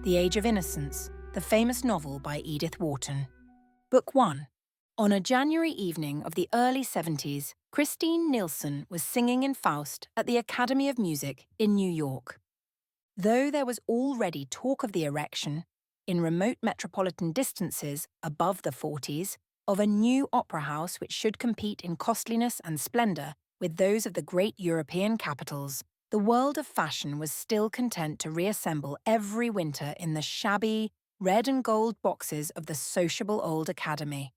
The Age of Innocence, the famous novel by Edith Wharton. Book 1. On a January evening of the early 70s, Christine Nielsen was singing in Faust at the Academy of Music in New York. Though there was already talk of the erection, in remote metropolitan distances above the 40s, of a new opera house which should compete in costliness and splendour with those of the great European capitals, the world of fashion was still content to reassemble every winter in the shabby, red and gold boxes of the sociable old academy.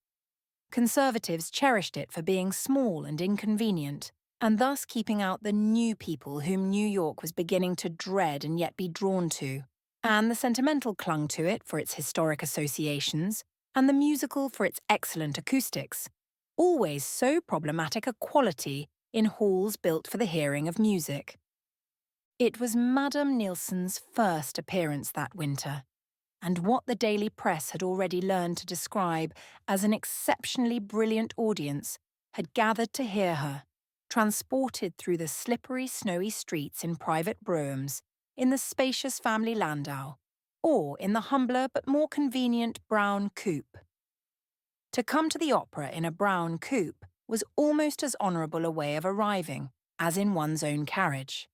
Conservatives cherished it for being small and inconvenient, and thus keeping out the new people whom New York was beginning to dread and yet be drawn to, and the sentimental clung to it for its historic associations, and the musical for its excellent acoustics, always so problematic a quality in halls built for the hearing of music. It was Madame Nielsen's first appearance that winter, and what the daily press had already learned to describe as an exceptionally brilliant audience had gathered to hear her, transported through the slippery, snowy streets in private broughams, in the spacious family landau, or in the humbler but more convenient brown coupe. To come to the opera in a brown coupe was almost as honourable a way of arriving as in one's own carriage,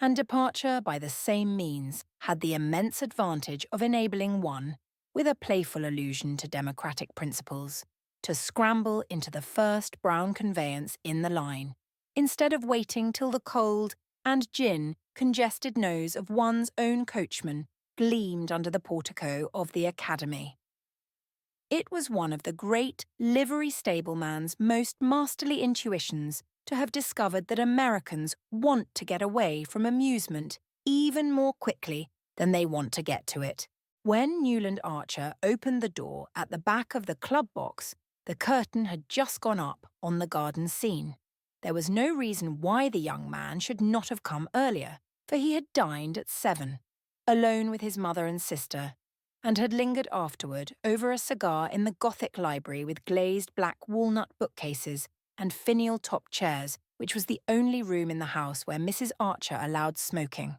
and departure by the same means had the immense advantage of enabling one, with a playful allusion to democratic principles, to scramble into the first brown conveyance in the line, instead of waiting till the cold and gin-congested nose of one's own coachman gleamed under the portico of the Academy. It was one of the great livery stableman's most masterly intuitions to have discovered that Americans want to get away from amusement even more quickly than they want to get to it. When Newland Archer opened the door at the back of the club box, the curtain had just gone up on the garden scene. There was no reason why the young man should not have come earlier, for he had dined at 7, alone with his mother and sister, and had lingered afterward over a cigar in the Gothic library with glazed black walnut bookcases and finial-topped chairs, which was the only room in the house where Mrs. Archer allowed smoking.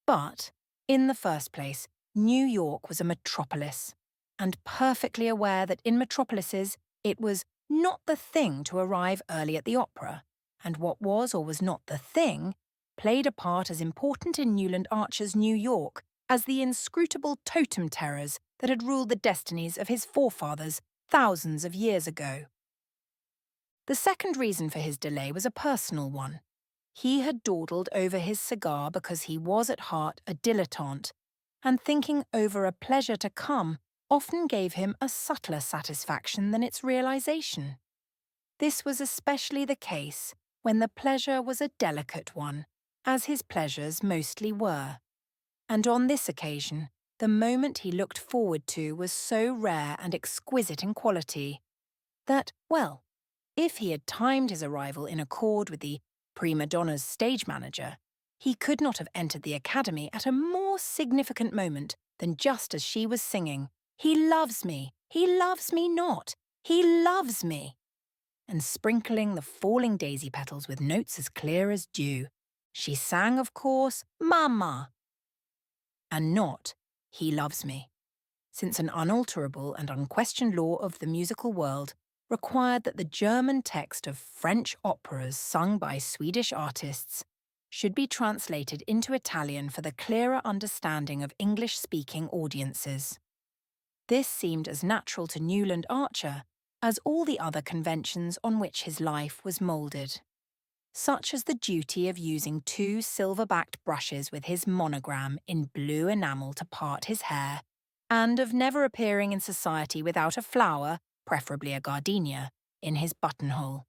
But, in the first place, New York was a metropolis, and perfectly aware that in metropolises it was not the thing to arrive early at the opera, and what was or was not the thing played a part as important in Newland Archer's New York as the inscrutable totem terrors that had ruled the destinies of his forefathers thousands of years ago. The second reason for his delay was a personal one. He had dawdled over his cigar because he was at heart a dilettante, and thinking over a pleasure to come often gave him a subtler satisfaction than its realization. This was especially the case when the pleasure was a delicate one, as his pleasures mostly were. And on this occasion, the moment he looked forward to was so rare and exquisite in quality that, well, if he had timed his arrival in accord with the prima donna's stage manager, he could not have entered the Academy at a more significant moment than just as she was singing, "He loves me not, he loves me," and sprinkling the falling daisy petals with notes as clear as dew. She sang, of course, "Mama," and not "He loves me," since an unalterable and unquestioned law of the musical world required that the German text of French operas sung by Swedish artists should be translated into Italian for the clearer understanding of English-speaking audiences. This seemed as natural to Newland Archer as all the other conventions on which his life was moulded, such as the duty of using 2 silver-backed brushes with his monogram in blue enamel to part his hair, and of never appearing in society without a flower, preferably a gardenia, in his buttonhole.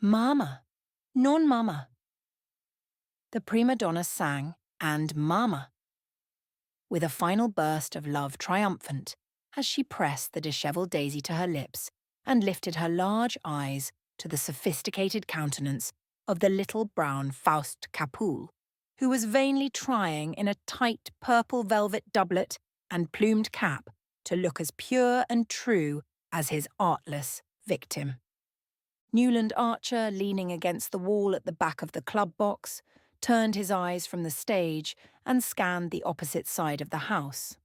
"Mama, non mama." The prima donna sang, and "Mama," with a final burst of love triumphant, as she pressed the dishevelled daisy to her lips and lifted her large eyes to the sophisticated countenance of the little brown Faust Capoul, who was vainly trying in a tight purple velvet doublet and plumed cap to look as pure and true as his artless victim. Newland Archer, leaning against the wall at the back of the club box, turned his eyes from the stage and scanned the opposite side of the house.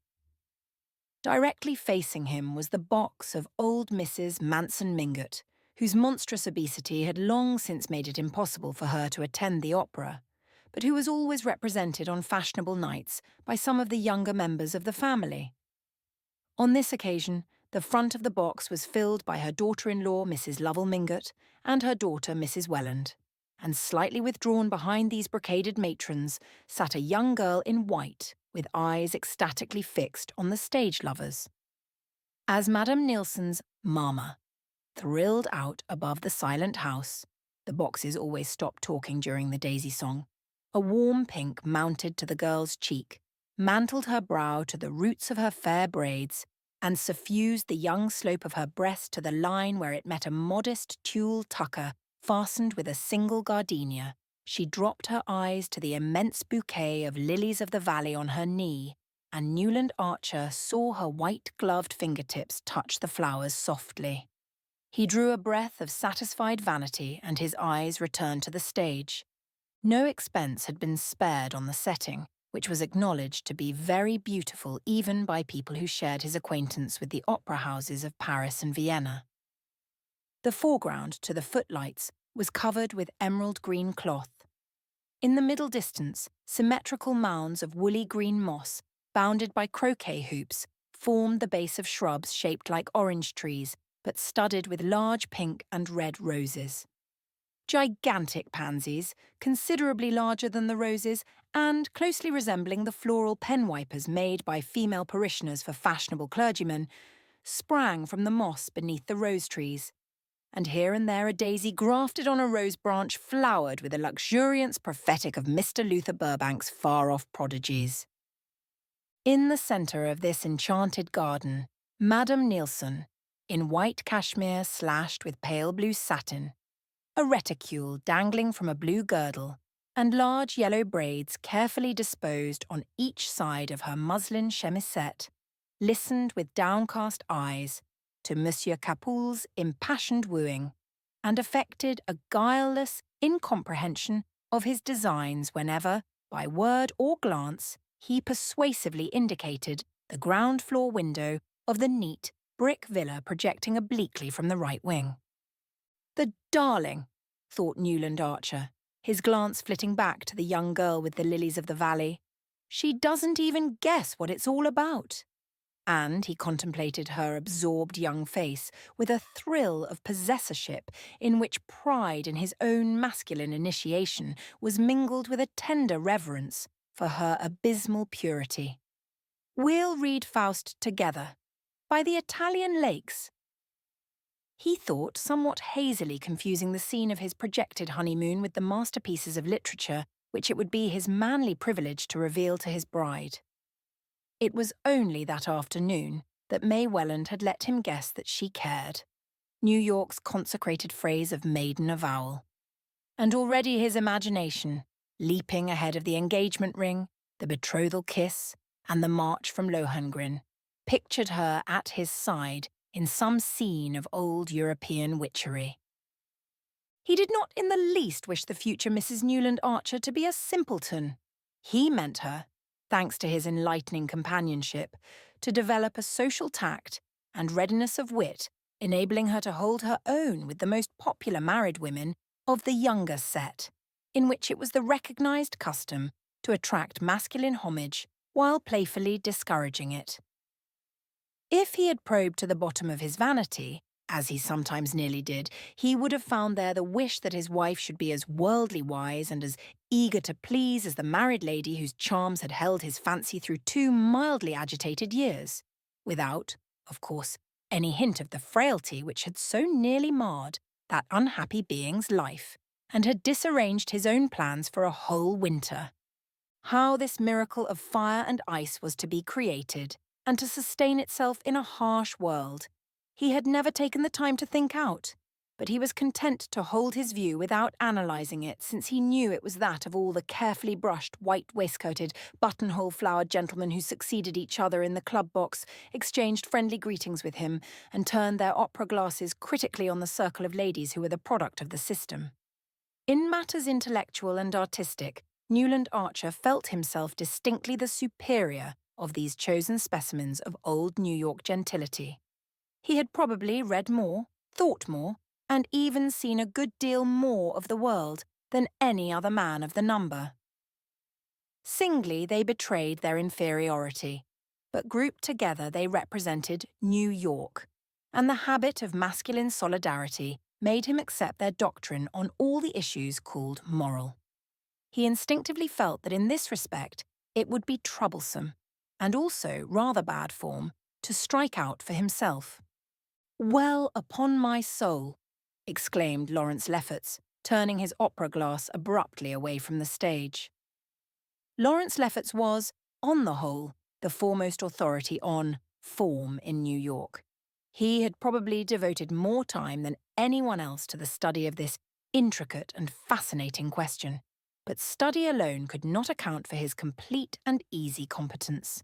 Directly facing him was the box of old Mrs. Manson Mingott, whose monstrous obesity had long since made it impossible for her to attend the opera, but who was always represented on fashionable nights by some of the younger members of the family. On this occasion, the front of the box was filled by her daughter-in-law, Mrs. Lovell Mingott, and her daughter, Mrs. Welland, and slightly withdrawn behind these brocaded matrons sat a young girl in white with eyes ecstatically fixed on the stage lovers. As Madame Nilsson's Mama thrilled out above the silent house, the boxes always stopped talking during the Daisy song, a warm pink mounted to the girl's cheek, mantled her brow to the roots of her fair braids, and suffused the young slope of her breast to the line where it met a modest tulle tucker fastened with a single gardenia. She dropped her eyes to the immense bouquet of lilies of the valley on her knee, and Newland Archer saw her white-gloved fingertips touch the flowers softly. He drew a breath of satisfied vanity, and his eyes returned to the stage. No expense had been spared on the setting, which was acknowledged to be very beautiful even by people who shared his acquaintance with the opera houses of Paris and Vienna. The foreground to the footlights was covered with emerald green cloth. In the middle distance, symmetrical mounds of woolly green moss, bounded by croquet hoops, formed the base of shrubs shaped like orange trees, but studded with large pink and red roses. Gigantic pansies, considerably larger than the roses, and closely resembling the floral pen wipers made by female parishioners for fashionable clergymen, sprang from the moss beneath the rose trees, and here and there a daisy grafted on a rose branch flowered with a luxuriance prophetic of Mr. Luther Burbank's far-off prodigies. In the centre of this enchanted garden, Madame Nilsson, in white cashmere slashed with pale blue satin, a reticule dangling from a blue girdle, and large yellow braids carefully disposed on each side of her muslin chemisette, listened with downcast eyes to Monsieur Capul's impassioned wooing, and affected a guileless incomprehension of his designs whenever, by word or glance, he persuasively indicated the ground-floor window of the neat brick villa projecting obliquely from the right wing. "The darling," thought Newland Archer, his glance flitting back to the young girl with the lilies of the valley. "She doesn't even guess what it's all about." And he contemplated her absorbed young face with a thrill of possessorship in which pride in his own masculine initiation was mingled with a tender reverence for her abysmal purity. "We'll read Faust together, by the Italian lakes," he thought, somewhat hazily confusing the scene of his projected honeymoon with the masterpieces of literature which it would be his manly privilege to reveal to his bride. It was only that afternoon that May Welland had let him guess that she cared, New York's consecrated phrase of maiden avowal. And already his imagination, leaping ahead of the engagement ring, the betrothal kiss, and the march from Lohengrin, pictured her at his side in some scene of old European witchery. He did not in the least wish the future Mrs. Newland Archer to be a simpleton. He meant her, thanks to his enlightening companionship, to develop a social tact and readiness of wit, enabling her to hold her own with the most popular married women of the younger set, in which it was the recognised custom to attract masculine homage while playfully discouraging it. If he had probed to the bottom of his vanity, as he sometimes nearly did, he would have found there the wish that his wife should be as worldly wise and as eager to please as the married lady whose charms had held his fancy through 2 mildly agitated years, without, of course, any hint of the frailty which had so nearly marred that unhappy being's life, and had disarranged his own plans for a whole winter. How this miracle of fire and ice was to be created, and to sustain itself in a harsh world, he had never taken the time to think out, but he was content to hold his view without analysing it, since he knew it was that of all the carefully brushed, white-waistcoated, buttonhole-flowered gentlemen who succeeded each other in the club box, exchanged friendly greetings with him, and turned their opera glasses critically on the circle of ladies who were the product of the system. In matters intellectual and artistic, Newland Archer felt himself distinctly the superior of these chosen specimens of old New York gentility. He had probably read more, thought more, and even seen a good deal more of the world than any other man of the number. Singly, they betrayed their inferiority, but grouped together they represented New York, and the habit of masculine solidarity made him accept their doctrine on all the issues called moral. He instinctively felt that in this respect it would be troublesome, and also rather bad form, to strike out for himself. "Well, upon my soul," exclaimed Lawrence Lefferts, turning his opera glass abruptly away from the stage. Lawrence Lefferts was, on the whole, the foremost authority on form in New York. He had probably devoted more time than anyone else to the study of this intricate and fascinating question, but study alone could not account for his complete and easy competence.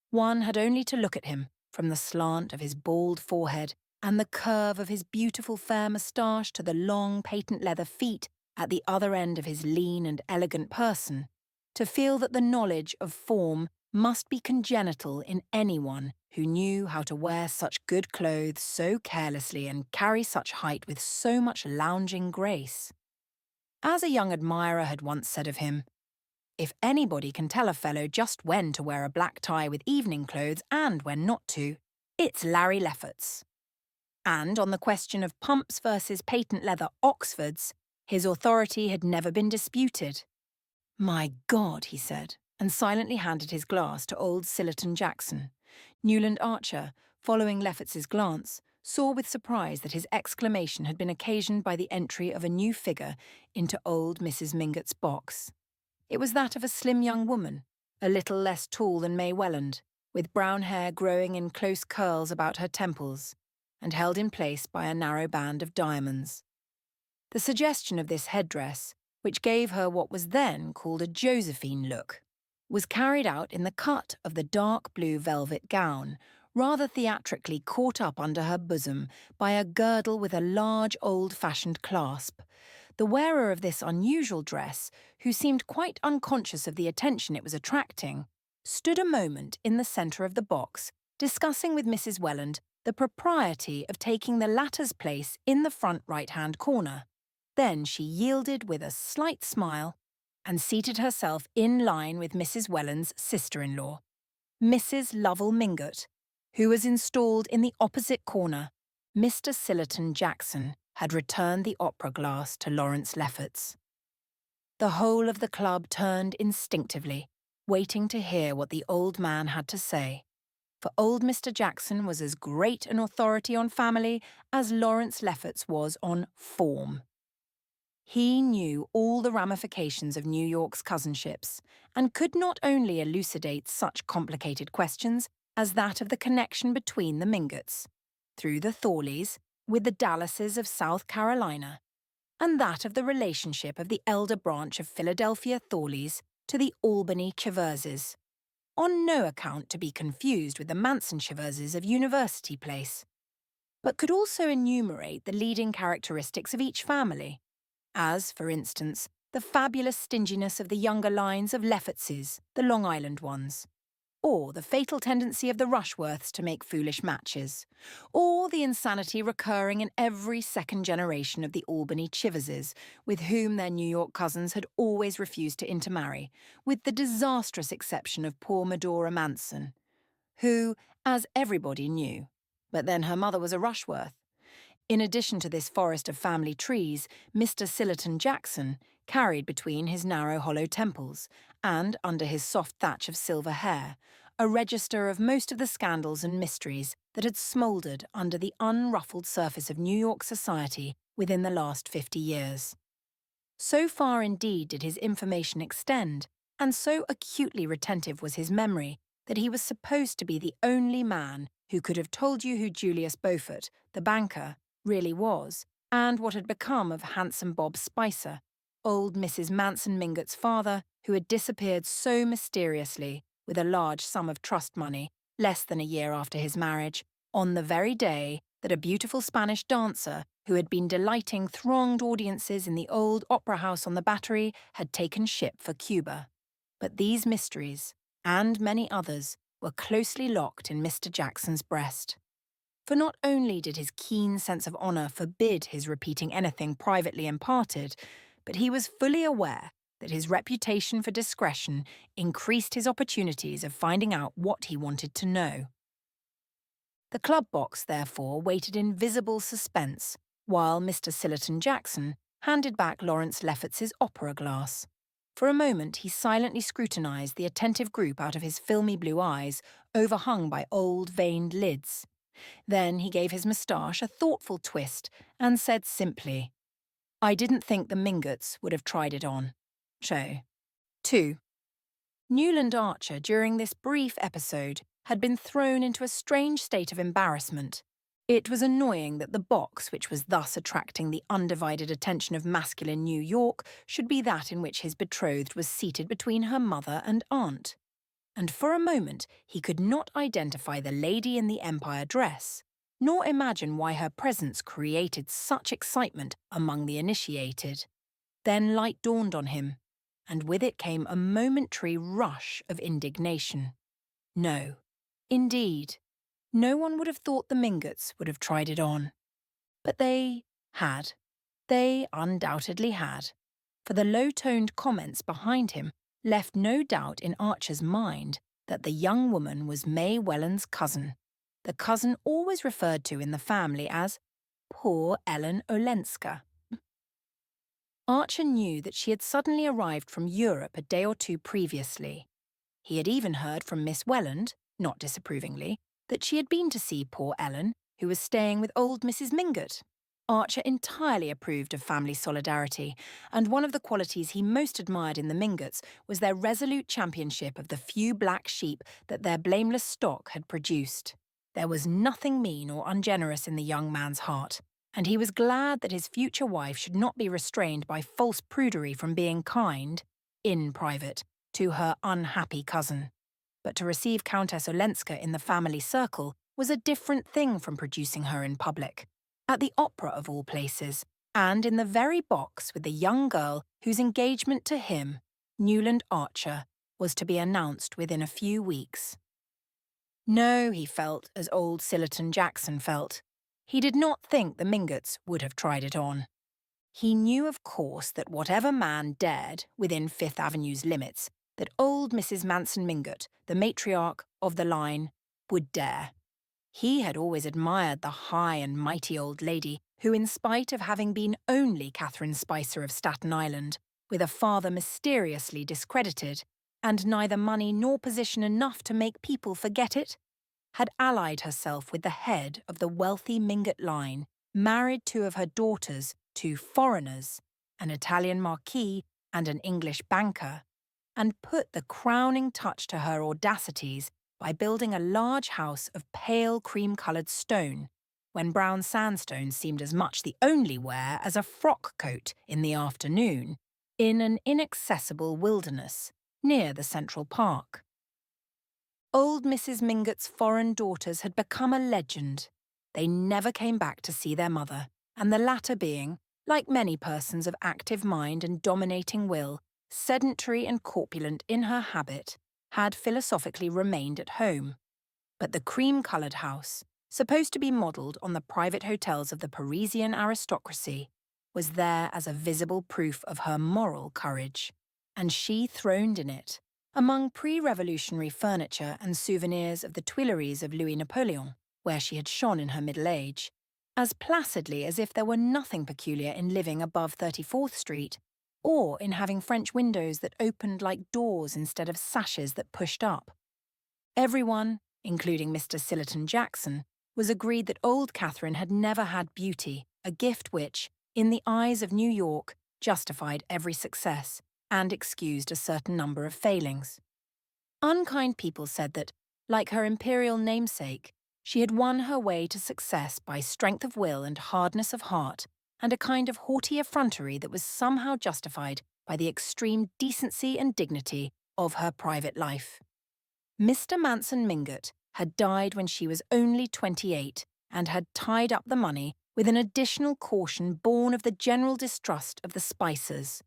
One had only to look at him, from the slant of his bald forehead and the curve of his beautiful fair moustache to the long patent leather feet at the other end of his lean and elegant person, to feel that the knowledge of form must be congenital in anyone who knew how to wear such good clothes so carelessly and carry such height with so much lounging grace. As a young admirer had once said of him, "If anybody can tell a fellow just when to wear a black tie with evening clothes and when not to, it's Larry Lefferts." And on the question of pumps versus patent leather Oxfords, his authority had never been disputed. "My God," he said, and silently handed his glass to old Sillerton Jackson. Newland Archer, following Lefferts's glance, saw with surprise that his exclamation had been occasioned by the entry of a new figure into old Mrs. Mingott's box. It was that of a slim young woman, a little less tall than May Welland, with brown hair growing in close curls about her temples, and held in place by a narrow band of diamonds. The suggestion of this headdress, which gave her what was then called a Josephine look, was carried out in the cut of the dark blue velvet gown, rather theatrically caught up under her bosom by a girdle with a large old-fashioned clasp. The wearer of this unusual dress, who seemed quite unconscious of the attention it was attracting, stood a moment in the centre of the box, discussing with Mrs. Welland the propriety of taking the latter's place in the front right-hand corner. Then she yielded with a slight smile and seated herself in line with Mrs. Welland's sister-in-law, Mrs. Lovell Mingott, who was installed in the opposite corner. Mr. Sillerton Jackson had returned the opera glass to Lawrence Lefferts. The whole of the club turned instinctively, waiting to hear what the old man had to say, for old Mr. Jackson was as great an authority on family as Lawrence Lefferts was on form. He knew all the ramifications of New York's cousinships, and could not only elucidate such complicated questions as that of the connection between the Mingotts, through the Thorleys, with the Dallases of South Carolina, and that of the relationship of the elder branch of Philadelphia Thorleys to the Albany Chiverses, on no account to be confused with the Manson Chiverses of University Place, but could also enumerate the leading characteristics of each family, as, for instance, the fabulous stinginess of the younger lines of Leffertses, the Long Island ones, or the fatal tendency of the Rushworths to make foolish matches, or the insanity recurring in every second generation of the Albany Chiverses, with whom their New York cousins had always refused to intermarry, with the disastrous exception of poor Medora Manson, who, as everybody knew, but then her mother was a Rushworth. In addition to this forest of family trees, Mr. Sillerton Jackson carried between his narrow hollow temples, and under his soft thatch of silver hair, a register of most of the scandals and mysteries that had smouldered under the unruffled surface of New York society within the last 50 years. So far indeed did his information extend, and so acutely retentive was his memory, that he was supposed to be the only man who could have told you who Julius Beaufort, the banker, really was, and what had become of handsome Bob Spicer, old Mrs. Manson Mingott's father, who had disappeared so mysteriously, with a large sum of trust money, less than a year after his marriage, on the very day that a beautiful Spanish dancer, who had been delighting thronged audiences in the old opera house on the Battery, had taken ship for Cuba. But these mysteries, and many others were closely locked in Mr. Jackson's breast. For not only did his keen sense of honour forbid his repeating anything privately imparted, but he was fully aware that his reputation for discretion increased his opportunities of finding out what he wanted to know. The club box, therefore, waited in visible suspense, while Mr. Sillerton Jackson handed back Lawrence Lefferts's opera glass. For a moment he silently scrutinised the attentive group out of his filmy blue eyes, overhung by old veined lids. Then he gave his moustache a thoughtful twist and said simply, "I didn't think the Mingotts would have tried it on." Show. 2. Newland Archer, during this brief episode, had been thrown into a strange state of embarrassment. It was annoying that the box, which was thus attracting the undivided attention of masculine New York, should be that in which his betrothed was seated between her mother and aunt. And for a moment he could not identify the lady in the Empire dress, nor imagine why her presence created such excitement among the initiated. Then light dawned on him, and with it came a momentary rush of indignation. No, indeed, no one would have thought the Mingotts would have tried it on. But they had. They undoubtedly had, for the low-toned comments behind him left no doubt in Archer's mind that the young woman was May Welland's cousin, the cousin always referred to in the family as poor Ellen Olenska. Archer knew that she had suddenly arrived from Europe a day or two previously. He had even heard from Miss Welland, not disapprovingly, that she had been to see poor Ellen, who was staying with old Mrs. Mingott. Archer entirely approved of family solidarity, and one of the qualities he most admired in the Mingotts was their resolute championship of the few black sheep that their blameless stock had produced. There was nothing mean or ungenerous in the young man's heart, and he was glad that his future wife should not be restrained by false prudery from being kind, in private, to her unhappy cousin. But to receive Countess Olenska in the family circle was a different thing from producing her in public, at the opera of all places, and in the very box with the young girl whose engagement to him, Newland Archer, was to be announced within a few weeks. No, he felt as old Sillerton Jackson felt. He did not think the Mingotts would have tried it on. He knew, of course, that whatever man dared, within Fifth Avenue's limits, that old Mrs. Manson Mingott, the matriarch of the line, would dare. He had always admired the high and mighty old lady who, in spite of having been only Catherine Spicer of Staten Island, with a father mysteriously discredited, and neither money nor position enough to make people forget it, had allied herself with the head of the wealthy Mingott line, married two of her daughters to foreigners, an Italian marquis and an English banker, and put the crowning touch to her audacities by building a large house of pale cream-coloured stone, when brown sandstone seemed as much the only wear as a frock coat in the afternoon, in an inaccessible wilderness near the Central Park. Old Mrs. Mingott's foreign daughters had become a legend. They never came back to see their mother, and the latter being, like many persons of active mind and dominating will, sedentary and corpulent in her habit, had philosophically remained at home. But the cream-coloured house, supposed to be modelled on the private hotels of the Parisian aristocracy, was there as a visible proof of her moral courage, and she throned in it, among pre-revolutionary furniture and souvenirs of the Tuileries of Louis Napoleon, where she had shone in her middle age, as placidly as if there were nothing peculiar in living above 34th Street, or in having French windows that opened like doors instead of sashes that pushed up. Everyone, including Mr. Sillerton Jackson, was agreed that old Catherine had never had beauty, a gift which, in the eyes of New York, justified every success and excused a certain number of failings. Unkind people said that, like her imperial namesake, she had won her way to success by strength of will and hardness of heart, and a kind of haughty effrontery that was somehow justified by the extreme decency and dignity of her private life. Mr. Manson Mingott had died when she was only 28 and had tied up the money with an additional caution born of the general distrust of the Spicers.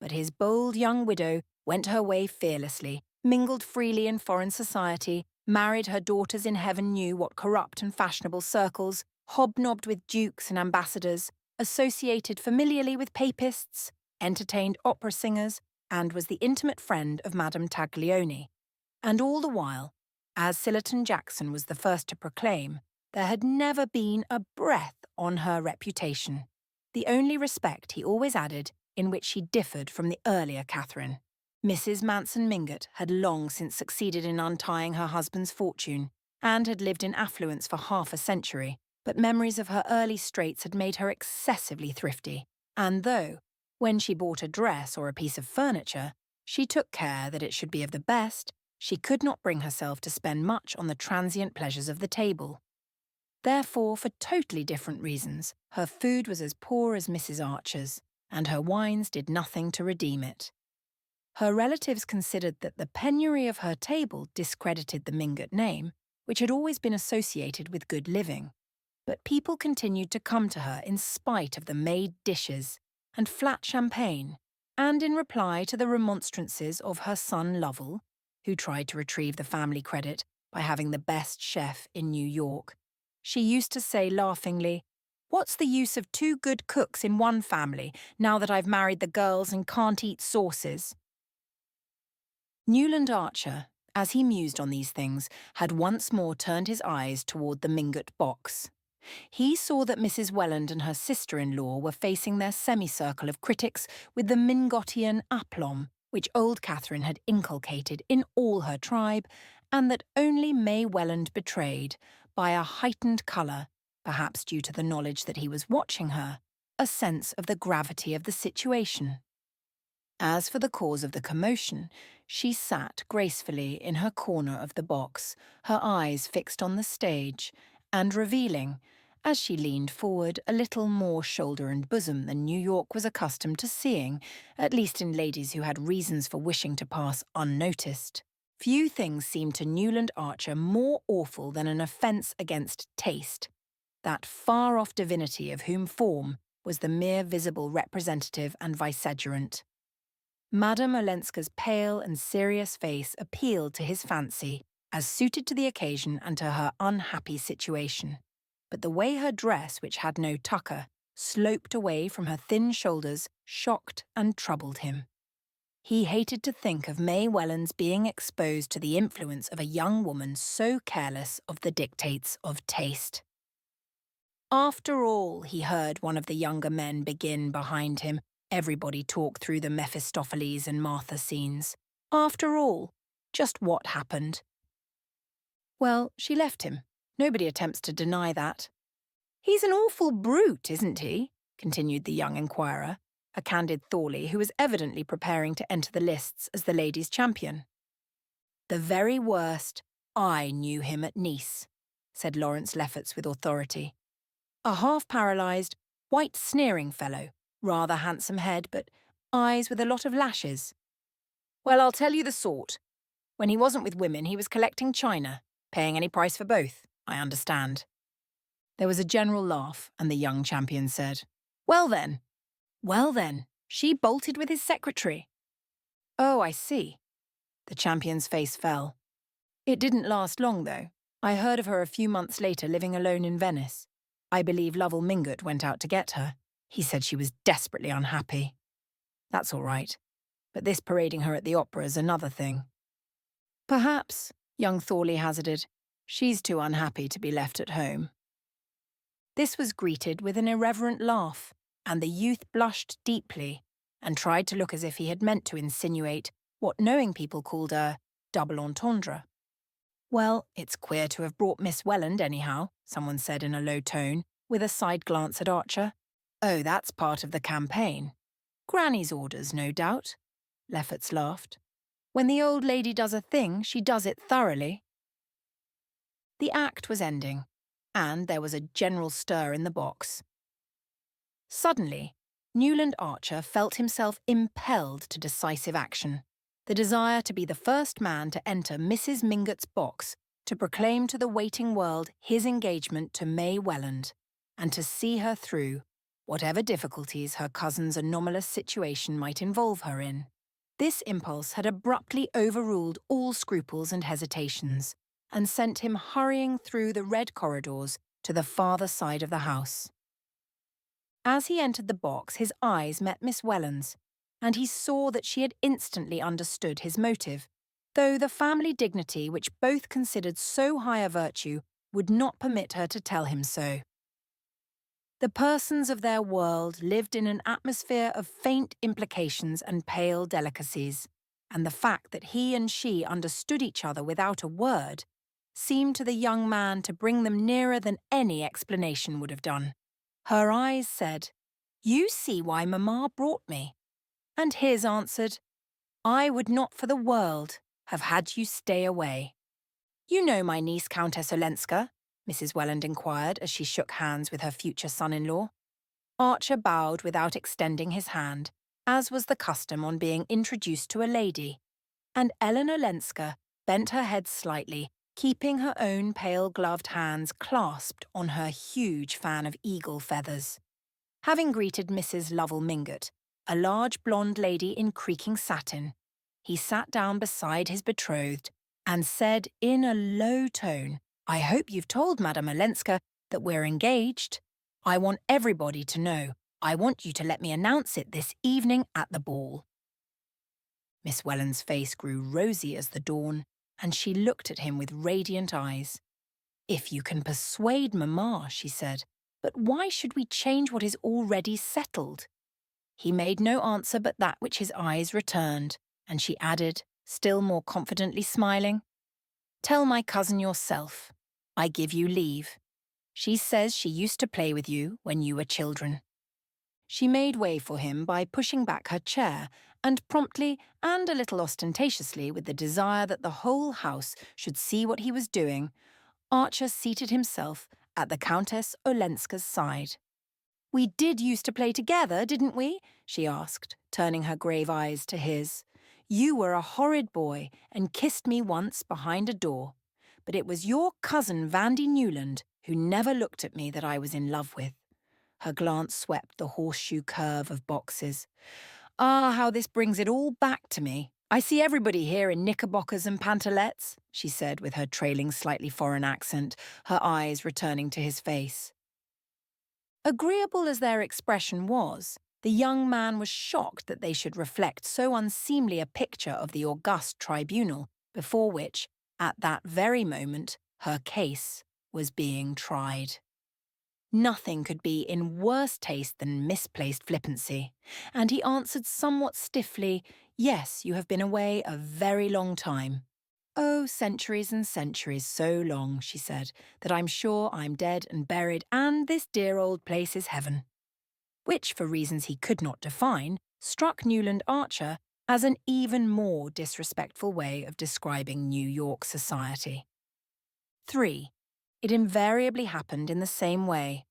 But his bold young widow went her way fearlessly, mingled freely in foreign society, married her daughters in heaven knew what corrupt and fashionable circles, hobnobbed with dukes and ambassadors, associated familiarly with papists, entertained opera singers, and was the intimate friend of Madame Taglioni. And all the while, as Sillerton Jackson was the first to proclaim, there had never been a breath on her reputation, the only respect, he always added, in which she differed from the earlier Catherine. Mrs. Manson Mingott had long since succeeded in untying her husband's fortune and had lived in affluence for half a century, but memories of her early straits had made her excessively thrifty, and though, when she bought a dress or a piece of furniture, she took care that it should be of the best, she could not bring herself to spend much on the transient pleasures of the table. Therefore, for totally different reasons, her food was as poor as Mrs. Archer's, and her wines did nothing to redeem it. Her relatives considered that the penury of her table discredited the Mingott name, which had always been associated with good living. But people continued to come to her in spite of the made dishes and flat champagne, and in reply to the remonstrances of her son Lovell, who tried to retrieve the family credit by having the best chef in New York, she used to say laughingly, "What's the use of two good cooks in one family now that I've married the girls and can't eat sauces?" Newland Archer, as he mused on these things, had once more turned his eyes toward the Mingott box. He saw that Mrs. Welland and her sister-in-law were facing their semicircle of critics with the Mingottian aplomb, which old Catherine had inculcated in all her tribe, and that only May Welland betrayed, by a heightened colour, perhaps due to the knowledge that he was watching her, a sense of the gravity of the situation. As for the cause of the commotion, she sat gracefully in her corner of the box, her eyes fixed on the stage, and revealing, as she leaned forward, a little more shoulder and bosom than New York was accustomed to seeing, at least in ladies who had reasons for wishing to pass unnoticed. Few things seemed to Newland Archer more awful than an offence against taste, that far-off divinity of whom form was the mere visible representative and vicegerent. Madame Olenska's pale and serious face appealed to his fancy, as suited to the occasion and to her unhappy situation. But the way her dress, which had no tucker, sloped away from her thin shoulders, shocked and troubled him. He hated to think of May Welland's being exposed to the influence of a young woman so careless of the dictates of taste. "After all," he heard one of the younger men begin behind him. Everybody talked through the Mephistopheles and Martha scenes. "After all, just what happened?" "Well, she left him. Nobody attempts to deny that." "He's an awful brute, isn't he?" continued the young inquirer, a candid Thorley who was evidently preparing to enter the lists as the ladies' champion. "The very worst. I knew him at Nice," said Lawrence Lefferts with authority. "A half-paralysed, white sneering fellow, rather handsome head, but eyes with a lot of lashes. Well, I'll tell you the sort. When he wasn't with women, he was collecting china, paying any price for both, I understand." There was a general laugh, and the young champion said, Well then, she bolted with his secretary." "Oh, I see." The champion's face fell. "It didn't last long, though. I heard of her a few months later living alone in Venice. I believe Lovell Mingott went out to get her. He said she was desperately unhappy." "That's all right. But this parading her at the opera is another thing." "Perhaps," young Thorley hazarded. "She's too unhappy to be left at home." This was greeted with an irreverent laugh, and the youth blushed deeply and tried to look as if he had meant to insinuate what knowing people called a double entendre. "Well, it's queer to have brought Miss Welland, anyhow," someone said in a low tone, with a side glance at Archer. "Oh, that's part of the campaign. Granny's orders, no doubt." Lefferts laughed. "When the old lady does a thing, she does it thoroughly." The act was ending, and there was a general stir in the box. Suddenly, Newland Archer felt himself impelled to decisive action, the desire to be the first man to enter Mrs. Mingott's box, to proclaim to the waiting world his engagement to May Welland, and to see her through, whatever difficulties her cousin's anomalous situation might involve her in. This impulse had abruptly overruled all scruples and hesitations, and sent him hurrying through the red corridors to the farther side of the house. As he entered the box, his eyes met Miss Welland's, and he saw that she had instantly understood his motive, though the family dignity which both considered so high a virtue would not permit her to tell him so. The persons of their world lived in an atmosphere of faint implications and pale delicacies, and the fact that he and she understood each other without a word seemed to the young man to bring them nearer than any explanation would have done. Her eyes said, "You see why Mamma brought me," and his answered, "I would not for the world have had you stay away." "You know my niece, Countess Olenska?" Mrs. Welland inquired as she shook hands with her future son-in-law. Archer bowed without extending his hand, as was the custom on being introduced to a lady, and Ellen Olenska bent her head slightly, keeping her own pale-gloved hands clasped on her huge fan of eagle feathers. Having greeted Mrs. Lovell Mingott, a large blonde lady in creaking satin, he sat down beside his betrothed and said in a low tone, "I hope you've told Madame Olenska that we're engaged. I want everybody to know. I want you to let me announce it this evening at the ball." Miss Welland's face grew rosy as the dawn, and she looked at him with radiant eyes. "If you can persuade Mamma," she said, "but why should we change what is already settled?" He made no answer but that which his eyes returned, and she added, still more confidently smiling, "Tell my cousin yourself. I give you leave. She says she used to play with you when you were children." She made way for him by pushing back her chair, and promptly and a little ostentatiously, with the desire that the whole house should see what he was doing, Archer seated himself at the Countess Olenska's side. "We did used to play together, didn't we?" she asked, turning her grave eyes to his. "You were a horrid boy and kissed me once behind a door. But it was your cousin Vandy Newland who never looked at me that I was in love with." Her glance swept the horseshoe curve of boxes. "Ah, how this brings it all back to me. I see everybody here in knickerbockers and pantalettes," she said with her trailing slightly foreign accent, her eyes returning to his face. Agreeable as their expression was, the young man was shocked that they should reflect so unseemly a picture of the august tribunal before which, at that very moment, her case was being tried. Nothing could be in worse taste than misplaced flippancy, and he answered somewhat stiffly, "Yes, you have been away a very long time." "Oh, centuries and centuries, so long," she said, "that I'm sure I'm dead and buried, and this dear old place is heaven." Which, for reasons he could not define, struck Newland Archer as an even more disrespectful way of describing New York society. 3. It invariably happened in the same way.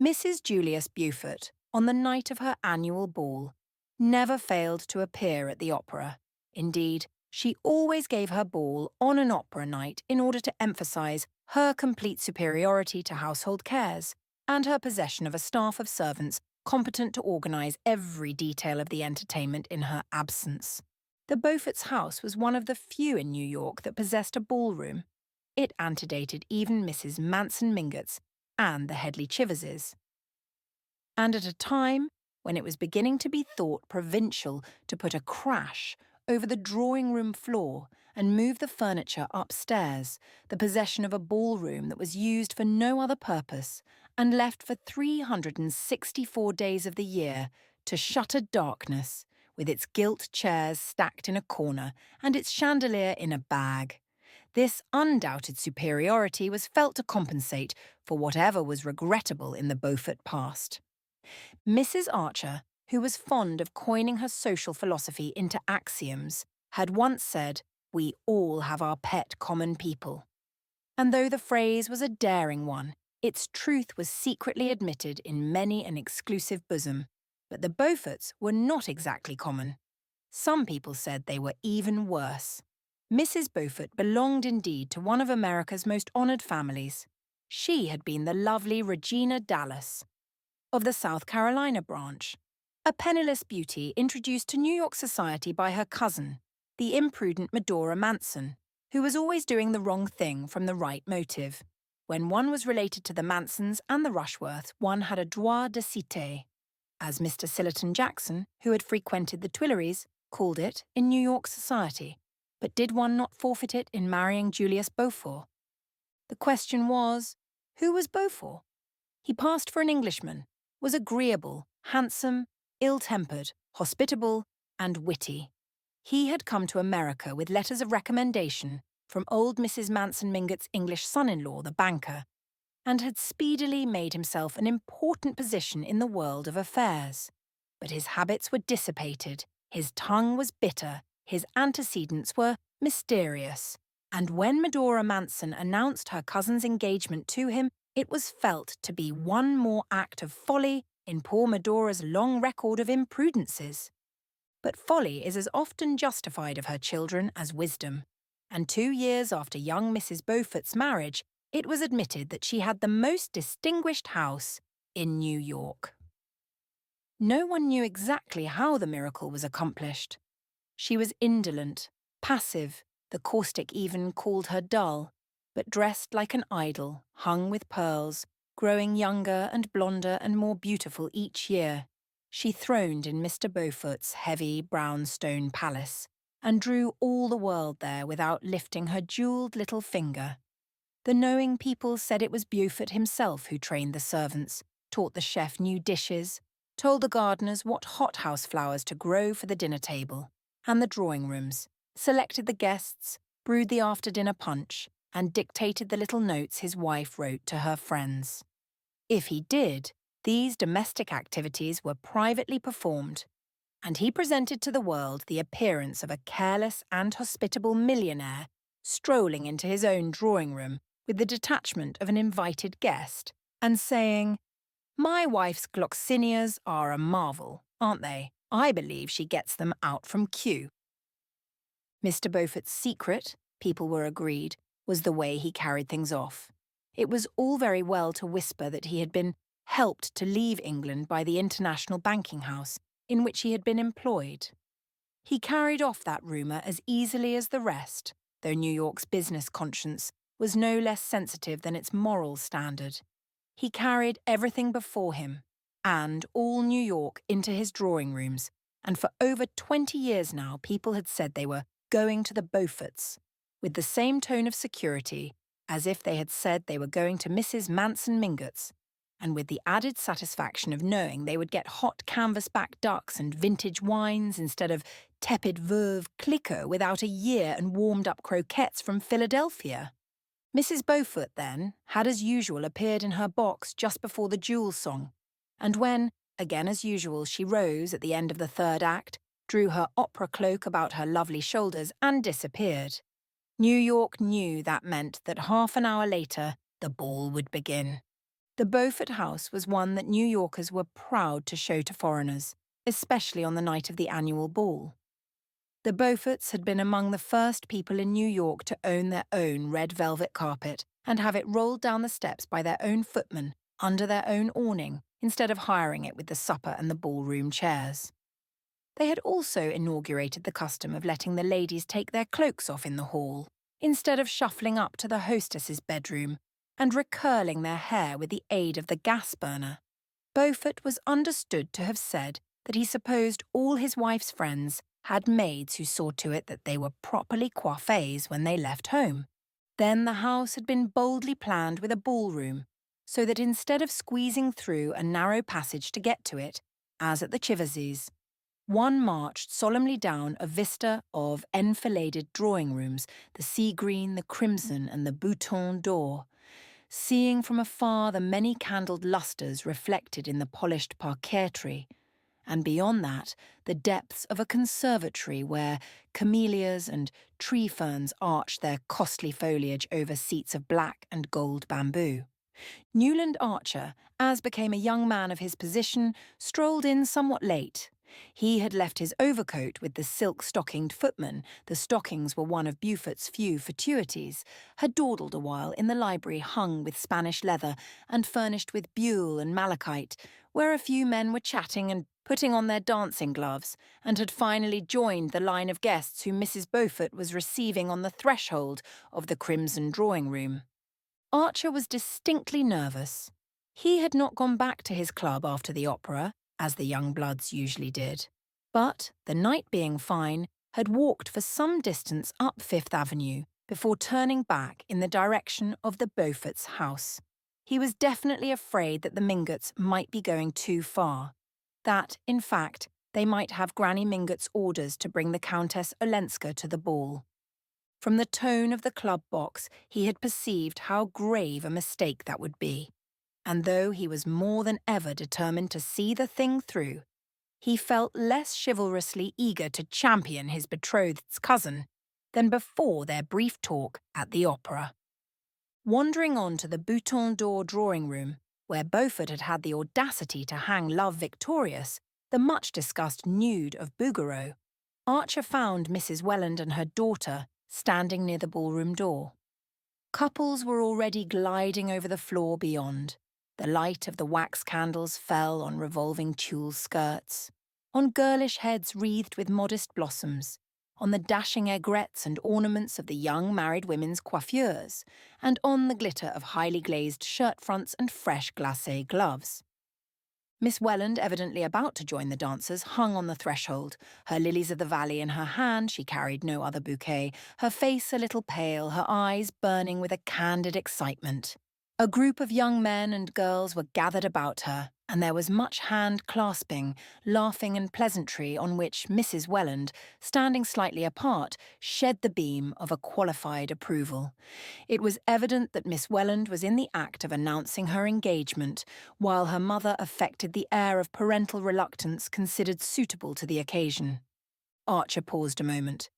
Mrs. Julius Beaufort, on the night of her annual ball, never failed to appear at the opera. Indeed, she always gave her ball on an opera night in order to emphasize her complete superiority to household cares and her possession of a staff of servants competent to organize every detail of the entertainment in her absence. The Beaufort's house was one of the few in New York that possessed a ballroom. It antedated even Mrs. Manson Mingott's and the Headley Chiverses. And at a time when it was beginning to be thought provincial to put a crash over the drawing-room floor and move the furniture upstairs, the possession of a ballroom that was used for no other purpose and left for 364 days of the year to shutter darkness, with its gilt chairs stacked in a corner and its chandelier in a bag. This undoubted superiority was felt to compensate for whatever was regrettable in the Beaufort past. Mrs. Archer, who was fond of coining her social philosophy into axioms, had once said, "We all have our pet common people." And though the phrase was a daring one, its truth was secretly admitted in many an exclusive bosom. But the Beauforts were not exactly common. Some people said they were even worse. Mrs. Beaufort belonged indeed to one of America's most honoured families. She had been the lovely Regina Dallas, of the South Carolina branch, a penniless beauty introduced to New York society by her cousin, the imprudent Medora Manson, who was always doing the wrong thing from the right motive. When one was related to the Mansons and the Rushworths, one had a droit de cité, as Mr. Sillerton Jackson, who had frequented the Tuileries, called it in New York society. But did one not forfeit it in marrying Julius Beaufort? The question was, who was Beaufort? He passed for an Englishman, was agreeable, handsome, ill-tempered, hospitable, and witty. He had come to America with letters of recommendation from old Mrs. Manson Mingott's English son-in-law, the banker, and had speedily made himself an important position in the world of affairs. But his habits were dissipated, his tongue was bitter, his antecedents were mysterious, and when Medora Manson announced her cousin's engagement to him, it was felt to be one more act of folly in poor Medora's long record of imprudences. But folly is as often justified of her children as wisdom, and 2 years after young Mrs. Beaufort's marriage, it was admitted that she had the most distinguished house in New York. No one knew exactly how the miracle was accomplished. She was indolent, passive, the caustic even called her dull, but dressed like an idol, hung with pearls, growing younger and blonder and more beautiful each year. She throned in Mr. Beaufort's heavy brownstone palace, and drew all the world there without lifting her jewelled little finger. The knowing people said it was Beaufort himself who trained the servants, taught the chef new dishes, told the gardeners what hothouse flowers to grow for the dinner table and the drawing rooms, selected the guests, brewed the after-dinner punch, and dictated the little notes his wife wrote to her friends. If he did, these domestic activities were privately performed, and he presented to the world the appearance of a careless and hospitable millionaire strolling into his own drawing-room with the detachment of an invited guest, and saying, "My wife's gloxinias are a marvel, aren't they? I believe she gets them out from Kew." Mr. Beaufort's secret, people were agreed, was the way he carried things off. It was all very well to whisper that he had been helped to leave England by the international banking house in which he had been employed. He carried off that rumour as easily as the rest, though New York's business conscience was no less sensitive than its moral standard. He carried everything before him, and all New York into his drawing rooms, and for over 20 years now people had said they were going to the Beauforts, with the same tone of security as if they had said they were going to Mrs. Manson Mingott's, and with the added satisfaction of knowing they would get hot canvas-back ducks and vintage wines instead of tepid Veuve Clicquot without a year and warmed-up croquettes from Philadelphia. Mrs. Beaufort, then, had as usual appeared in her box just before the Jewel song, and when, again as usual, she rose at the end of the third act, drew her opera cloak about her lovely shoulders and disappeared, New York knew that meant that half an hour later the ball would begin. The Beaufort house was one that New Yorkers were proud to show to foreigners, especially on the night of the annual ball. The Beauforts had been among the first people in New York to own their own red velvet carpet and have it rolled down the steps by their own footmen under their own awning instead of hiring it with the supper and the ballroom chairs. They had also inaugurated the custom of letting the ladies take their cloaks off in the hall, instead of shuffling up to the hostess's bedroom and recurling their hair with the aid of the gas burner. Beaufort was understood to have said that he supposed all his wife's friends had maids who saw to it that they were properly coiffées when they left home. Then the house had been boldly planned with a ballroom, so that instead of squeezing through a narrow passage to get to it, as at the Chiverseys, one marched solemnly down a vista of enfiladed drawing-rooms, the sea-green, the crimson, and the bouton d'or, seeing from afar the many-candled lustres reflected in the polished parquetry, and beyond that the depths of a conservatory where camellias and tree ferns arched their costly foliage over seats of black and gold bamboo. Newland Archer, as became a young man of his position, strolled in somewhat late. He had left his overcoat with the silk-stockinged footman, the stockings were one of Beaufort's few fatuities, had dawdled a while in the library hung with Spanish leather and furnished with buhl and malachite, where a few men were chatting and putting on their dancing gloves, and had finally joined the line of guests whom Mrs. Beaufort was receiving on the threshold of the crimson drawing-room. Archer was distinctly nervous. He had not gone back to his club after the opera, as the young bloods usually did, but, the night being fine, had walked for some distance up Fifth Avenue before turning back in the direction of the Beauforts' house. He was definitely afraid that the Mingotts might be going too far, that, in fact, they might have Granny Mingot's orders to bring the Countess Olenska to the ball. From the tone of the club box, he had perceived how grave a mistake that would be, and though he was more than ever determined to see the thing through, he felt less chivalrously eager to champion his betrothed's cousin than before their brief talk at the opera. Wandering on to the Bouton d'Or drawing-room, where Beaufort had had the audacity to hang Love Victorious, the much-discussed nude of Bouguereau, Archer found Mrs. Welland and her daughter standing near the ballroom door. Couples were already gliding over the floor beyond. The light of the wax candles fell on revolving tulle skirts, on girlish heads wreathed with modest blossoms, on the dashing aigrettes and ornaments of the young married women's coiffures, and on the glitter of highly glazed shirt fronts and fresh glacé gloves. Miss Welland, evidently about to join the dancers, hung on the threshold. Her lilies of the valley in her hand, she carried no other bouquet, her face a little pale, her eyes burning with a candid excitement. A group of young men and girls were gathered about her, and there was much hand-clasping, laughing and pleasantry on which Mrs. Welland, standing slightly apart, shed the beam of a qualified approval. It was evident that Miss Welland was in the act of announcing her engagement, while her mother affected the air of parental reluctance considered suitable to the occasion. Archer paused a moment.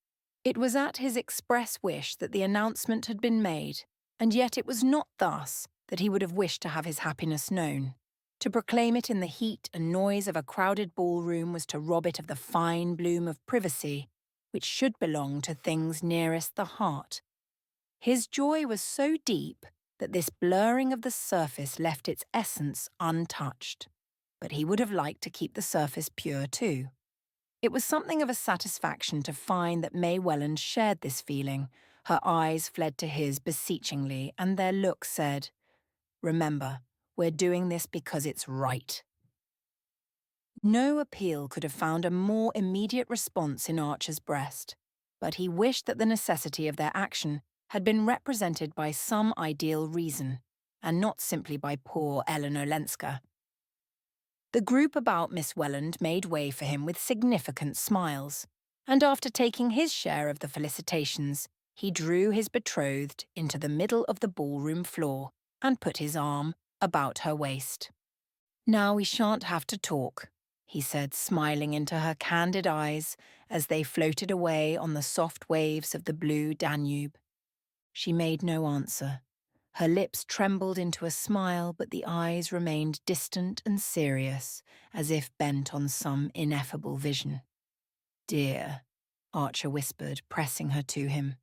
It was at his express wish that the announcement had been made, and yet it was not thus that he would have wished to have his happiness known. To proclaim it in the heat and noise of a crowded ballroom was to rob it of the fine bloom of privacy, which should belong to things nearest the heart. His joy was so deep that this blurring of the surface left its essence untouched, but he would have liked to keep the surface pure too. It was something of a satisfaction to find that May Welland shared this feeling. Her eyes fled to his beseechingly, and their look said, "Remember, we're doing this because it's right." No appeal could have found a more immediate response in Archer's breast, but he wished that the necessity of their action had been represented by some ideal reason, and not simply by poor Ellen Olenska. The group about Miss Welland made way for him with significant smiles, and after taking his share of the felicitations, he drew his betrothed into the middle of the ballroom floor and put his arm about her waist. "Now we shan't have to talk," he said, smiling into her candid eyes as they floated away on the soft waves of the blue Danube. She made no answer. Her lips trembled into a smile, but the eyes remained distant and serious, as if bent on some ineffable vision. "Dear," Archer whispered, pressing her to him.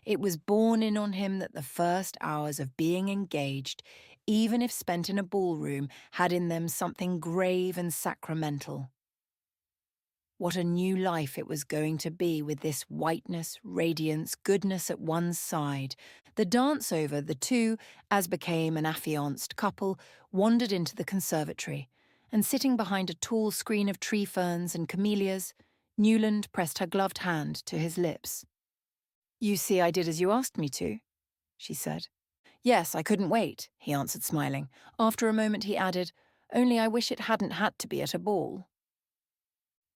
It was borne in on him that the first hours of being engaged, even if spent in a ballroom, had in them something grave and sacramental. What a new life it was going to be with this whiteness, radiance, goodness at one's side. The dance over, the two, as became an affianced couple, wandered into the conservatory, and sitting behind a tall screen of tree ferns and camellias, Newland pressed her gloved hand to his lips. "You see, I did as you asked me to," she said. "Yes, I couldn't wait," he answered, smiling. After a moment he added, "Only I wish it hadn't had to be at a ball."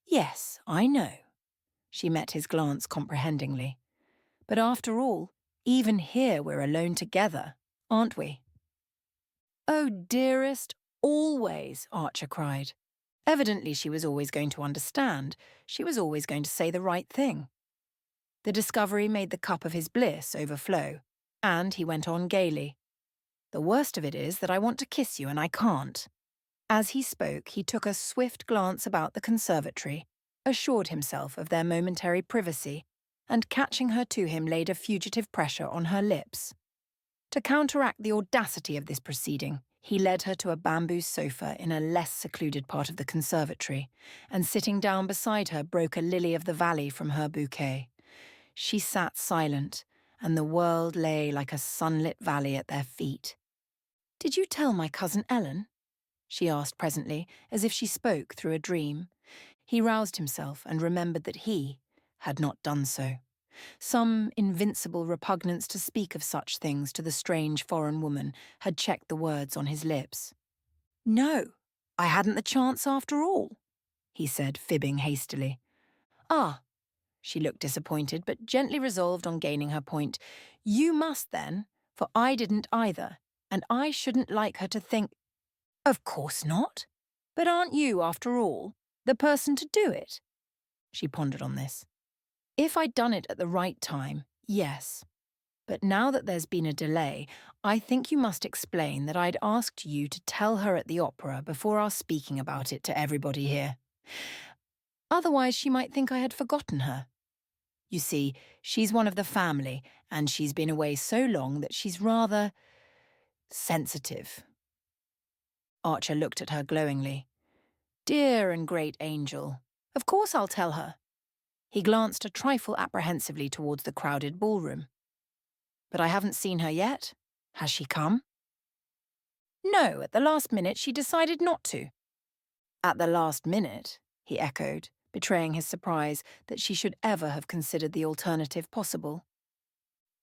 "Yes, I know." She met his glance comprehendingly. "But after all, even here we're alone together, aren't we?" "Oh, dearest, always," Archer cried. Evidently she was always going to understand. She was always going to say the right thing. The discovery made the cup of his bliss overflow, and he went on gaily. "The worst of it is that I want to kiss you and I can't." As he spoke, he took a swift glance about the conservatory, assured himself of their momentary privacy, and catching her to him laid a fugitive pressure on her lips. To counteract the audacity of this proceeding, He led her to a bamboo sofa in a less secluded part of the conservatory, and sitting down beside her broke a lily of the valley from her bouquet. She sat silent, and the world lay like a sunlit valley at their feet. "Did you tell my cousin Ellen?" she asked presently, as if she spoke through a dream. He roused himself and remembered that he had not done so. Some invincible repugnance to speak of such things to the strange foreign woman had checked the words on his lips. "No, I hadn't the chance after all," he said, fibbing hastily. "Ah," she looked disappointed, but gently resolved on gaining her point. "You must then, for I didn't either, and I shouldn't like her to think—" "Of course not. But aren't you, after all, the person to do it?" She pondered on this. "If I'd done it at the right time, yes. But now that there's been a delay, I think you must explain that I'd asked you to tell her at the opera before our speaking about it to everybody here. Otherwise she might think I had forgotten her. You see, she's one of the family, and she's been away so long that she's rather sensitive." Archer looked at her glowingly. "Dear and great angel. Of course I'll tell her." He glanced a trifle apprehensively towards the crowded ballroom. "But I haven't seen her yet. Has she come?" "No, at the last minute she decided not to." "At the last minute?" he echoed, betraying his surprise that she should ever have considered the alternative possible.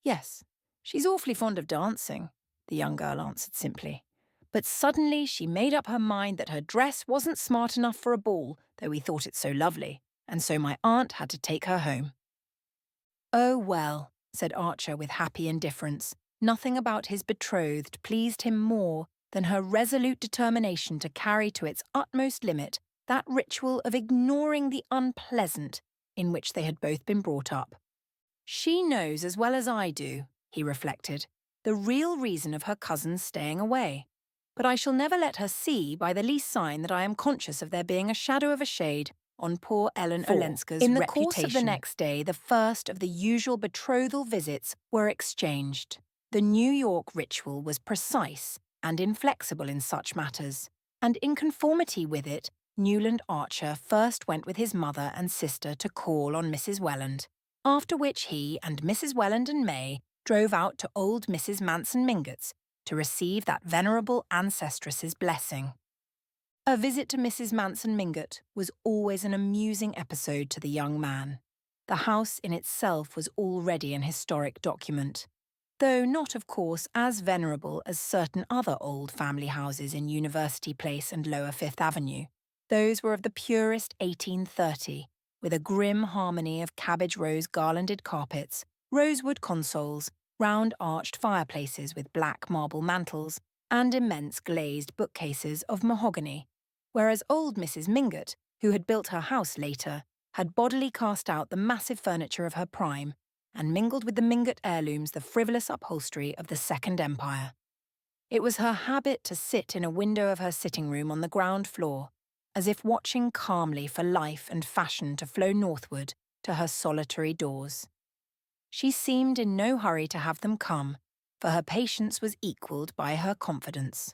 "Yes, she's awfully fond of dancing," the young girl answered simply. "But suddenly she made up her mind that her dress wasn't smart enough for a ball, though we thought it so lovely, and so my aunt had to take her home." "Oh, well," said Archer with happy indifference. Nothing about his betrothed pleased him more than her resolute determination to carry to its utmost limit that ritual of ignoring the unpleasant in which they had both been brought up. "She knows as well as I do," he reflected, "the real reason of her cousin's staying away. But I shall never let her see by the least sign that I am conscious of there being a shadow of a shade on poor Ellen Olenska's reputation." In the course of the next day, the first of the usual betrothal visits were exchanged. The New York ritual was precise and inflexible in such matters, and in conformity with it, Newland Archer first went with his mother and sister to call on Mrs. Welland, after which he and Mrs. Welland and May drove out to old Mrs. Manson Mingott's to receive that venerable ancestress's blessing. A visit to Mrs. Manson Mingott was always an amusing episode to the young man. The house in itself was already an historic document, though not, of course, as venerable as certain other old family houses in University Place and Lower Fifth Avenue. Those were of the purest 1830, with a grim harmony of cabbage rose garlanded carpets, rosewood consoles, round arched fireplaces with black marble mantels, and immense glazed bookcases of mahogany, whereas old Mrs. Mingott, who had built her house later, had bodily cast out the massive furniture of her prime and mingled with the Mingott heirlooms the frivolous upholstery of the Second Empire. It was her habit to sit in a window of her sitting room on the ground floor, as if watching calmly for life and fashion to flow northward to her solitary doors. She seemed in no hurry to have them come, for her patience was equalled by her confidence.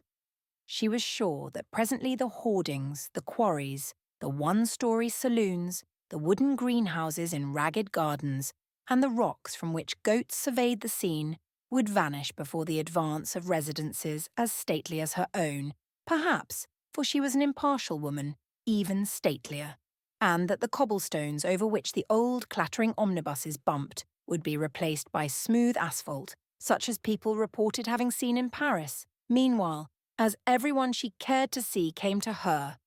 She was sure that presently the hoardings, the quarries, the one-story saloons, the wooden greenhouses in ragged gardens, and the rocks from which goats surveyed the scene would vanish before the advance of residences as stately as her own, perhaps, for she was an impartial woman, even statelier, and that the cobblestones over which the old clattering omnibuses bumped would be replaced by smooth asphalt, such as people reported having seen in Paris. Meanwhile, as everyone she cared to see came to her,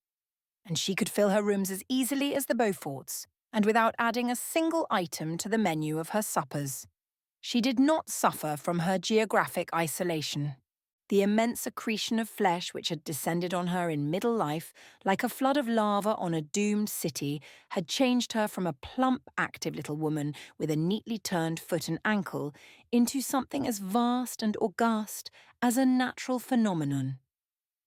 and she could fill her rooms as easily as the Beauforts, and without adding a single item to the menu of her suppers. She did not suffer from her geographic isolation. The immense accretion of flesh which had descended on her in middle life, like a flood of lava on a doomed city, had changed her from a plump, active little woman with a neatly turned foot and ankle into something as vast and august as a natural phenomenon.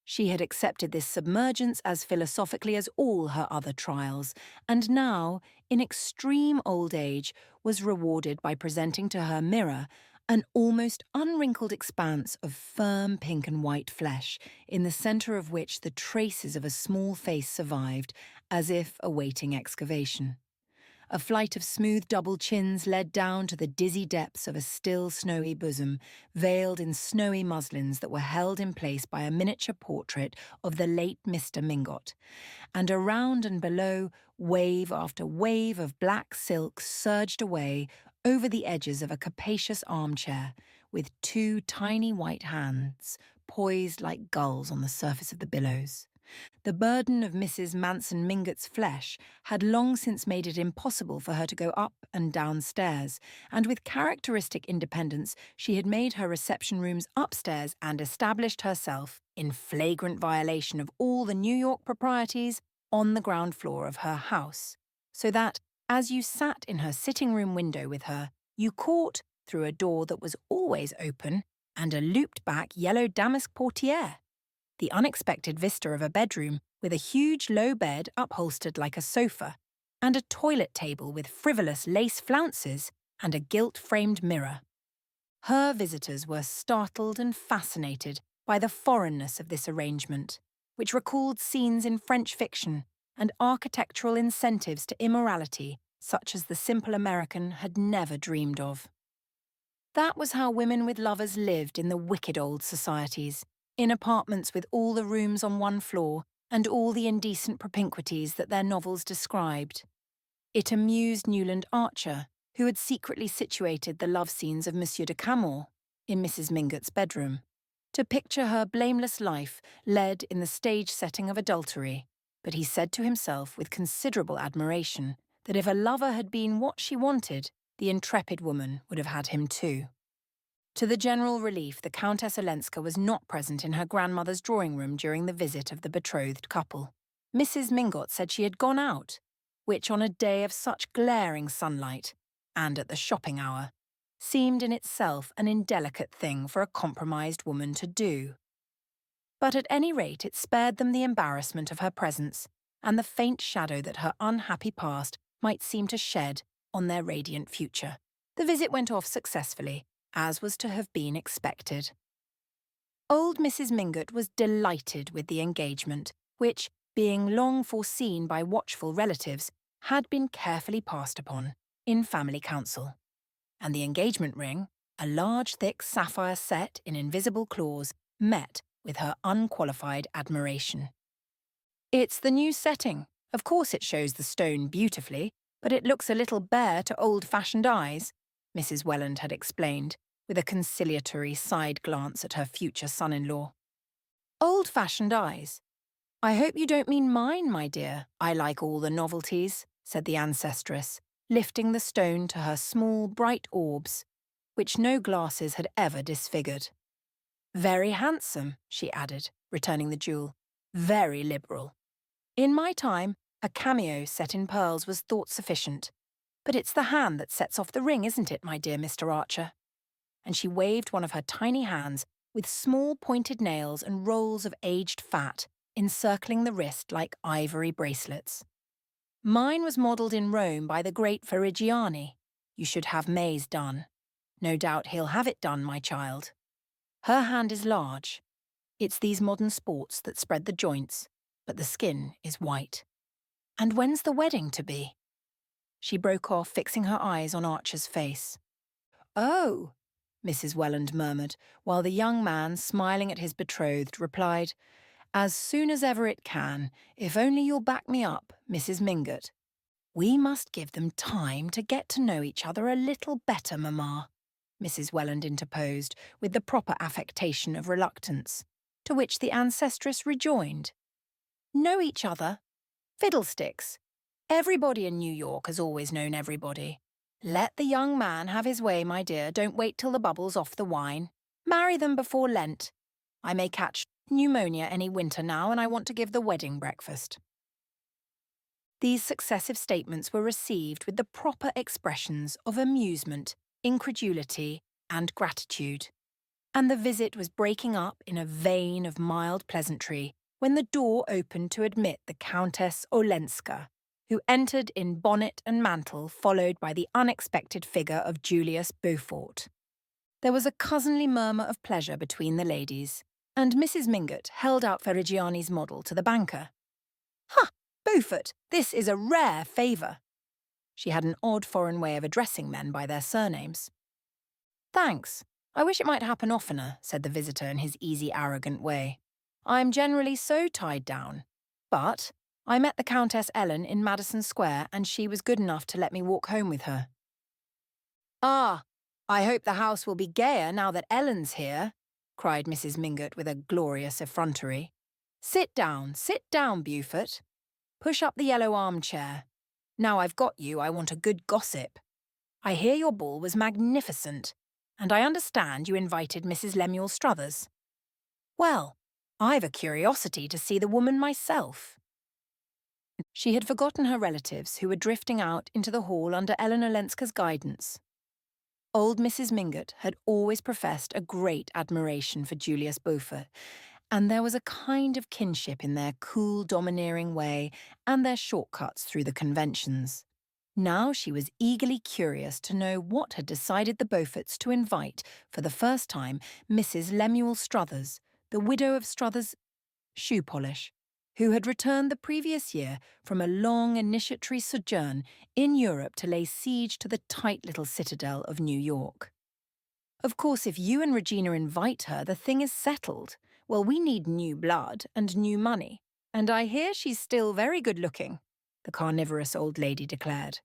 She had accepted this submergence as philosophically as all her other trials, and now, in extreme old age, was rewarded by presenting to her mirror an almost unwrinkled expanse of firm pink and white flesh, in the centre of which the traces of a small face survived, as if awaiting excavation. A flight of smooth double chins led down to the dizzy depths of a still snowy bosom, veiled in snowy muslins that were held in place by a miniature portrait of the late Mr. Mingott, and around and below, wave after wave of black silk surged away over the edges of a capacious armchair, with two tiny white hands poised like gulls on the surface of the billows. The burden of Mrs. Manson Mingott's flesh had long since made it impossible for her to go up and downstairs, and with characteristic independence she had made her reception rooms upstairs and established herself, in flagrant violation of all the New York proprieties, on the ground floor of her house, so that, as you sat in her sitting-room window with her, you caught, through a door that was always open, and a looped-back yellow damask portière, the unexpected vista of a bedroom with a huge low bed upholstered like a sofa, and a toilet table with frivolous lace flounces and a gilt-framed mirror. Her visitors were startled and fascinated by the foreignness of this arrangement, which recalled scenes in French fiction and architectural incentives to immorality such as the simple American had never dreamed of. That was how women with lovers lived in the wicked old societies, in apartments with all the rooms on one floor and all the indecent propinquities that their novels described. It amused Newland Archer, who had secretly situated the love scenes of Monsieur de Camors in Mrs. Mingott's bedroom, to picture her blameless life led in the stage setting of adultery, but he said to himself with considerable admiration that if a lover had been what she wanted, the intrepid woman would have had him too. To the general relief, the Countess Olenska was not present in her grandmother's drawing-room during the visit of the betrothed couple. Mrs. Mingott said she had gone out, which on a day of such glaring sunlight, and at the shopping hour, seemed in itself an indelicate thing for a compromised woman to do. But at any rate it spared them the embarrassment of her presence and the faint shadow that her unhappy past might seem to shed on their radiant future. The visit went off successfully, as was to have been expected. Old Mrs. Mingott was delighted with the engagement, which, being long foreseen by watchful relatives, had been carefully passed upon in family council. And the engagement ring, a large thick sapphire set in invisible claws, met with her unqualified admiration. "It's the new setting. Of course it shows the stone beautifully, but it looks a little bare to old-fashioned eyes," Mrs. Welland had explained, with a conciliatory side glance at her future son-in-law. "Old-fashioned eyes? I hope you don't mean mine, my dear. I like all the novelties," said the ancestress, lifting the stone to her small, bright orbs, which no glasses had ever disfigured. "Very handsome," she added, returning the jewel. "Very liberal. In my time, a cameo set in pearls was thought sufficient. But it's the hand that sets off the ring, isn't it, my dear Mr. Archer?" And she waved one of her tiny hands with small pointed nails and rolls of aged fat encircling the wrist like ivory bracelets. "Mine was modelled in Rome by the great Ferrigiani. You should have May's done. No doubt he'll have it done, my child. Her hand is large. It's these modern sports that spread the joints, but the skin is white. And when's the wedding to be?" She broke off, fixing her eyes on Archer's face. "Oh," Mrs. Welland murmured, while the young man, smiling at his betrothed, replied, "As soon as ever it can, if only you'll back me up, Mrs. Mingott." "We must give them time to get to know each other a little better, mamma," Mrs. Welland interposed, with the proper affectation of reluctance, to which the ancestress rejoined, "Know each other? Fiddlesticks! Everybody in New York has always known everybody. Let the young man have his way, my dear. Don't wait till the bubble's off the wine. Marry them before Lent. I may catch pneumonia any winter now, and I want to give the wedding breakfast." These successive statements were received with the proper expressions of amusement, incredulity, and gratitude, and the visit was breaking up in a vein of mild pleasantry when the door opened to admit the Countess Olenska, who entered in bonnet and mantle, followed by the unexpected figure of Julius Beaufort. There was a cousinly murmur of pleasure between the ladies, and Mrs. Mingott held out Ferrigiani's model to the banker. "Ha! Beaufort, this is a rare favour." She had an odd foreign way of addressing men by their surnames. "Thanks. I wish it might happen oftener," said the visitor in his easy, arrogant way. "I'm generally so tied down. But I met the Countess Ellen in Madison Square, and she was good enough to let me walk home with her." "Ah, I hope the house will be gayer now that Ellen's here," cried Mrs. Mingott with a glorious effrontery. Sit down, Beaufort. Push up the yellow armchair. Now I've got you, I want a good gossip. I hear your ball was magnificent, and I understand you invited Mrs. Lemuel Struthers. Well, I've a curiosity to see the woman myself." She had forgotten her relatives who were drifting out into the hall under Ellen Olenska's guidance. Old Mrs. Mingott had always professed a great admiration for Julius Beaufort, and there was a kind of kinship in their cool, domineering way and their shortcuts through the conventions. Now she was eagerly curious to know what had decided the Beauforts to invite, for the first time, Mrs. Lemuel Struthers, the widow of Struthers shoe polish, who had returned the previous year from a long initiatory sojourn in Europe to lay siege to the tight little citadel of New York. "Of course, if you and Regina invite her, the thing is settled. Well, we need new blood and new money, and I hear she's still very good-looking," the carnivorous old lady declared.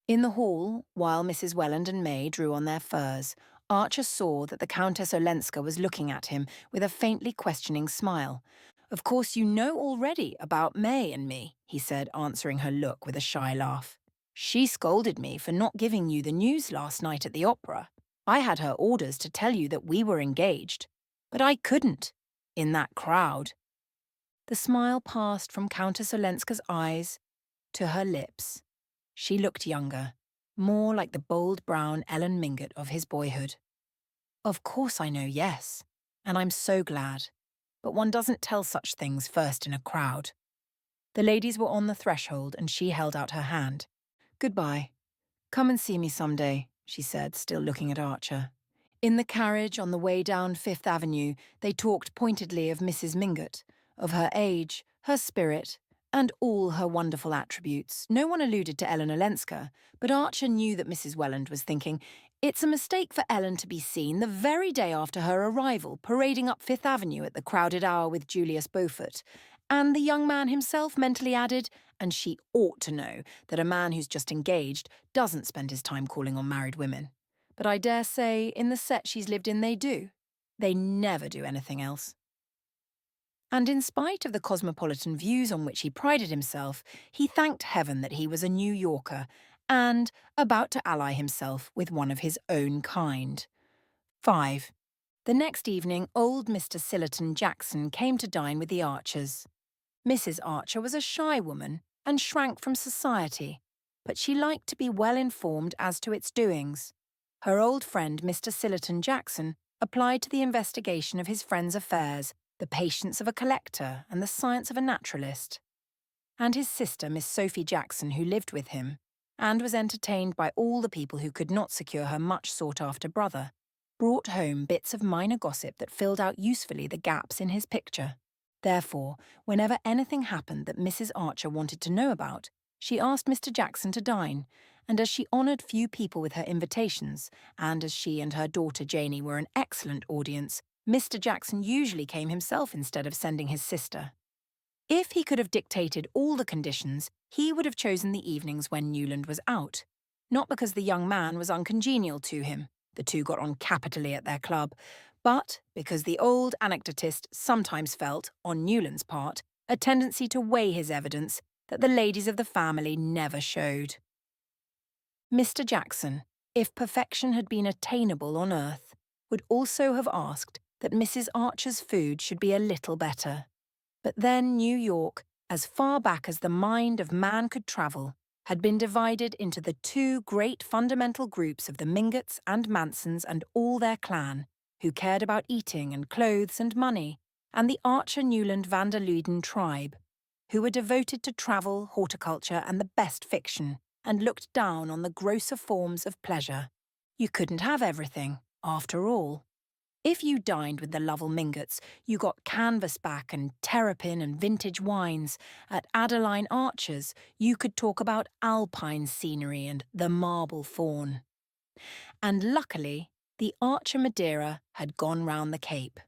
In the hall, while Mrs. Welland and May drew on their furs, Archer saw that the Countess Olenska was looking at him with a faintly questioning smile. "Of course you know already about May and me," he said, answering her look with a shy laugh. "She scolded me for not giving you the news last night at the opera. I had her orders to tell you that we were engaged, but I couldn't, in that crowd." The smile passed from Countess Olenska's eyes to her lips. She looked younger, more like the bold brown Ellen Mingott of his boyhood. "Of course I know, yes, and I'm so glad. But one doesn't tell such things first in a crowd." The ladies were on the threshold and she held out her hand. "Goodbye. Come and see me some day," she said, still looking at Archer. In the carriage on the way down Fifth Avenue, they talked pointedly of Mrs. Mingott, of her age, her spirit, and all her wonderful attributes. No one alluded to Ellen Olenska, but Archer knew that Mrs. Welland was thinking, "It's a mistake for Ellen to be seen the very day after her arrival, parading up Fifth Avenue at the crowded hour with Julius Beaufort." And the young man himself mentally added, "And she ought to know that a man who's just engaged doesn't spend his time calling on married women. But I dare say in the set she's lived in they do. They never do anything else." And in spite of the cosmopolitan views on which he prided himself, he thanked heaven that he was a New Yorker and about to ally himself with one of his own kind. 5. The next evening, old Mr. Sillerton Jackson came to dine with the Archers. Mrs. Archer was a shy woman and shrank from society, but she liked to be well informed as to its doings. Her old friend, Mr. Sillerton Jackson, applied to the investigation of his friend's affairs, the patience of a collector and the science of a naturalist. And his sister, Miss Sophie Jackson, who lived with him, and was entertained by all the people who could not secure her much sought-after brother, brought home bits of minor gossip that filled out usefully the gaps in his picture. Therefore, whenever anything happened that Mrs. Archer wanted to know about, she asked Mr. Jackson to dine, and as she honoured few people with her invitations, and as she and her daughter Janie were an excellent audience, Mr. Jackson usually came himself instead of sending his sister. If he could have dictated all the conditions, he would have chosen the evenings when Newland was out, not because the young man was uncongenial to him, the two got on capitally at their club, but because the old anecdotist sometimes felt, on Newland's part, a tendency to weigh his evidence that the ladies of the family never showed. Mr. Jackson, if perfection had been attainable on earth, would also have asked that Mrs. Archer's food should be a little better. But then New York, as far back as the mind of man could travel, had been divided into the two great fundamental groups of the Mingotts and Mansons and all their clan, who cared about eating and clothes and money, and the Archer-Newland van der Luyden tribe, who were devoted to travel, horticulture, and the best fiction, and looked down on the grosser forms of pleasure. You couldn't have everything, After all, if you dined with the Lovell Mingots, you got canvasback and terrapin and vintage wines. At Newland Archer's, you could talk about alpine scenery and the marble faun. And luckily, the Archer Madeira had gone round the Cape.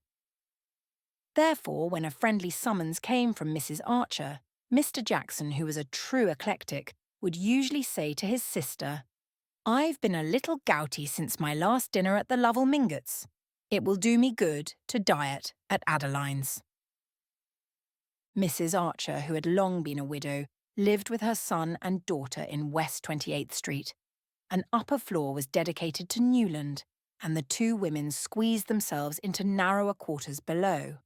Therefore, when a friendly summons came from Mrs. Archer, Mr. Jackson, who was a true eclectic, would usually say to his sister, "I've been a little gouty since my last dinner at the Lovell Mingots. It will do me good to diet at Adeline's." Mrs. Archer, who had long been a widow, lived with her son and daughter in West 28th Street. An upper floor was dedicated to Newland, and the two women squeezed themselves into narrower quarters below.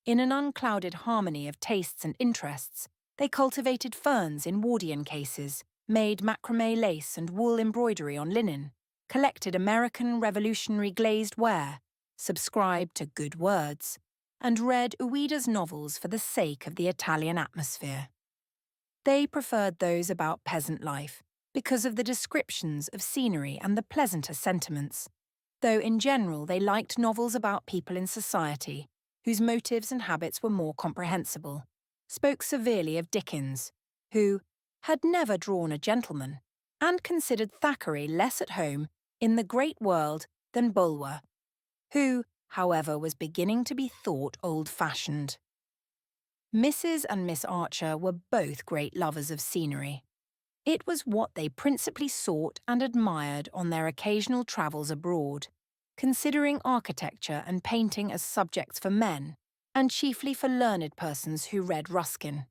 In an unclouded harmony of tastes and interests, they cultivated ferns in Wardian cases, made macrame lace and wool embroidery on linen, collected American Revolutionary glazed ware, subscribed to Good Words, and read Ouida's novels for the sake of the Italian atmosphere. They preferred those about peasant life because of the descriptions of scenery and the pleasanter sentiments, though in general they liked novels about people in society, whose motives and habits were more comprehensible, spoke severely of Dickens, who had never drawn a gentleman, and considered Thackeray less at home in the great world than Bulwer, who, however, was beginning to be thought old-fashioned. Mrs. and Miss Archer were both great lovers of scenery. It was what they principally sought and admired on their occasional travels abroad, considering architecture and painting as subjects for men, and chiefly for learned persons who read Ruskin.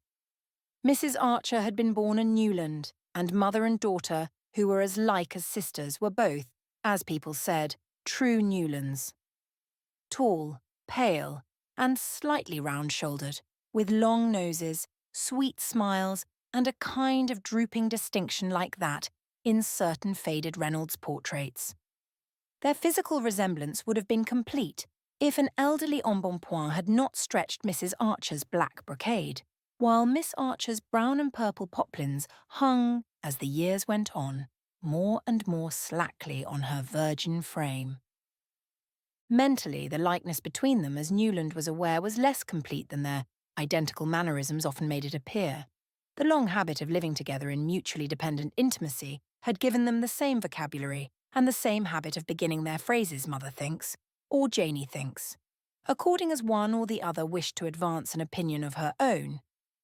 Mrs. Archer had been born in Newland, and mother and daughter, who were as like as sisters, were both, as people said, true Newlands. Tall, pale, and slightly round-shouldered, with long noses, sweet smiles, and a kind of drooping distinction like that in certain faded Reynolds portraits. Their physical resemblance would have been complete if an elderly embonpoint had not stretched Mrs. Archer's black brocade, while Miss Archer's brown and purple poplins hung, as the years went on, more and more slackly on her virgin frame. Mentally, the likeness between them, as Newland was aware, was less complete than their identical mannerisms often made it appear. The long habit of living together in mutually dependent intimacy had given them the same vocabulary and the same habit of beginning their phrases, Mother thinks, or Janey thinks, according as one or the other wished to advance an opinion of her own.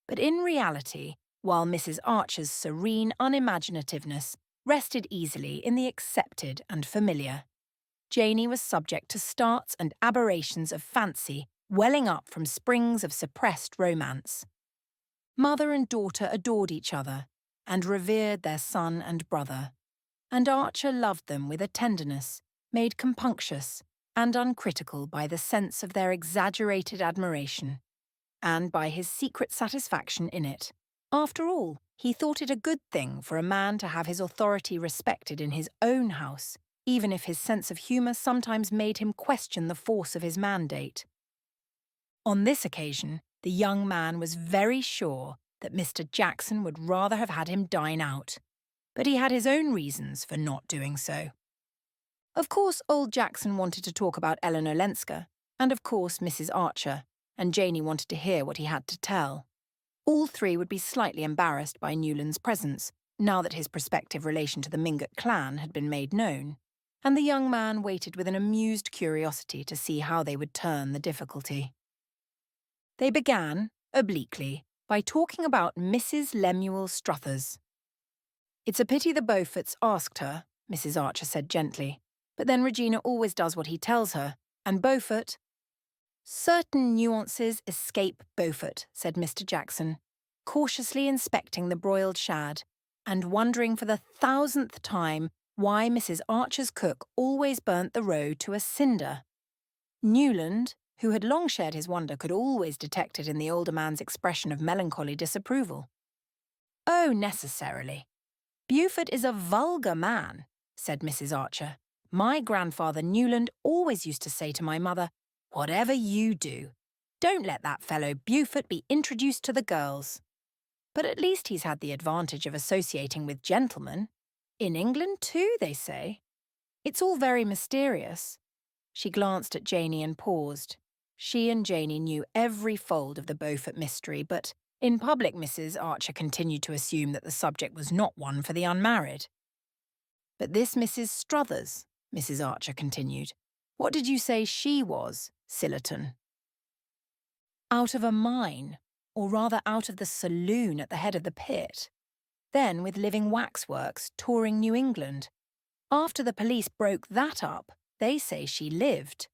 But in reality, while Mrs. Archer's serene unimaginativeness rested easily in the accepted and familiar, Janey was subject to starts and aberrations of fancy welling up from springs of suppressed romance. Mother and daughter adored each other and revered their son and brother, and Archer loved them with a tenderness made compunctious and uncritical by the sense of their exaggerated admiration, and by his secret satisfaction in it. After all, he thought it a good thing for a man to have his authority respected in his own house, even if his sense of humour sometimes made him question the force of his mandate. On this occasion, the young man was very sure that Mr. Jackson would rather have had him dine out, but he had his own reasons for not doing so. Of course, old Jackson wanted to talk about Ellen Olenska, and of course Mrs. Archer, and Janey wanted to hear what he had to tell. All three would be slightly embarrassed by Newland's presence, now that his prospective relation to the Mingot clan had been made known, and the young man waited with an amused curiosity to see how they would turn the difficulty. They began, obliquely, by talking about Mrs. Lemuel Struthers. "It's a pity the Beauforts asked her," Mrs. Archer said gently, "but then Regina always does what he tells her, and Beaufort—" "Certain nuances escape Beaufort," said Mr. Jackson, cautiously inspecting the broiled shad, and wondering for the 1000th time why Mrs. Archer's cook always burnt the roe to a cinder. Newland, who had long shared his wonder, could always detect it in the older man's expression of melancholy disapproval. "Oh, necessarily. Beaufort is a vulgar man," said Mrs. Archer. "My grandfather Newland always used to say to my mother, 'Whatever you do, don't let that fellow Beaufort be introduced to the girls.' But at least he's had the advantage of associating with gentlemen. In England, too, they say. It's all very mysterious, She glanced at Janey and paused. She and Janey knew every fold of the Beaufort mystery, but in public Mrs. Archer continued to assume that the subject was not one for the unmarried. "But this Mrs. Struthers," Mrs. Archer continued. "What did you say she was, Sillerton?" "Out of a mine, or rather out of the saloon at the head of the pit. Then with living waxworks, touring New England. After the police broke that up, they say she lived."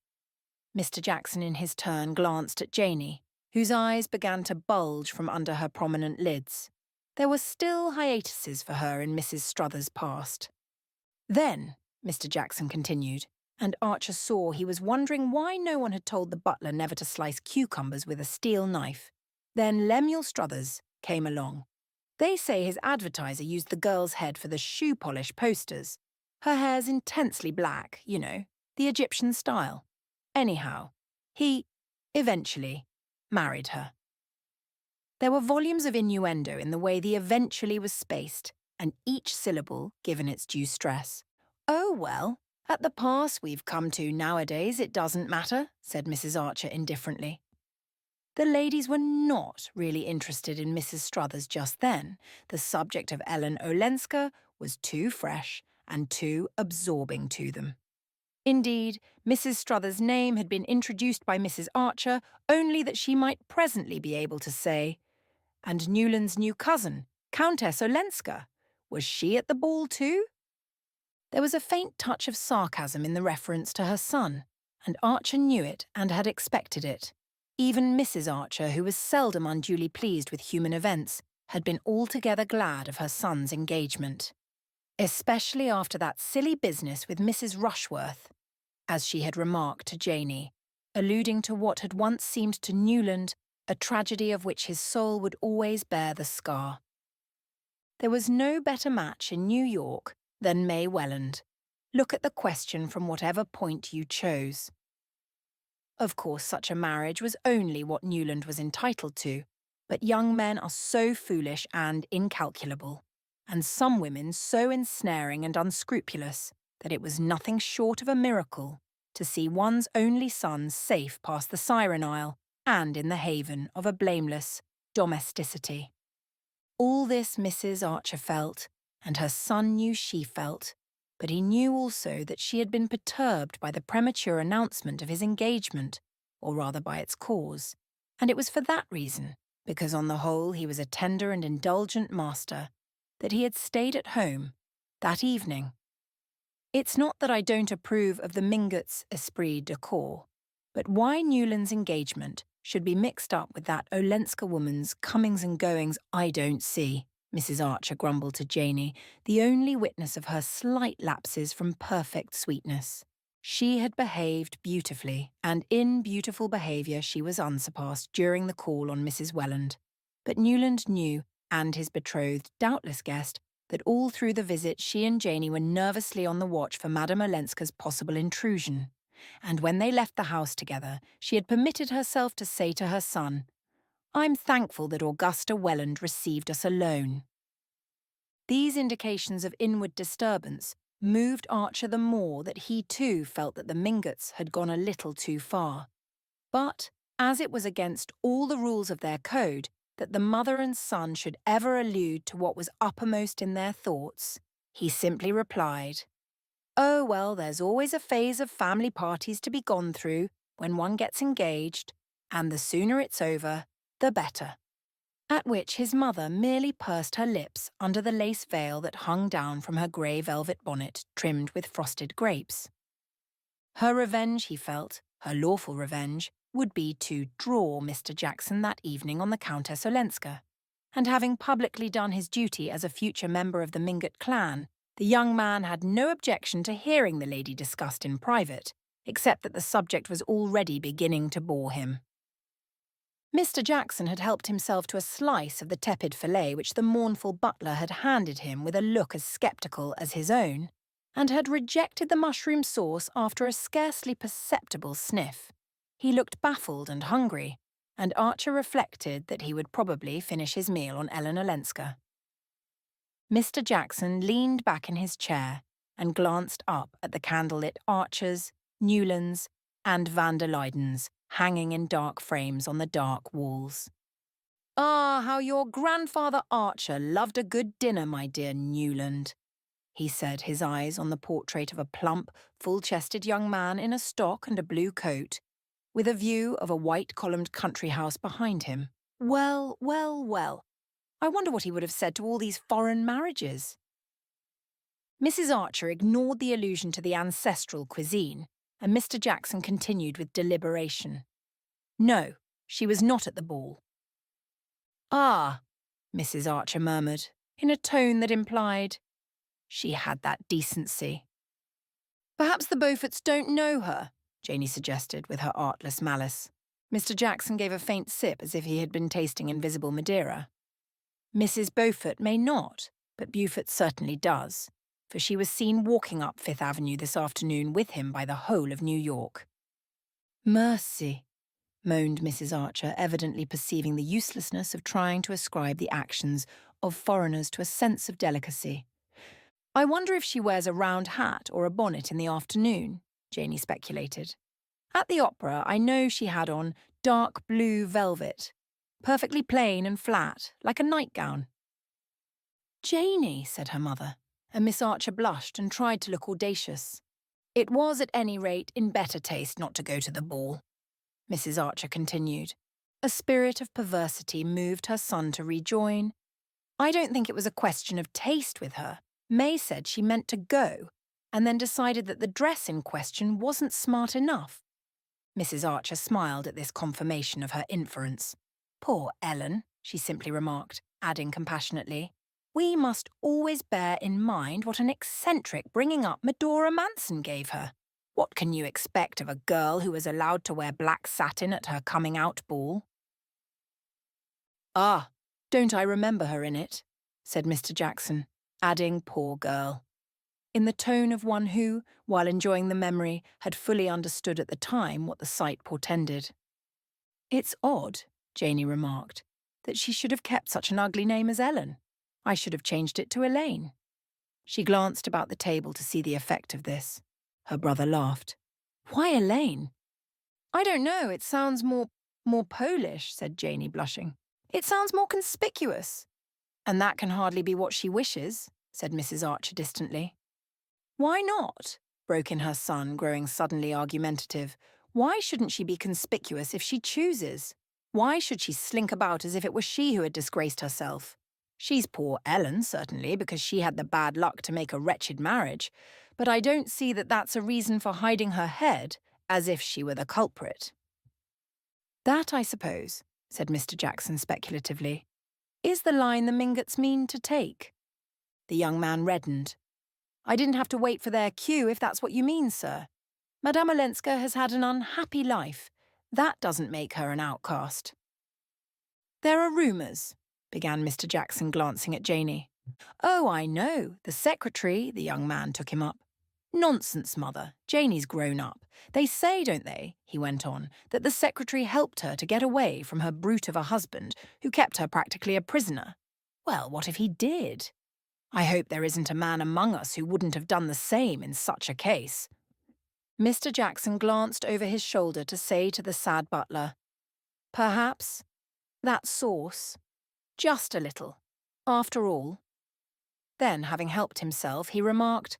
Mr. Jackson in his turn glanced at Janey, whose eyes began to bulge from under her prominent lids. There were still hiatuses for her in Mrs. Struthers' past. "Then," Mr. Jackson continued, and Archer saw he was wondering why no one had told the butler never to slice cucumbers with a steel knife. "Then Lemuel Struthers came along. They say his advertiser used the girl's head for the shoe polish posters. Her hair's intensely black, you know, the Egyptian style. Anyhow, he, eventually, married her." There were volumes of innuendo in the way the "eventually" was spaced, and each syllable given its due stress. "Oh, well, at the pass we've come to nowadays it doesn't matter," said Mrs. Archer indifferently. The ladies were not really interested in Mrs. Struthers just then. The subject of Ellen Olenska was too fresh and too absorbing to them. Indeed, Mrs. Struthers' name had been introduced by Mrs. Archer only that she might presently be able to say, "And Newland's new cousin, Countess Olenska, was she at the ball too?" There was a faint touch of sarcasm in the reference to her son, and Archer knew it and had expected it. Even Mrs. Archer, who was seldom unduly pleased with human events, had been altogether glad of her son's engagement. Especially after that silly business with Mrs. Rushworth, as she had remarked to Janey, alluding to what had once seemed to Newland a tragedy of which his soul would always bear the scar. There was no better match in New York than May Welland. Look at the question from whatever point you chose. Of course, such a marriage was only what Newland was entitled to, but young men are so foolish and incalculable, and some women so ensnaring and unscrupulous, that it was nothing short of a miracle to see one's only son safe past the Siren Isle and in the haven of a blameless domesticity. All this Mrs. Archer felt, and her son knew she felt, but he knew also that she had been perturbed by the premature announcement of his engagement, or rather by its cause, and it was for that reason, because on the whole he was a tender and indulgent master, that he had stayed at home that evening. It's not that I don't approve of the Mingots' esprit de corps, but why Newland's engagement should be mixed up with that Olenska woman's comings and goings I don't see, Mrs. Archer grumbled to Janey, the only witness of her slight lapses from perfect sweetness. She had behaved beautifully, and in beautiful behaviour she was unsurpassed during the call on Mrs. Welland. But Newland knew, and his betrothed doubtless guessed, that all through the visit she and Janey were nervously on the watch for Madame Olenska's possible intrusion. And when they left the house together, she had permitted herself to say to her son, "I'm thankful that Augusta Welland received us alone." These indications of inward disturbance moved Archer the more that he too felt that the Mingots had gone a little too far. But, as it was against all the rules of their code that the mother and son should ever allude to what was uppermost in their thoughts, he simply replied, "Oh, well, there's always a phase of family parties to be gone through when one gets engaged, and the sooner it's over, the better." At which his mother merely pursed her lips under the lace veil that hung down from her grey velvet bonnet trimmed with frosted grapes. Her revenge, he felt, her lawful revenge, would be to draw Mr. Jackson that evening on the Countess Olenska, and having publicly done his duty as a future member of the Mingot clan, the young man had no objection to hearing the lady discussed in private, except that the subject was already beginning to bore him. Mr. Jackson had helped himself to a slice of the tepid fillet which the mournful butler had handed him with a look as sceptical as his own, and had rejected the mushroom sauce after a scarcely perceptible sniff. He looked baffled and hungry, and Archer reflected that he would probably finish his meal on Ellen Olenska. Mr. Jackson leaned back in his chair and glanced up at the candlelit arches, Newlands, and van der Luydens hanging in dark frames on the dark walls. "Ah, how your grandfather Archer loved a good dinner, my dear Newland," he said, his eyes on the portrait of a plump, full-chested young man in a stock and a blue coat, with a view of a white-columned country house behind him. Well, well, well. I wonder what he would have said to all these foreign marriages. Mrs. Archer ignored the allusion to the ancestral cuisine, and Mr. Jackson continued with deliberation. No, she was not at the ball. "Ah," Mrs. Archer murmured, in a tone that implied she had that decency. "Perhaps the Beauforts don't know her," Janey suggested with her artless malice. Mr. Jackson gave a faint sip as if he had been tasting invisible Madeira. "Mrs. Beaufort may not, but Beaufort certainly does, for she was seen walking up Fifth Avenue this afternoon with him by the whole of New York." "Mercy," moaned Mrs. Archer, evidently perceiving the uselessness of trying to ascribe the actions of foreigners to a sense of delicacy. "I wonder if she wears a round hat or a bonnet in the afternoon," Janey speculated. "At the opera, I know she had on dark blue velvet, perfectly plain and flat, like a nightgown." "Janey," said her mother, and Miss Archer blushed and tried to look audacious. "It was at any rate in better taste not to go to the ball," Mrs. Archer continued. A spirit of perversity moved her son to rejoin. "I don't think it was a question of taste with her. May said she meant to go, and then decided that the dress in question wasn't smart enough." Mrs. Archer smiled at this confirmation of her inference. "Poor Ellen," she simply remarked, adding compassionately, "we must always bear in mind what an eccentric bringing up Medora Manson gave her. What can you expect of a girl who was allowed to wear black satin at her coming-out ball?" "Ah, don't I remember her in it?" said Mr. Jackson, adding "poor girl," in the tone of one who, while enjoying the memory, had fully understood at the time what the sight portended. "It's odd," Janey remarked, "that she should have kept such an ugly name as Ellen. I should have changed it to Elaine." She glanced about the table to see the effect of this. Her brother laughed. "Why Elaine?" "I don't know, it sounds more Polish," said Janey, blushing. "It sounds more conspicuous." "And that can hardly be what she wishes," said Mrs. Archer distantly. "Why not?" broke in her son, growing suddenly argumentative. "Why shouldn't she be conspicuous if she chooses? Why should she slink about as if it were she who had disgraced herself? She's poor Ellen, certainly, because she had the bad luck to make a wretched marriage, but I don't see that that's a reason for hiding her head as if she were the culprit." "That, I suppose," said Mr. Jackson speculatively, "is the line the Mingotts mean to take." The young man reddened. "I didn't have to wait for their cue, if that's what you mean, sir. Madame Olenska has had an unhappy life. That doesn't make her an outcast." "There are rumours," began Mr. Jackson, glancing at Janey. "Oh, I know. The secretary," the young man took him up. "Nonsense, mother. Janey's grown up. They say, don't they," he went on, "that the secretary helped her to get away from her brute of a husband, who kept her practically a prisoner. Well, what if he did? I hope there isn't a man among us who wouldn't have done the same in such a case." Mr. Jackson glanced over his shoulder to say to the sad butler, "Perhaps that sauce, just a little, after all." Then, having helped himself, he remarked,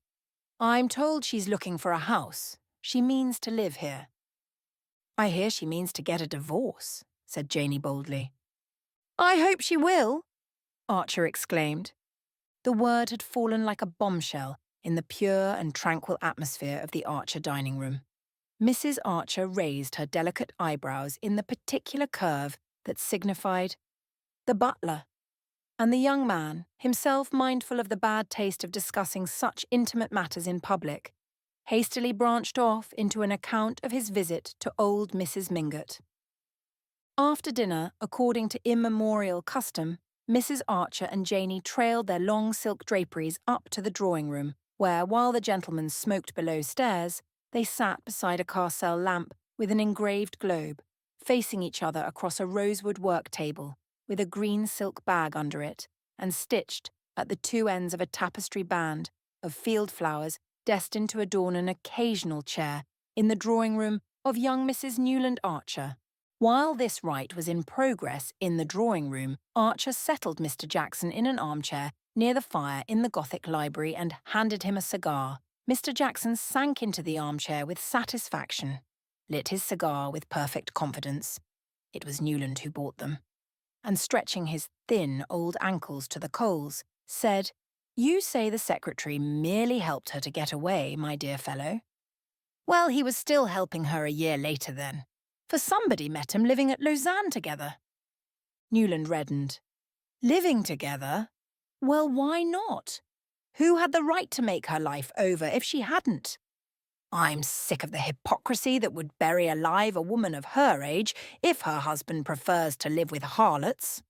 "I'm told she's looking for a house. She means to live here." "I hear she means to get a divorce," said Janey boldly. "I hope she will," Archer exclaimed. The word had fallen like a bombshell in the pure and tranquil atmosphere of the Archer dining room. Mrs. Archer raised her delicate eyebrows in the particular curve that signified the butler, and the young man, himself mindful of the bad taste of discussing such intimate matters in public, hastily branched off into an account of his visit to old Mrs. Mingott. After dinner, according to immemorial custom, Mrs. Archer and Janey trailed their long silk draperies up to the drawing-room, where, while the gentlemen smoked below stairs, they sat beside a Carcel lamp with an engraved globe, facing each other across a rosewood work table, with a green silk bag under it, and stitched, at the two ends of a tapestry band, of field flowers destined to adorn an occasional chair in the drawing room of young Mrs. Newland Archer. While this rite was in progress in the drawing room, Archer settled Mr. Jackson in an armchair near the fire in the Gothic library and handed him a cigar. Mr. Jackson sank into the armchair with satisfaction, lit his cigar with perfect confidence. It was Newland who bought them. And stretching his thin old ankles to the coals, said, "You say the secretary merely helped her to get away, my dear fellow? Well, he was still helping her a year later then, for somebody met him living at Lausanne together." Newland reddened. Living together? Well, why not? Who had the right to make her life over if she hadn't? I'm sick of the hypocrisy that would bury alive a woman of her age if her husband prefers to live with harlots.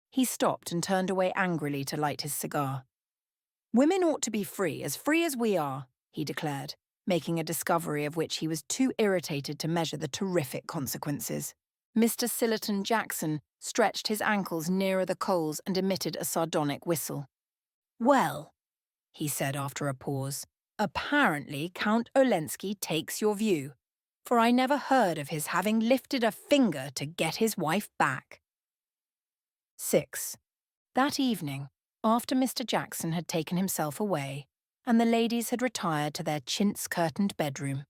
He stopped and turned away angrily to light his cigar. Women ought to be free as we are, he declared, making a discovery of which he was too irritated to measure the terrific consequences. Mr. Sillerton Jackson stretched his ankles nearer the coals and emitted a sardonic whistle. "Well," he said after a pause, "apparently Count Olenski takes your view, for I never heard of his having lifted a finger to get his wife back." 6. That evening, after Mr. Jackson had taken himself away, and the ladies had retired to their chintz-curtained bedroom,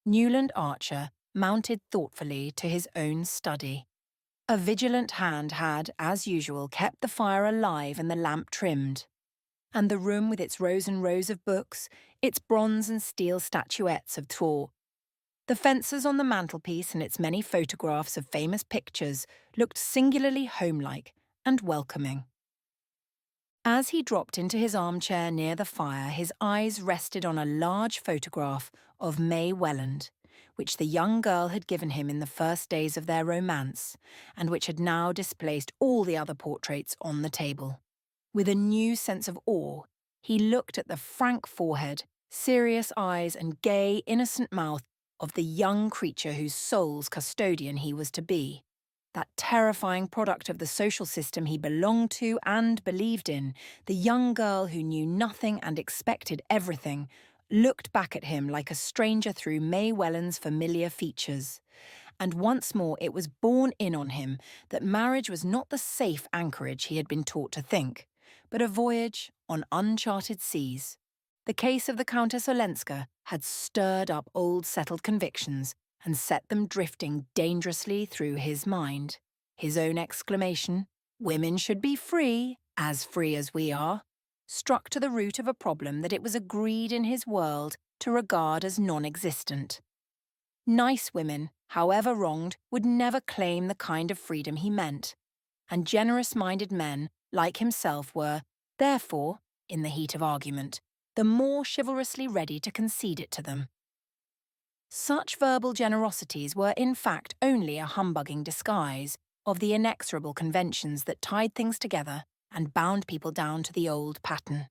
Newland Archer mounted thoughtfully to his own study. A vigilant hand had, as usual, kept the fire alive and the lamp trimmed, and the room with its rows and rows of books, its bronze and steel statuettes of Thor, the fences on the mantelpiece and its many photographs of famous pictures looked singularly homelike and welcoming. As he dropped into his armchair near the fire, his eyes rested on a large photograph of May Welland, which the young girl had given him in the first days of their romance, and which had now displaced all the other portraits on the table. With a new sense of awe, he looked at the frank forehead, serious eyes and gay, innocent mouth of the young creature whose soul's custodian he was to be. That terrifying product of the social system he belonged to and believed in, the young girl who knew nothing and expected everything, looked back at him like a stranger through May Welland's familiar features. And once more it was borne in on him that marriage was not the safe anchorage he had been taught to think, but a voyage on uncharted seas. The case of the Countess Olenska had stirred up old settled convictions and set them drifting dangerously through his mind. His own exclamation, "Women should be free as we are," struck to the root of a problem that it was agreed in his world to regard as non-existent. Nice women, however wronged, would never claim the kind of freedom he meant, and generous-minded men, like himself, were, therefore, in the heat of argument, the more chivalrously ready to concede it to them. Such verbal generosities were in fact only a humbugging disguise of the inexorable conventions that tied things together and bound people down to the old pattern.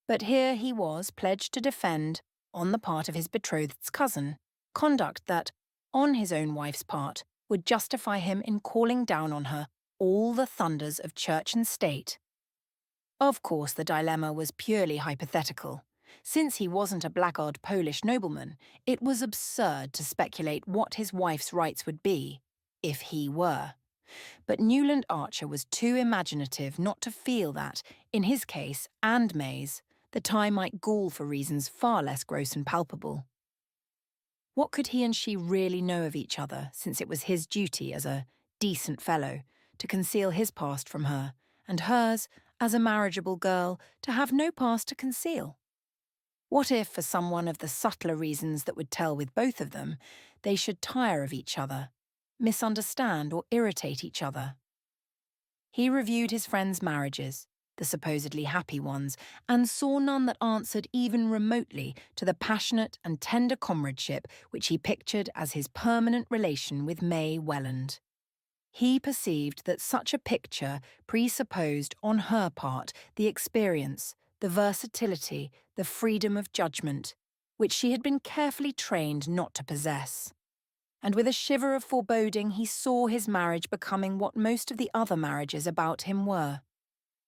But here he was pledged to defend, on the part of his betrothed's cousin, conduct that, on his own wife's part, would justify him in calling down on her all the thunders of church and state. Of course, the dilemma was purely hypothetical. Since he wasn't a blackguard Polish nobleman, it was absurd to speculate what his wife's rights would be, if he were. But Newland Archer was too imaginative not to feel that, in his case and May's, the tie might gall for reasons far less gross and palpable. What could he and she really know of each other, since it was his duty as a decent fellow to conceal his past from her, and hers, as a marriageable girl, to have no past to conceal? What if, for some one of the subtler reasons that would tell with both of them, they should tire of each other, misunderstand or irritate each other? He reviewed his friends' marriages, the supposedly happy ones, and saw none that answered even remotely to the passionate and tender comradeship which he pictured as his permanent relation with May Welland. He perceived that such a picture presupposed on her part the experience, the versatility, the freedom of judgment, which she had been carefully trained not to possess. And with a shiver of foreboding he saw his marriage becoming what most of the other marriages about him were: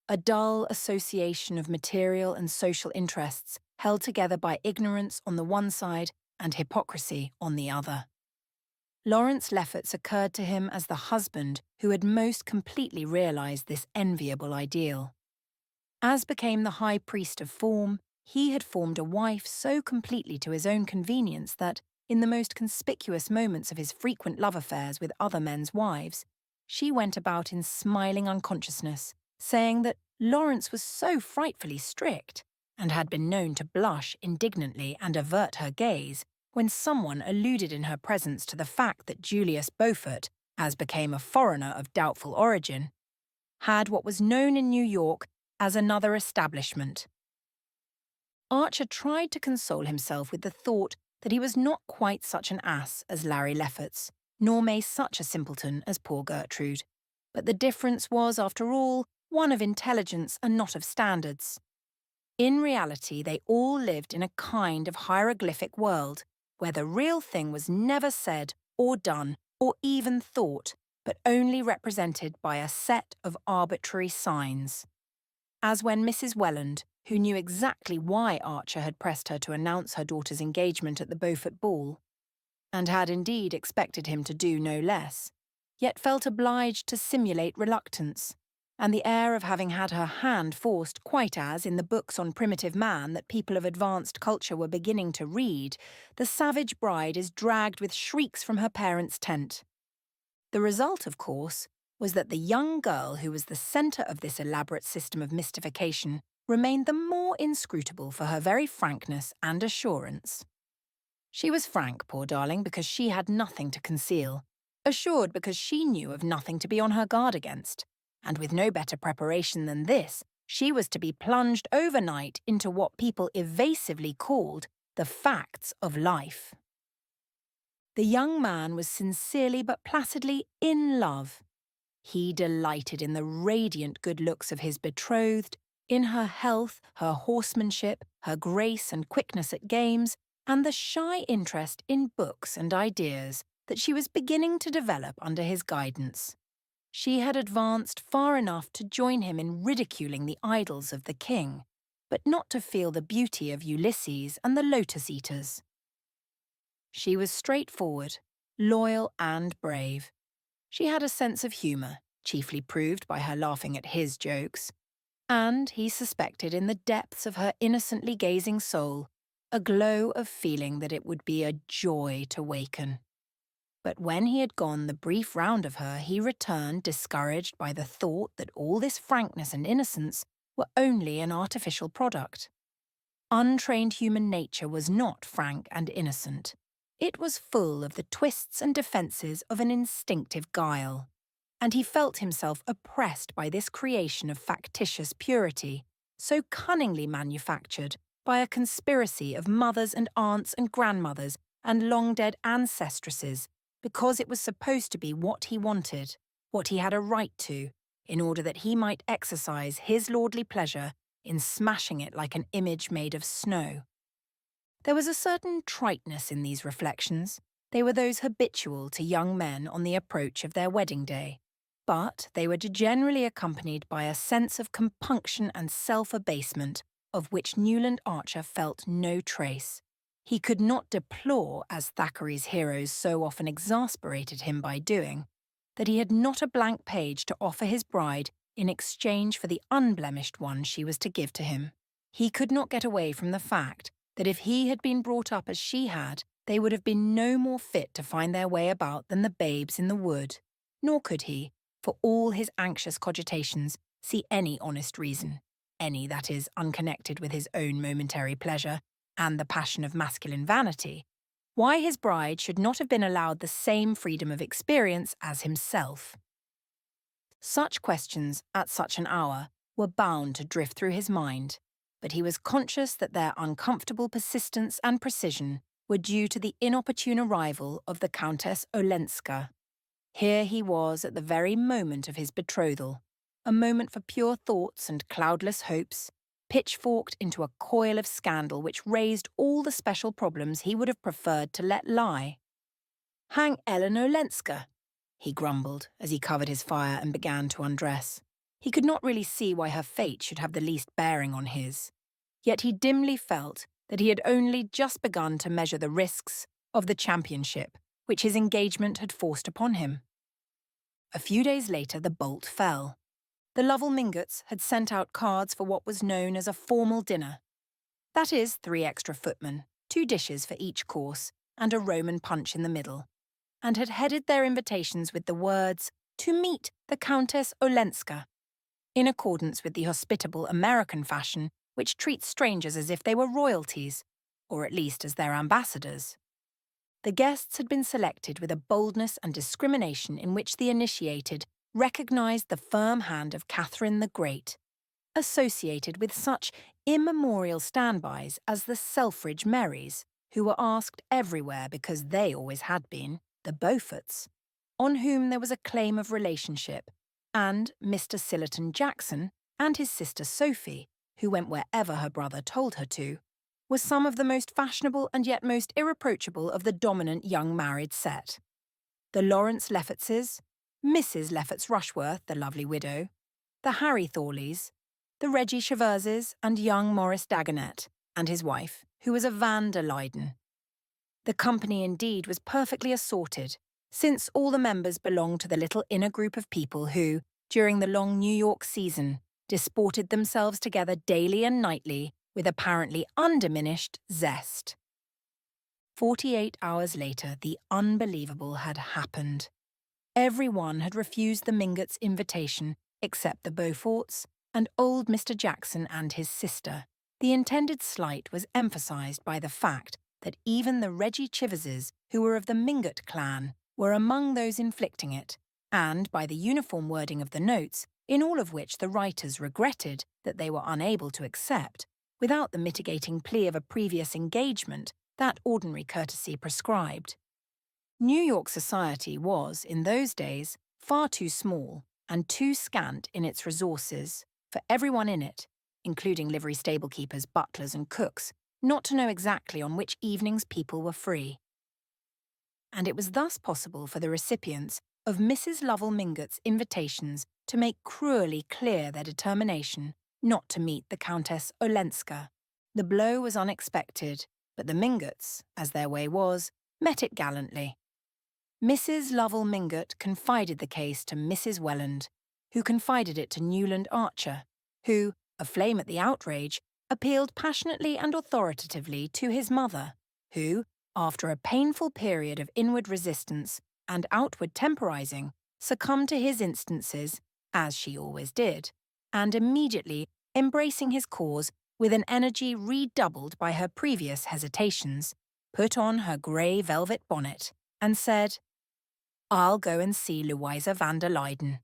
a dull association of material and social interests held together by ignorance on the one side and hypocrisy on the other. Lawrence Lefferts occurred to him as the husband who had most completely realised this enviable ideal. As became the high priest of form, he had formed a wife so completely to his own convenience that, in the most conspicuous moments of his frequent love affairs with other men's wives, she went about in smiling unconsciousness, saying that Lawrence was so frightfully strict, and had been known to blush indignantly and avert her gaze when someone alluded in her presence to the fact that Julius Beaufort, as became a foreigner of doubtful origin, had what was known in New York as another establishment. Archer tried to console himself with the thought that he was not quite such an ass as Larry Lefferts, nor May such a simpleton as poor Gertrude. But the difference was, after all, one of intelligence and not of standards. In reality, they all lived in a kind of hieroglyphic world, where the real thing was never said or done or even thought, but only represented by a set of arbitrary signs. As when Mrs. Welland, who knew exactly why Archer had pressed her to announce her daughter's engagement at the Beaufort ball, and had indeed expected him to do no less, yet felt obliged to simulate reluctance, and the air of having had her hand forced, quite as, in the books on primitive man that people of advanced culture were beginning to read, the savage bride is dragged with shrieks from her parents' tent. The result, of course, was that the young girl who was the centre of this elaborate system of mystification remained the more inscrutable for her very frankness and assurance. She was frank, poor darling, because she had nothing to conceal, assured because she knew of nothing to be on her guard against, and with no better preparation than this, she was to be plunged overnight into what people evasively called the facts of life. The young man was sincerely but placidly in love. He delighted in the radiant good looks of his betrothed, in her health, her horsemanship, her grace and quickness at games, and the shy interest in books and ideas that she was beginning to develop under his guidance. She had advanced far enough to join him in ridiculing the idols of the king, but not to feel the beauty of Ulysses and the Lotus Eaters. She was straightforward, loyal and brave. She had a sense of humour, chiefly proved by her laughing at his jokes, and, he suspected in the depths of her innocently gazing soul, a glow of feeling that it would be a joy to waken. But when he had gone the brief round of her, he returned discouraged by the thought that all this frankness and innocence were only an artificial product. Untrained human nature was not frank and innocent. It was full of the twists and defences of an instinctive guile, and he felt himself oppressed by this creation of factitious purity, so cunningly manufactured by a conspiracy of mothers and aunts and grandmothers and long-dead ancestresses, because it was supposed to be what he wanted, what he had a right to, in order that he might exercise his lordly pleasure in smashing it like an image made of snow. There was a certain triteness in these reflections. They were those habitual to young men on the approach of their wedding day, but they were generally accompanied by a sense of compunction and self-abasement of which Newland Archer felt no trace. He could not deplore, as Thackeray's heroes so often exasperated him by doing, that he had not a blank page to offer his bride in exchange for the unblemished one she was to give to him. He could not get away from the fact that if he had been brought up as she had, they would have been no more fit to find their way about than the babes in the wood, nor could he, for all his anxious cogitations, see any honest reason, any, that is, unconnected with his own momentary pleasure and the passion of masculine vanity, why his bride should not have been allowed the same freedom of experience as himself. Such questions, at such an hour, were bound to drift through his mind, but he was conscious that their uncomfortable persistence and precision were due to the inopportune arrival of the Countess Olenska. Here he was at the very moment of his betrothal, a moment for pure thoughts and cloudless hopes, pitchforked into a coil of scandal which raised all the special problems he would have preferred to let lie. "Hang Ellen Olenska," he grumbled as he covered his fire and began to undress. He could not really see why her fate should have the least bearing on his. Yet he dimly felt, that he had only just begun to measure the risks of the championship which his engagement had forced upon him. A few days later, the bolt fell. The Lovell Mingotts had sent out cards for what was known as a formal dinner. That is, 3 extra footmen, 2 dishes for each course, and a Roman punch in the middle, and had headed their invitations with the words, "To meet the Countess Olenska," in accordance with the hospitable American fashion which treats strangers as if they were royalties, or at least as their ambassadors. The guests had been selected with a boldness and discrimination in which the initiated recognised the firm hand of Catherine the Great, associated with such immemorial standbys as the Selfridge Merrys, who were asked everywhere because they always had been, the Beauforts, on whom there was a claim of relationship, and Mr. Sillerton Jackson and his sister Sophie, who went wherever her brother told her to, were some of the most fashionable and yet most irreproachable of the dominant young married set. The Lawrence Leffertses, Mrs. Lefferts Rushworth, the lovely widow, the Harry Thorleys, the Reggie Cheverses, and young Maurice Dagonet and his wife, who was a Van der Leyden. The company indeed was perfectly assorted, since all the members belonged to the little inner group of people who, during the long New York season, disported themselves together daily and nightly with apparently undiminished zest. 48 hours later, the unbelievable had happened. Every one had refused the Mingotts' invitation except the Beauforts and old Mr. Jackson and his sister. The intended slight was emphasised by the fact that even the Reggie Chiverses, who were of the Mingott clan, were among those inflicting it, and by the uniform wording of the notes, in all of which the writers regretted that they were unable to accept, without the mitigating plea of a previous engagement, that ordinary courtesy prescribed. New York society was, in those days, far too small and too scant in its resources for everyone in it, including livery stable-keepers, butlers and cooks, not to know exactly on which evenings people were free. And it was thus possible for the recipients of Mrs. Lovell Mingott's invitations to make cruelly clear their determination not to meet the Countess Olenska. The blow was unexpected, but the Mingotts, as their way was, met it gallantly. Mrs. Lovell Mingott confided the case to Mrs. Welland, who confided it to Newland Archer, who, aflame at the outrage, appealed passionately and authoritatively to his mother, who, after a painful period of inward resistance and outward temporizing, succumbed to his instances, as she always did, and immediately, embracing his cause with an energy redoubled by her previous hesitations, put on her grey velvet bonnet and said, "I'll go and see Louisa van der Leyden."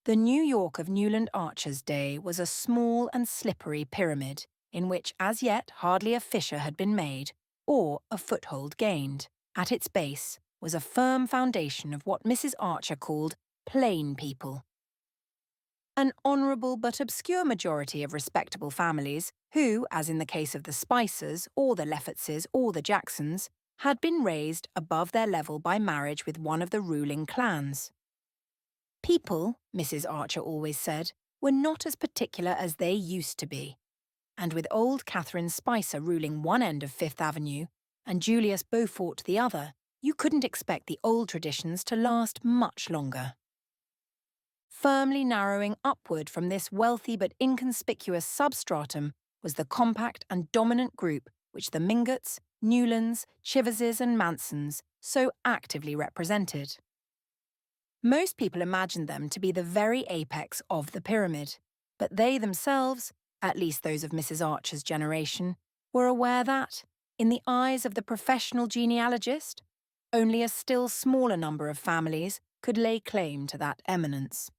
The New York of Newland Archer's day was a small and slippery pyramid, in which as yet hardly a fissure had been made, or a foothold gained. At its base was a firm foundation of what Mrs. Archer called plain people. An honourable but obscure majority of respectable families who, as in the case of the Spicers, or the Leffertses, or the Jacksons, had been raised above their level by marriage with one of the ruling clans. People, Mrs. Archer always said, were not as particular as they used to be, and with old Catherine Spicer ruling one end of Fifth Avenue and Julius Beaufort the other, you couldn't expect the old traditions to last much longer. Firmly narrowing upward from this wealthy but inconspicuous substratum was the compact and dominant group which the Mingotts, Newlands, Chiverses and Mansons so actively represented. Most people imagined them to be the very apex of the pyramid, but they themselves, at least those of Mrs. Archer's generation, were aware that, in the eyes of the professional genealogist, only a still smaller number of families could lay claim to that eminence.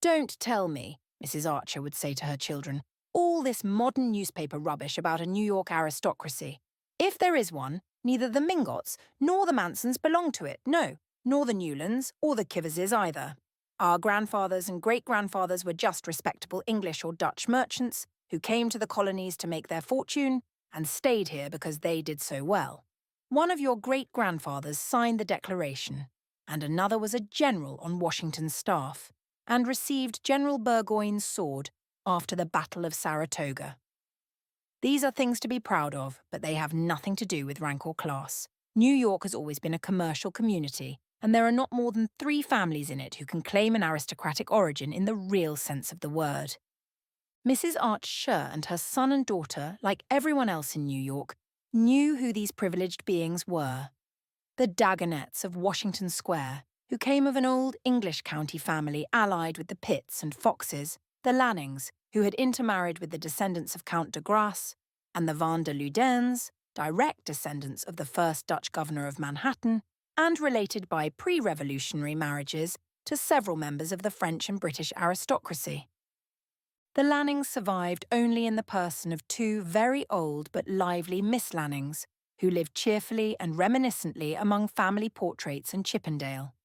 "Don't tell me," Mrs. Archer would say to her children, "all this modern newspaper rubbish about a New York aristocracy. If there is one, neither the Mingotts nor the Mansons belong to it, no, nor the Newlands or the Chiverses either. Our grandfathers and great-grandfathers were just respectable English or Dutch merchants who came to the colonies to make their fortune and stayed here because they did so well. One of your great-grandfathers signed the Declaration, and another was a general on Washington's staff, and received General Burgoyne's sword after the Battle of Saratoga. These are things to be proud of, but they have nothing to do with rank or class. New York has always been a commercial community, and there are not more than 3 families in it who can claim an aristocratic origin in the real sense of the word. Mrs. Archer and her son and daughter, like everyone else in New York, knew who these privileged beings were. The Dagonets of Washington Square, who came of an old English county family allied with the Pitts and Foxes, the Lannings, who had intermarried with the descendants of Count de Grasse, and the Van der Luydens, direct descendants of the first Dutch governor of Manhattan, and related by pre-revolutionary marriages to several members of the French and British aristocracy. The Lannings survived only in the person of 2 very old but lively Miss Lannings, who lived cheerfully and reminiscently among family portraits and Chippendale.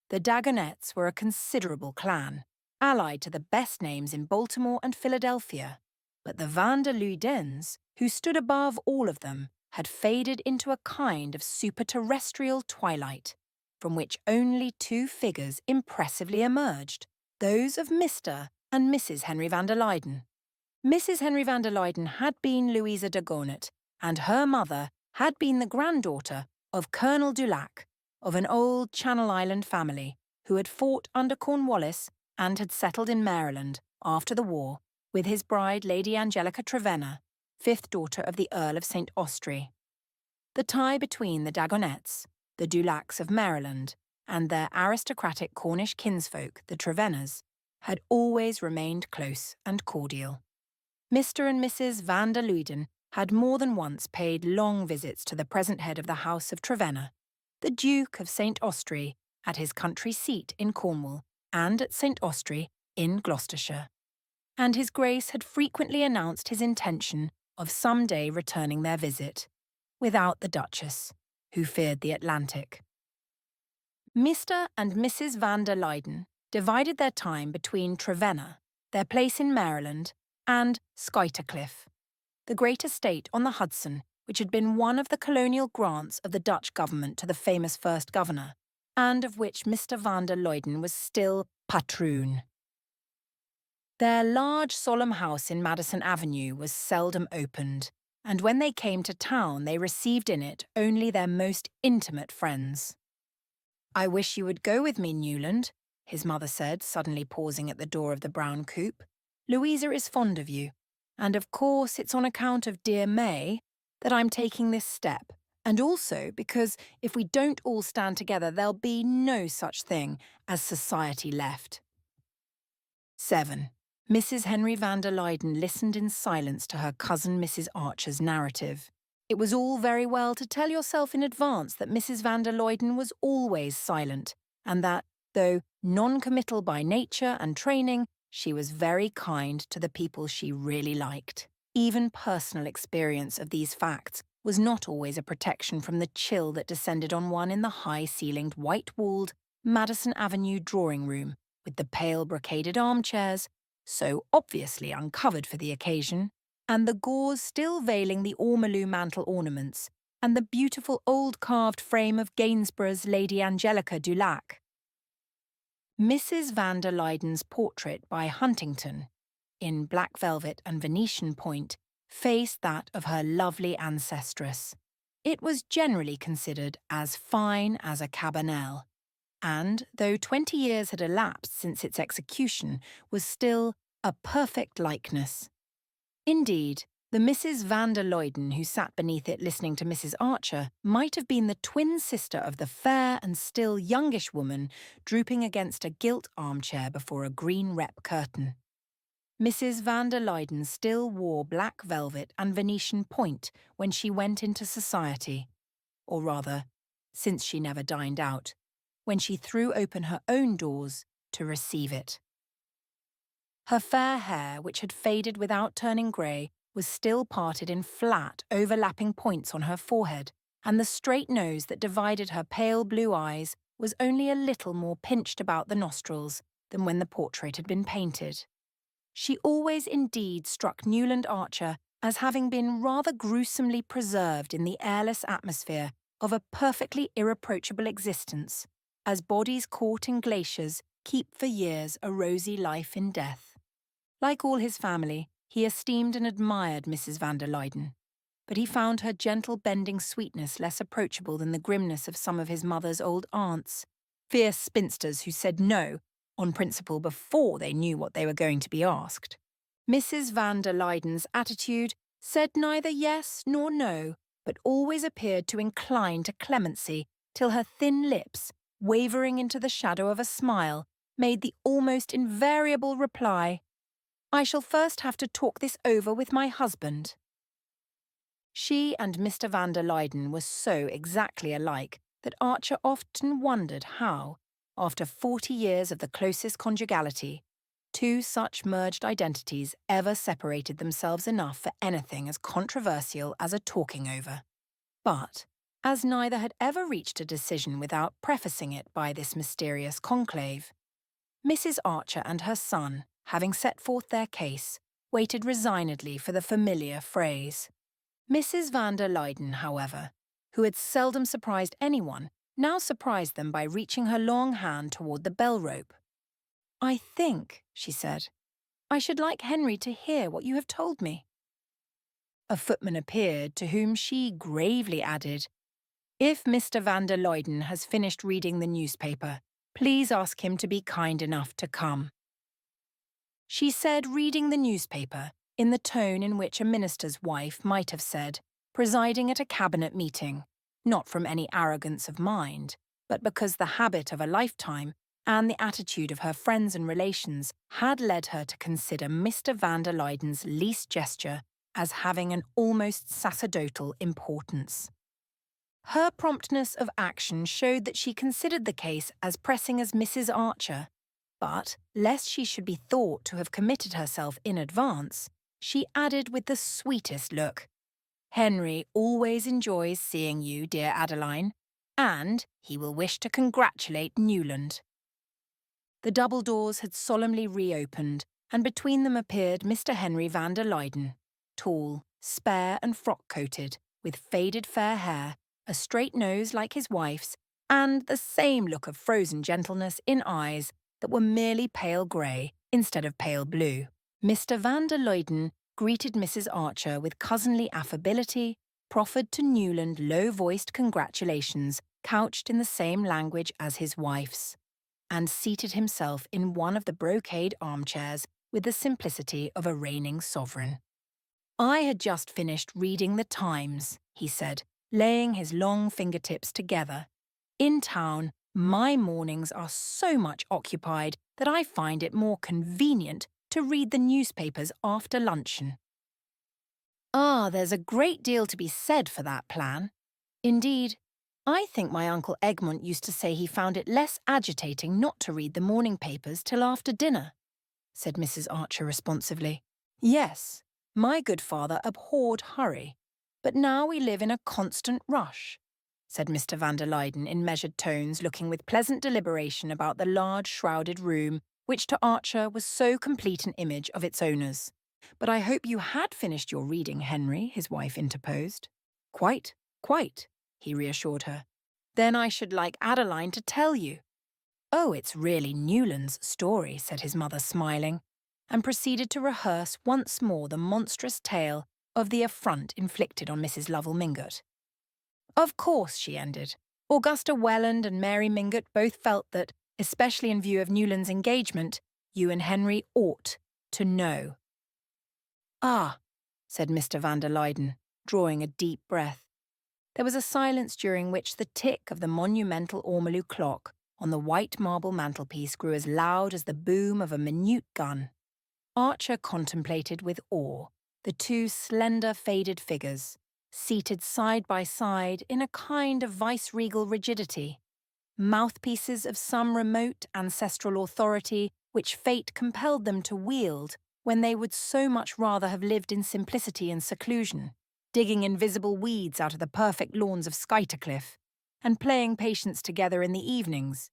The Dagonets were a considerable clan, allied to the best names in Baltimore and Philadelphia, but the Van der Luydens, who stood above all of them, had faded into a kind of superterrestrial twilight, from which only 2 figures impressively emerged, those of Mr. and Mrs. Henry van der Luyden. Mrs. Henry van der Luyden had been Louisa de Gonet, and her mother had been the granddaughter of Colonel Dulac, of an old Channel Island family who had fought under Cornwallis and had settled in Maryland after the war with his bride Lady Angelica Trevenna, 5th daughter of the Earl of St. Austrey. The tie between the Dagonets, the Dulacs of Maryland, and their aristocratic Cornish kinsfolk, the Trevennas, had always remained close and cordial. Mr. and Mrs. van der Luyden had more than once paid long visits to the present head of the House of Trevenna, the Duke of St. Austrey, at his country seat in Cornwall, and at St. Austrey in Gloucestershire. And his Grace had frequently announced his intention of some day returning their visit, without the Duchess, who feared the Atlantic. Mr. and Mrs. van der Luyden divided their time between Trevenna, their place in Maryland, and Skyttercliff, the great estate on the Hudson which had been one of the colonial grants of the Dutch government to the famous first governor, and of which Mr. van der Luyden was still patroon. Their large solemn house in Madison Avenue was seldom opened, and when they came to town they received in it only their most intimate friends. "I wish you would go with me, Newland," his mother said, suddenly pausing at the door of the brown coupe. "Louisa is fond of you, and of course it's on account of dear May that I'm taking this step, and also because if we don't all stand together there'll be no such thing as society left." 7. Mrs. Henry van der Luyden listened in silence to her cousin Mrs. Archer's narrative. It was all very well to tell yourself in advance that Mrs. van der Luyden was always silent, and that, though non-committal by nature and training, she was very kind to the people she really liked. Even personal experience of these facts was not always a protection from the chill that descended on one in the high-ceilinged, white-walled Madison Avenue drawing-room, with the pale brocaded armchairs, so obviously uncovered for the occasion, and the gauze still veiling the ormolu mantel ornaments, and the beautiful old carved frame of Gainsborough's Lady Angelica Dulac. Mrs. van der Luyden's portrait by Huntington, in black velvet and Venetian point, faced that of her lovely ancestress. It was generally considered as fine as a cabanel, and, though 20 years had elapsed since its execution, was still a perfect likeness. Indeed, the Mrs. van der Luyden who sat beneath it listening to Mrs. Archer might have been the twin sister of the fair and still youngish woman drooping against a gilt armchair before a green rep curtain. Mrs. van der Luyden still wore black velvet and Venetian point when she went into society, or rather, since she never dined out, when she threw open her own doors to receive it. Her fair hair, which had faded without turning grey, was still parted in flat, overlapping points on her forehead, and the straight nose that divided her pale blue eyes was only a little more pinched about the nostrils than when the portrait had been painted. She always indeed struck Newland Archer as having been rather gruesomely preserved in the airless atmosphere of a perfectly irreproachable existence, as bodies caught in glaciers keep for years a rosy life in death. Like all his family, He esteemed and admired Mrs. van der Luyden, but he found her gentle bending sweetness less approachable than the grimness of some of his mother's old aunts, fierce spinsters who said no, on principle before they knew what they were going to be asked. Mrs. van der Luyden's attitude said neither yes nor no, but always appeared to incline to clemency till her thin lips, wavering into the shadow of a smile, made the almost invariable reply, "I shall first have to talk this over with my husband." She and Mr. van der Luyden were so exactly alike that Archer often wondered how, after 40 years of the closest conjugality, two such merged identities ever separated themselves enough for anything as controversial as a talking over. But, as neither had ever reached a decision without prefacing it by this mysterious conclave, Mrs. Archer and her son, having set forth their case, waited resignedly for the familiar phrase. Mrs. van der Luyden, however, who had seldom surprised anyone, now surprised them by reaching her long hand toward the bell rope. "I think," she said, "I should like Henry to hear what you have told me." A footman appeared, to whom she gravely added, "If Mr. van der Luyden has finished reading the newspaper, please ask him to be kind enough to come." She said reading the newspaper in the tone in which a minister's wife might have said, presiding at a cabinet meeting, not from any arrogance of mind, but because the habit of a lifetime and the attitude of her friends and relations had led her to consider Mr. van der Luyden's least gesture as having an almost sacerdotal importance. Her promptness of action showed that she considered the case as pressing as Mrs. Archer, but, lest she should be thought to have committed herself in advance, she added with the sweetest look, "Henry always enjoys seeing you, dear Adeline, and he will wish to congratulate Newland." The double doors had solemnly reopened, and between them appeared Mr. Henry van der Luyden, tall, spare and frock-coated, with faded fair hair, a straight nose like his wife's, and the same look of frozen gentleness in eyes that were merely pale grey instead of pale blue. Mr. van der Luyden greeted Mrs. Archer with cousinly affability, proffered to Newland low-voiced congratulations couched in the same language as his wife's, and seated himself in one of the brocade armchairs with the simplicity of a reigning sovereign. "I had just finished reading the Times," he said, laying his long fingertips together. "In town, my mornings are so much occupied that I find it more convenient to read the newspapers after luncheon." "Ah, there's a great deal to be said for that plan. Indeed, I think my Uncle Egmont used to say he found it less agitating not to read the morning papers till after dinner," said Mrs. Archer responsively. "Yes, my good father abhorred hurry, but now we live in a constant rush," said Mr. van der Luyden in measured tones, looking with pleasant deliberation about the large shrouded room, which to Archer was so complete an image of its owners. "But I hope you had finished your reading, Henry," his wife interposed. "Quite, quite," he reassured her. "Then I should like Adeline to tell you." "Oh, it's really Newland's story," said his mother, smiling, and proceeded to rehearse once more the monstrous tale of the affront inflicted on Mrs. Lovell Mingott. "Of course," she ended, "Augusta Welland and Mary Mingott both felt that, especially in view of Newland's engagement, you and Henry ought to know." "Ah," said Mr. van der Luyden, drawing a deep breath. There was a silence during which the tick of the monumental ormolu clock on the white marble mantelpiece grew as loud as the boom of a minute gun. Archer contemplated with awe the two slender, faded figures, seated side by side in a kind of viceregal rigidity, mouthpieces of some remote ancestral authority which fate compelled them to wield when they would so much rather have lived in simplicity and seclusion, digging invisible weeds out of the perfect lawns of Skuytercliff, and playing patience together in the evenings.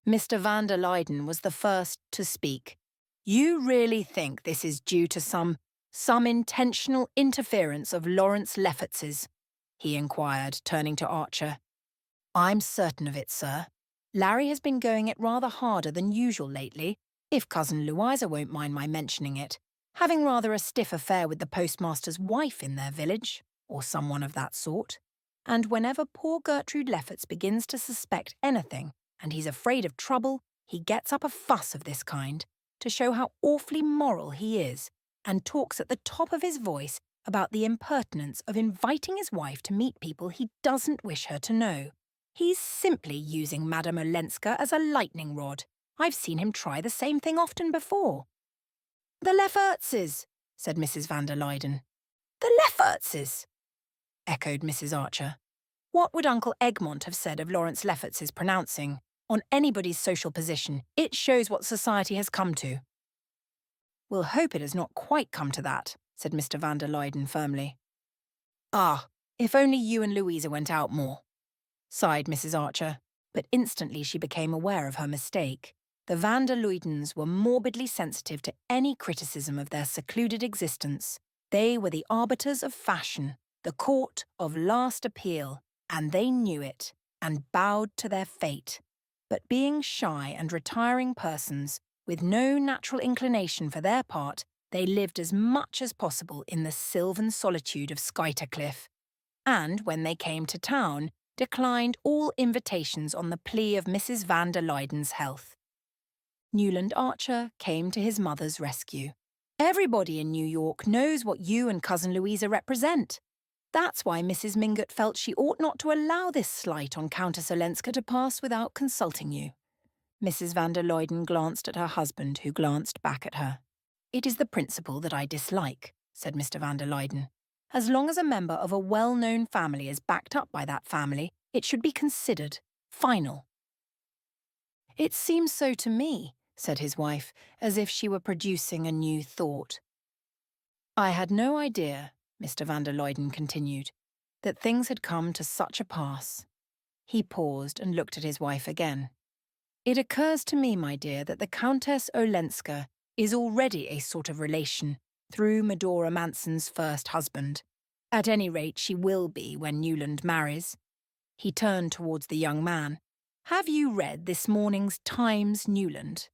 Mr. van der Luyden was the first to speak. "You really think this is due to some intentional interference of Lawrence Lefferts's?" he inquired, turning to Archer. "I'm certain of it, sir. Larry has been going it rather harder than usual lately, if Cousin Louisa won't mind my mentioning it. having rather a stiff affair with the postmaster's wife in their village, or someone of that sort. And whenever poor Gertrude Lefferts begins to suspect anything, and he's afraid of trouble, he gets up a fuss of this kind to show how awfully moral he is, and talks at the top of his voice about the impertinence of inviting his wife to meet people he doesn't wish her to know. He's simply using Madame Olenska as a lightning rod. I've seen him try the same thing often before. "The Leffertses," said Mrs. van der Luyden. "The Leffertses," echoed Mrs. Archer. What would Uncle Egmont have said of Lawrence Lefferts's pronouncing? On anybody's social position, it shows what society has come to. "We'll hope it has not quite come to that," said Mr. van der Luyden firmly. "Ah, if only you and Louisa went out more," sighed Mrs. Archer, but instantly she became aware of her mistake. The van der Luydens were morbidly sensitive to any criticism of their secluded existence. They were the arbiters of fashion, the court of last appeal, and they knew it, and bowed to their fate. But being shy and retiring persons, with no natural inclination for their part, they lived as much as possible in the sylvan solitude of Skuytercliff, and when they came to town, declined all invitations on the plea of Mrs. van der Luyden's health. Newland Archer came to his mother's rescue. "Everybody in New York knows what you and Cousin Louisa represent. That's why Mrs. Mingott felt she ought not to allow this slight on Countess Olenska to pass without consulting you." Mrs. van der Luyden glanced at her husband, who glanced back at her. "It is the principle that I dislike," said Mr. van der Luyden. "As long as a member of a well-known family is backed up by that family, it should be considered final." "It seems so to me," said his wife, as if she were producing a new thought. "I had no idea," Mr. van der Luyden continued, "that things had come to such a pass." He paused and looked at his wife again. "It occurs to me, my dear, that the Countess Olenska is already a sort of relation through Medora Manson's first husband. At any rate, she will be when Newland marries." He turned towards the young man. "Have you read this morning's Times, Newland?"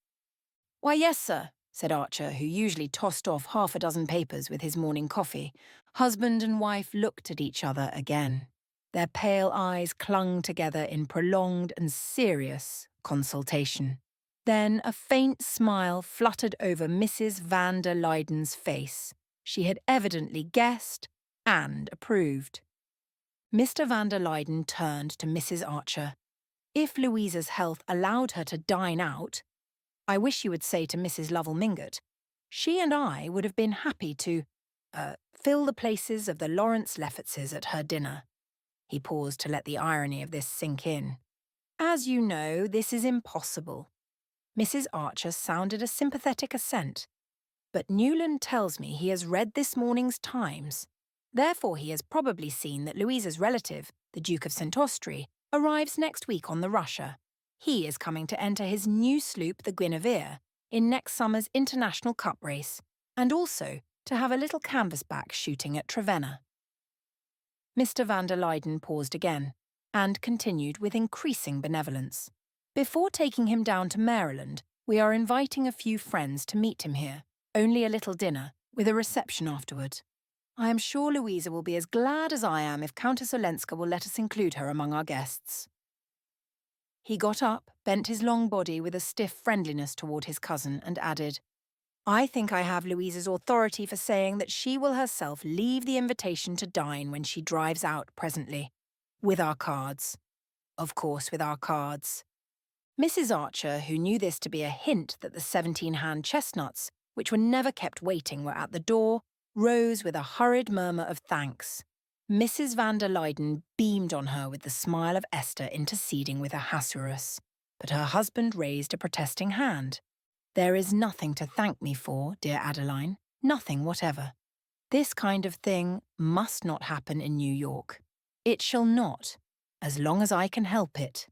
"Why, yes, sir," said Archer, who usually tossed off half a dozen papers with his morning coffee. Husband and wife looked at each other again. Their pale eyes clung together in prolonged and serious consultation. Then a faint smile fluttered over Mrs. van der Luyden's face. She had evidently guessed and approved. Mr. van der Luyden turned to Mrs. Archer. "If Louisa's health allowed her to dine out, I wish you would say to Mrs. Lovell Mingott, she and I would have been happy to, fill the places of the Lawrence Leffertses at her dinner." He paused to let the irony of this sink in. "As you know, this is impossible." Mrs. Archer sounded a sympathetic assent. "But Newland tells me he has read this morning's Times. Therefore he has probably seen that Louisa's relative, the Duke of St. Austrey, arrives next week on the Russia. He is coming to enter his new sloop, the Guinevere, in next summer's International Cup race, and also to have a little canvasback shooting at Trevenna." Mr. van der Luyden paused again, and continued with increasing benevolence. "Before taking him down to Maryland, we are inviting a few friends to meet him here, only a little dinner, with a reception afterward. I am sure Louisa will be as glad as I am if Countess Olenska will let us include her among our guests." He got up, bent his long body with a stiff friendliness toward his cousin, and added, "I think I have Louisa's authority for saying that she will herself leave the invitation to dine when she drives out presently. With our cards. Of course, with our cards." Mrs. Archer, who knew this to be a hint that the 17-hand chestnuts, which were never kept waiting, were at the door, rose with a hurried murmur of thanks. Mrs. van der Luyden beamed on her with the smile of Esther interceding with Ahasuerus, but her husband raised a protesting hand. "There is nothing to thank me for, dear Adeline, nothing whatever. This kind of thing must not happen in New York. It shall not, as long as I can help it,"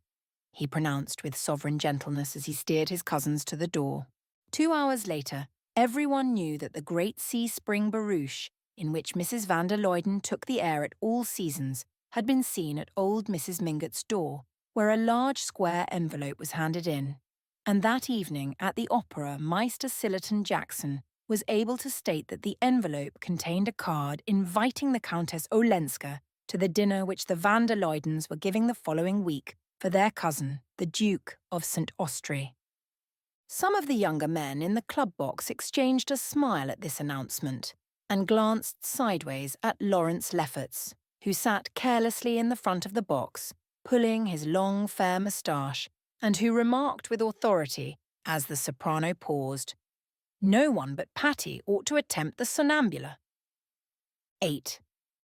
he pronounced with sovereign gentleness as he steered his cousins to the door. 2 hours later, everyone knew that the Great Sea Spring barouche, in which Mrs. van der Luyden took the air at all seasons, had been seen at old Mrs. Mingott's door, where a large square envelope was handed in. And that evening at the opera, Meister Sillerton Jackson, was able to state that the envelope contained a card inviting the Countess Olenska to the dinner which the van der Luydens were giving the following week for their cousin, the Duke of St. Austrey. Some of the younger men in the club box exchanged a smile at this announcement and glanced sideways at Lawrence Lefferts, who sat carelessly in the front of the box, pulling his long, fair moustache, and who remarked with authority, as the soprano paused, "No one but Patty ought to attempt the Sonnambula." 8.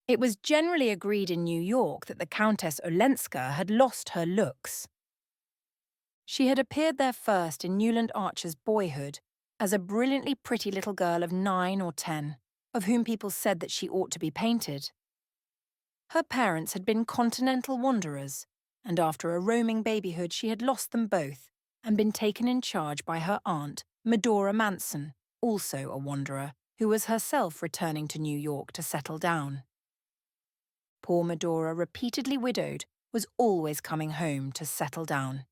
It was generally agreed in New York that the Countess Olenska had lost her looks. She had appeared there first in Newland Archer's Boyhood as a brilliantly pretty little girl of 9 or 10, of whom people said that she ought to be painted. Her parents had been continental wanderers, and after a roaming babyhood she had lost them both and been taken in charge by her aunt, Medora Manson, also a wanderer, who was herself returning to New York to settle down. Poor Medora, repeatedly widowed, was always coming home to settle down,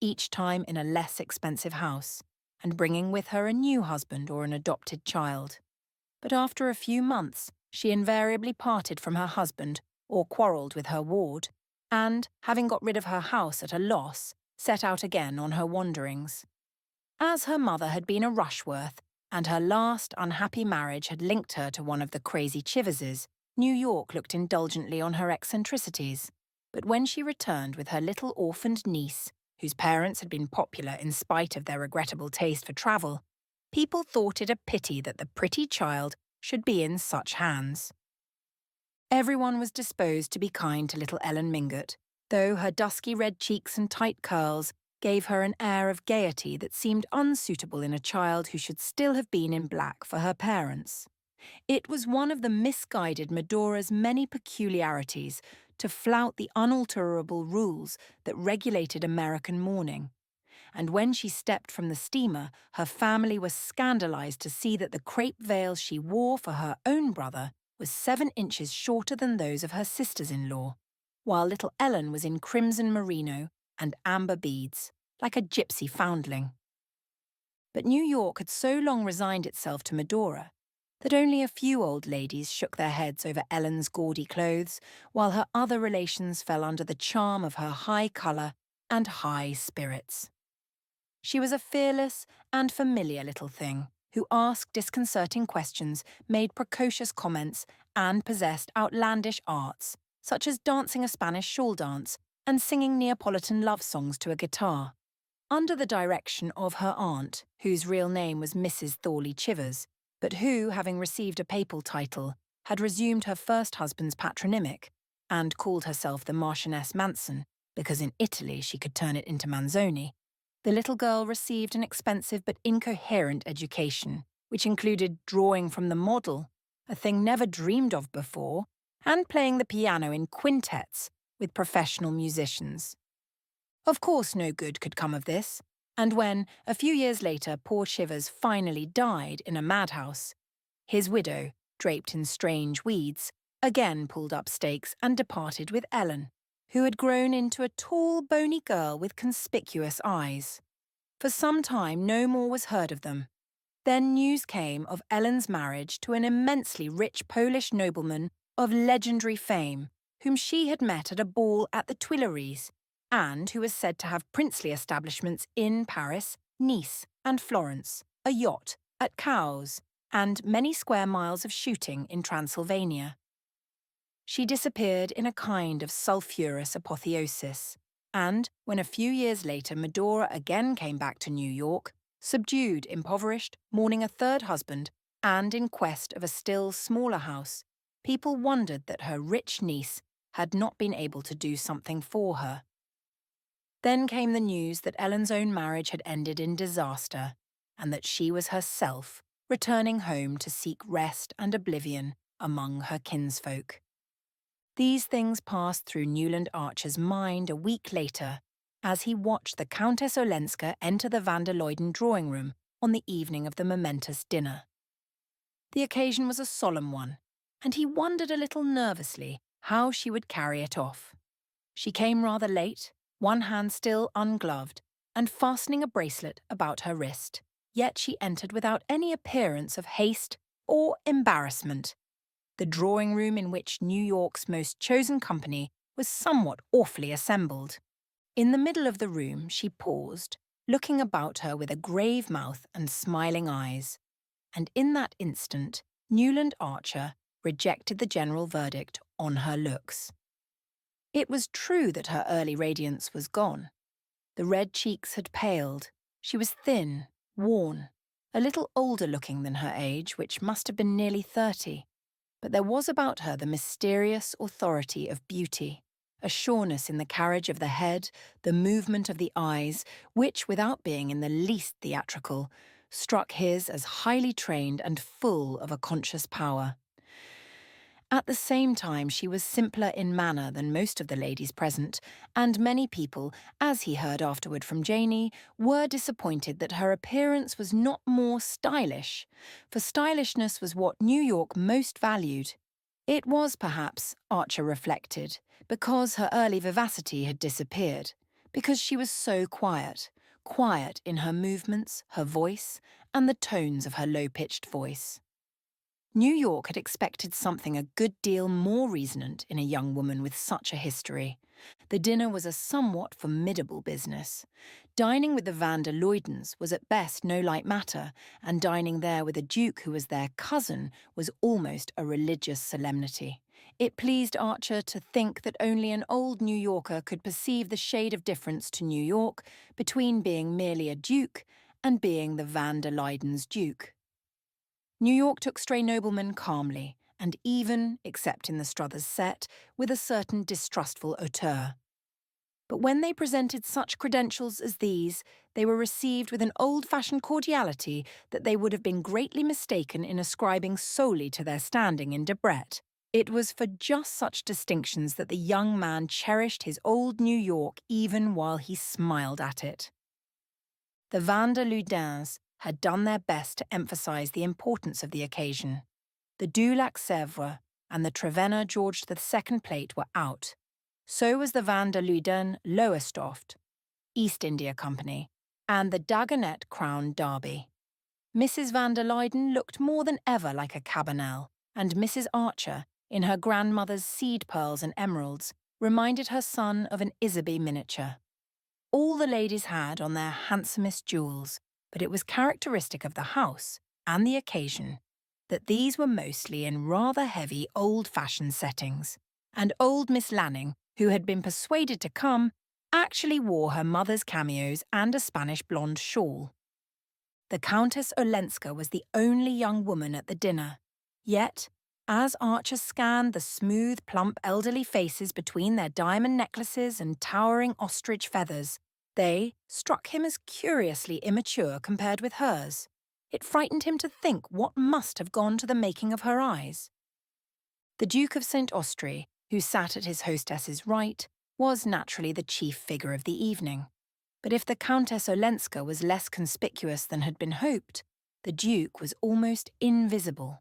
each time in a less expensive house, and bringing with her a new husband or an adopted child. But after a few months, she invariably parted from her husband or quarrelled with her ward, and, having got rid of her house at a loss, set out again on her wanderings. As her mother had been a Rushworth, and her last unhappy marriage had linked her to one of the crazy Chiverses, New York looked indulgently on her eccentricities. But when she returned with her little orphaned niece, whose parents had been popular in spite of their regrettable taste for travel, people thought it a pity that the pretty child should be in such hands. Everyone was disposed to be kind to little Ellen Mingott, though her dusky red cheeks and tight curls gave her an air of gaiety that seemed unsuitable in a child who should still have been in black for her parents. It was one of the misguided Medora's many peculiarities to flout the unalterable rules that regulated American mourning, and when she stepped from the steamer, her family was scandalized to see that the crepe veil she wore for her own brother was 7 inches shorter than those of her sisters-in-law, while little Ellen was in crimson merino and amber beads, like a gypsy foundling. But New York had so long resigned itself to Medora that only a few old ladies shook their heads over Ellen's gaudy clothes, while her other relations fell under the charm of her high colour and high spirits. She was a fearless and familiar little thing who asked disconcerting questions, made precocious comments, and possessed outlandish arts, such as dancing a Spanish shawl dance and singing Neapolitan love songs to a guitar, under the direction of her aunt, whose real name was Mrs. Thorley Chivers, but who, having received a papal title, had resumed her first husband's patronymic and called herself the Marchioness Manson, because in Italy she could turn it into Manzoni. The little girl received an expensive but incoherent education, which included drawing from the model, a thing never dreamed of before, and playing the piano in quintets with professional musicians. Of course no good could come of this, and when, a few years later, poor Chivers finally died in a madhouse, his widow, draped in strange weeds, again pulled up stakes and departed with Ellen, who had grown into a tall, bony girl with conspicuous eyes. For some time no more was heard of them. Then news came of Ellen's marriage to an immensely rich Polish nobleman of legendary fame, whom she had met at a ball at the Tuileries, and who was said to have princely establishments in Paris, Nice, and Florence, a yacht at Cowes, and many square miles of shooting in Transylvania. She disappeared in a kind of sulphurous apotheosis, and when a few years later Medora again came back to New York, subdued, impoverished, mourning a third husband, and in quest of a still smaller house, people wondered that her rich niece had not been able to do something for her. Then came the news that Ellen's own marriage had ended in disaster, and that she was herself returning home to seek rest and oblivion among her kinsfolk. These things passed through Newland Archer's mind a week later, as he watched the Countess Olenska enter the van der Luyden drawing-room on the evening of the momentous dinner. The occasion was a solemn one, and he wondered a little nervously how she would carry it off. She came rather late, one hand still ungloved, and fastening a bracelet about her wrist, yet she entered without any appearance of haste or embarrassment. The drawing room in which New York's most chosen company was somewhat awfully assembled. In the middle of the room she paused, looking about her with a grave mouth and smiling eyes. And in that instant, Newland Archer rejected the general verdict on her looks. It was true that her early radiance was gone. The red cheeks had paled. She was thin, worn, a little older looking than her age, which must have been nearly 30. But there was about her the mysterious authority of beauty, a sureness in the carriage of the head, the movement of the eyes, which, without being in the least theatrical, struck his as highly trained and full of a conscious power. At the same time, she was simpler in manner than most of the ladies present, and many people, as he heard afterward from Janey, were disappointed that her appearance was not more stylish, for stylishness was what New York most valued. It was, perhaps, Archer reflected, because her early vivacity had disappeared, because she was so quiet, quiet in her movements, her voice, and the tones of her low-pitched voice. New York had expected something a good deal more resonant in a young woman with such a history. The dinner was a somewhat formidable business. Dining with the van der Luydens was at best no light matter, and dining there with a duke who was their cousin was almost a religious solemnity. It pleased Archer to think that only an old New Yorker could perceive the shade of difference to New York between being merely a duke and being the van der Luydens' duke. New York took stray noblemen calmly, and even, except in the Struthers set, with a certain distrustful hauteur. But when they presented such credentials as these, they were received with an old-fashioned cordiality that they would have been greatly mistaken in ascribing solely to their standing in Debrett. It was for just such distinctions that the young man cherished his old New York even while he smiled at it. The van der Luydens had done their best to emphasize the importance of the occasion. The Du Lac Sèvres and the Trevenna George II plate were out. So was the van der Luyden Lowestoft, East India Company, and the Dagonet Crown Derby. Mrs. van der Luyden looked more than ever like a Cabanel, and Mrs. Archer, in her grandmother's seed pearls and emeralds, reminded her son of an Isaby miniature. All the ladies had on their handsomest jewels, but it was characteristic of the house and the occasion that these were mostly in rather heavy old-fashioned settings, and old Miss Lanning, who had been persuaded to come, actually wore her mother's cameos and a Spanish blonde shawl. The Countess Olenska was the only young woman at the dinner, yet, as Archer scanned the smooth, plump, elderly faces between their diamond necklaces and towering ostrich feathers, they struck him as curiously immature compared with hers. It frightened him to think what must have gone to the making of her eyes. The Duke of St. Austrey, who sat at his hostess's right, was naturally the chief figure of the evening. But if the Countess Olenska was less conspicuous than had been hoped, the Duke was almost invisible.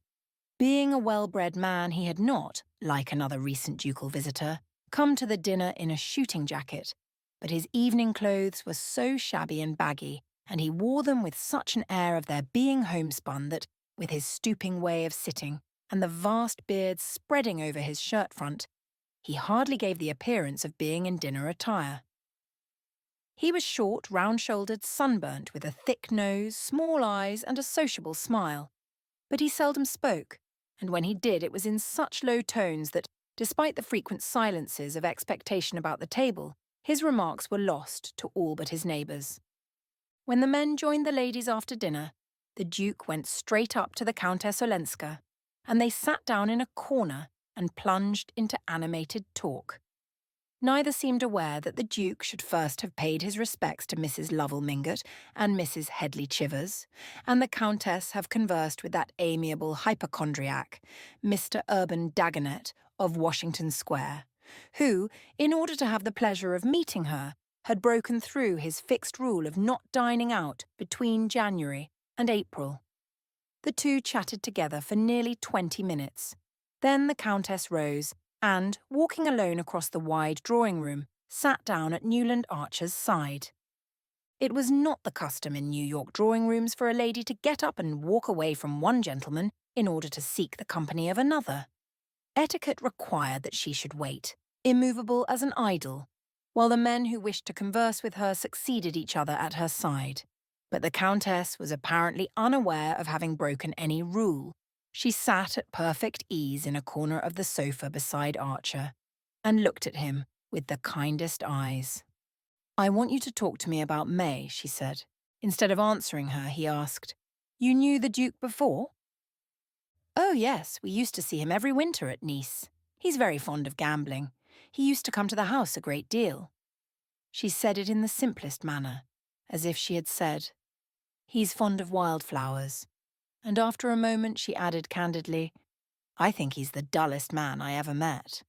Being a well-bred man, he had not, like another recent ducal visitor, come to the dinner in a shooting jacket, but his evening clothes were so shabby and baggy, and he wore them with such an air of their being homespun that, with his stooping way of sitting and the vast beard spreading over his shirt front, he hardly gave the appearance of being in dinner attire. He was short, round-shouldered, sunburnt, with a thick nose, small eyes, and a sociable smile. But he seldom spoke, and when he did it was in such low tones that, despite the frequent silences of expectation about the table, his remarks were lost to all but his neighbours. When the men joined the ladies after dinner, the Duke went straight up to the Countess Olenska, and they sat down in a corner and plunged into animated talk. Neither seemed aware that the Duke should first have paid his respects to Mrs. Lovell Mingott and Mrs. Headley Chivers, and the Countess have conversed with that amiable hypochondriac, Mr. Urban Dagonet of Washington Square, who, in order to have the pleasure of meeting her, had broken through his fixed rule of not dining out between January and April. The two chatted together for nearly 20 minutes. Then the Countess rose and, walking alone across the wide drawing-room, sat down at Newland Archer's side. It was not the custom in New York drawing rooms for a lady to get up and walk away from one gentleman in order to seek the company of another. Etiquette required that she should wait, immovable as an idol, while the men who wished to converse with her succeeded each other at her side. But the Countess was apparently unaware of having broken any rule. She sat at perfect ease in a corner of the sofa beside Archer and looked at him with the kindest eyes. "I want you to talk to me about May," she said. Instead of answering her, he asked, "You knew the Duke before?" "Oh, yes, we used to see him every winter at Nice. He's very fond of gambling. He used to come to the house a great deal." She said it in the simplest manner, as if she had said, "He's fond of wildflowers." And after a moment she added candidly, "I think he's the dullest man I ever met."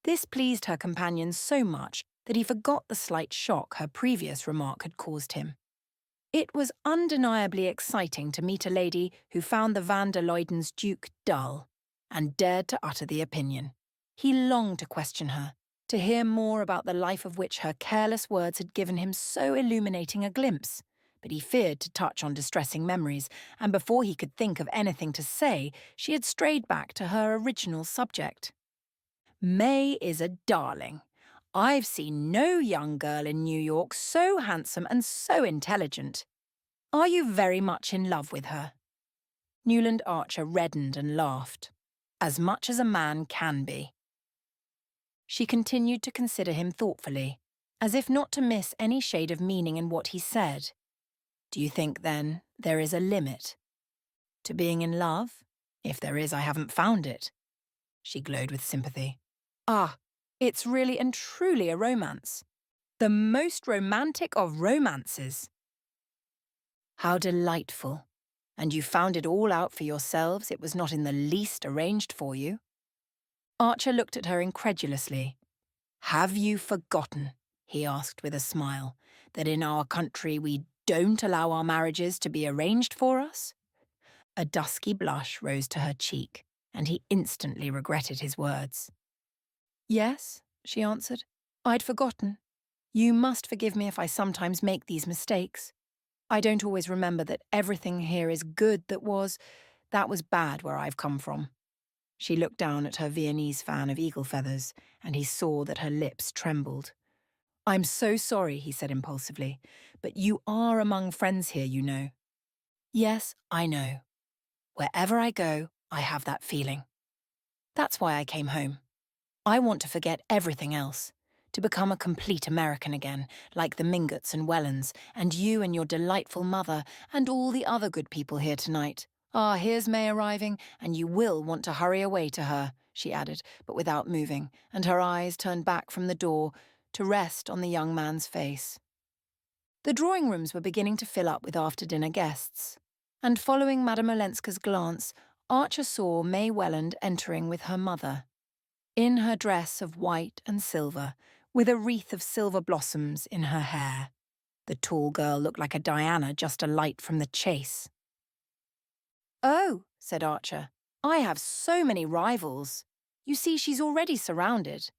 This pleased her companion so much that he forgot the slight shock her previous remark had caused him. It was undeniably exciting to meet a lady who found the van der Luyden's Duke dull, and dared to utter the opinion. He longed to question her, to hear more about the life of which her careless words had given him so illuminating a glimpse, but he feared to touch on distressing memories, and before he could think of anything to say, she had strayed back to her original subject. "May is a darling. I've seen no young girl in New York so handsome and so intelligent. Are you very much in love with her?" Newland Archer reddened and laughed. "As much as a man can be." She continued to consider him thoughtfully, as if not to miss any shade of meaning in what he said. "Do you think, then, there is a limit to being in love? If there is, I haven't found it." She glowed with sympathy. "Ah, it's really and truly a romance. The most romantic of romances." "How delightful. And you found it all out for yourselves? It was not in the least arranged for you?" Archer looked at her incredulously. "Have you forgotten," he asked with a smile, "that in our country we don't allow our marriages to be arranged for us?" A dusky blush rose to her cheek, and he instantly regretted his words. "Yes," she answered. "I'd forgotten. You must forgive me if I sometimes make these mistakes. I don't always remember that everything here is good that was bad where I've come from." She looked down at her Viennese fan of eagle feathers, and he saw that her lips trembled. "I'm so sorry," he said impulsively, "but you are among friends here, you know." "Yes, I know. Wherever I go, I have that feeling. That's why I came home. I want to forget everything else, to become a complete American again, like the Mingotts and Wellens, and you and your delightful mother, and all the other good people here tonight. Ah, here's May arriving, and you will want to hurry away to her," she added, but without moving, and her eyes turned back from the door to rest on the young man's face. The drawing rooms were beginning to fill up with after-dinner guests, and following Madame Olenska's glance, Archer saw May Welland entering with her mother. In her dress of white and silver, with a wreath of silver blossoms in her hair. The tall girl looked like a Diana just alight from the chase. "Oh," said Archer, "I have so many rivals. You see, she's already surrounded.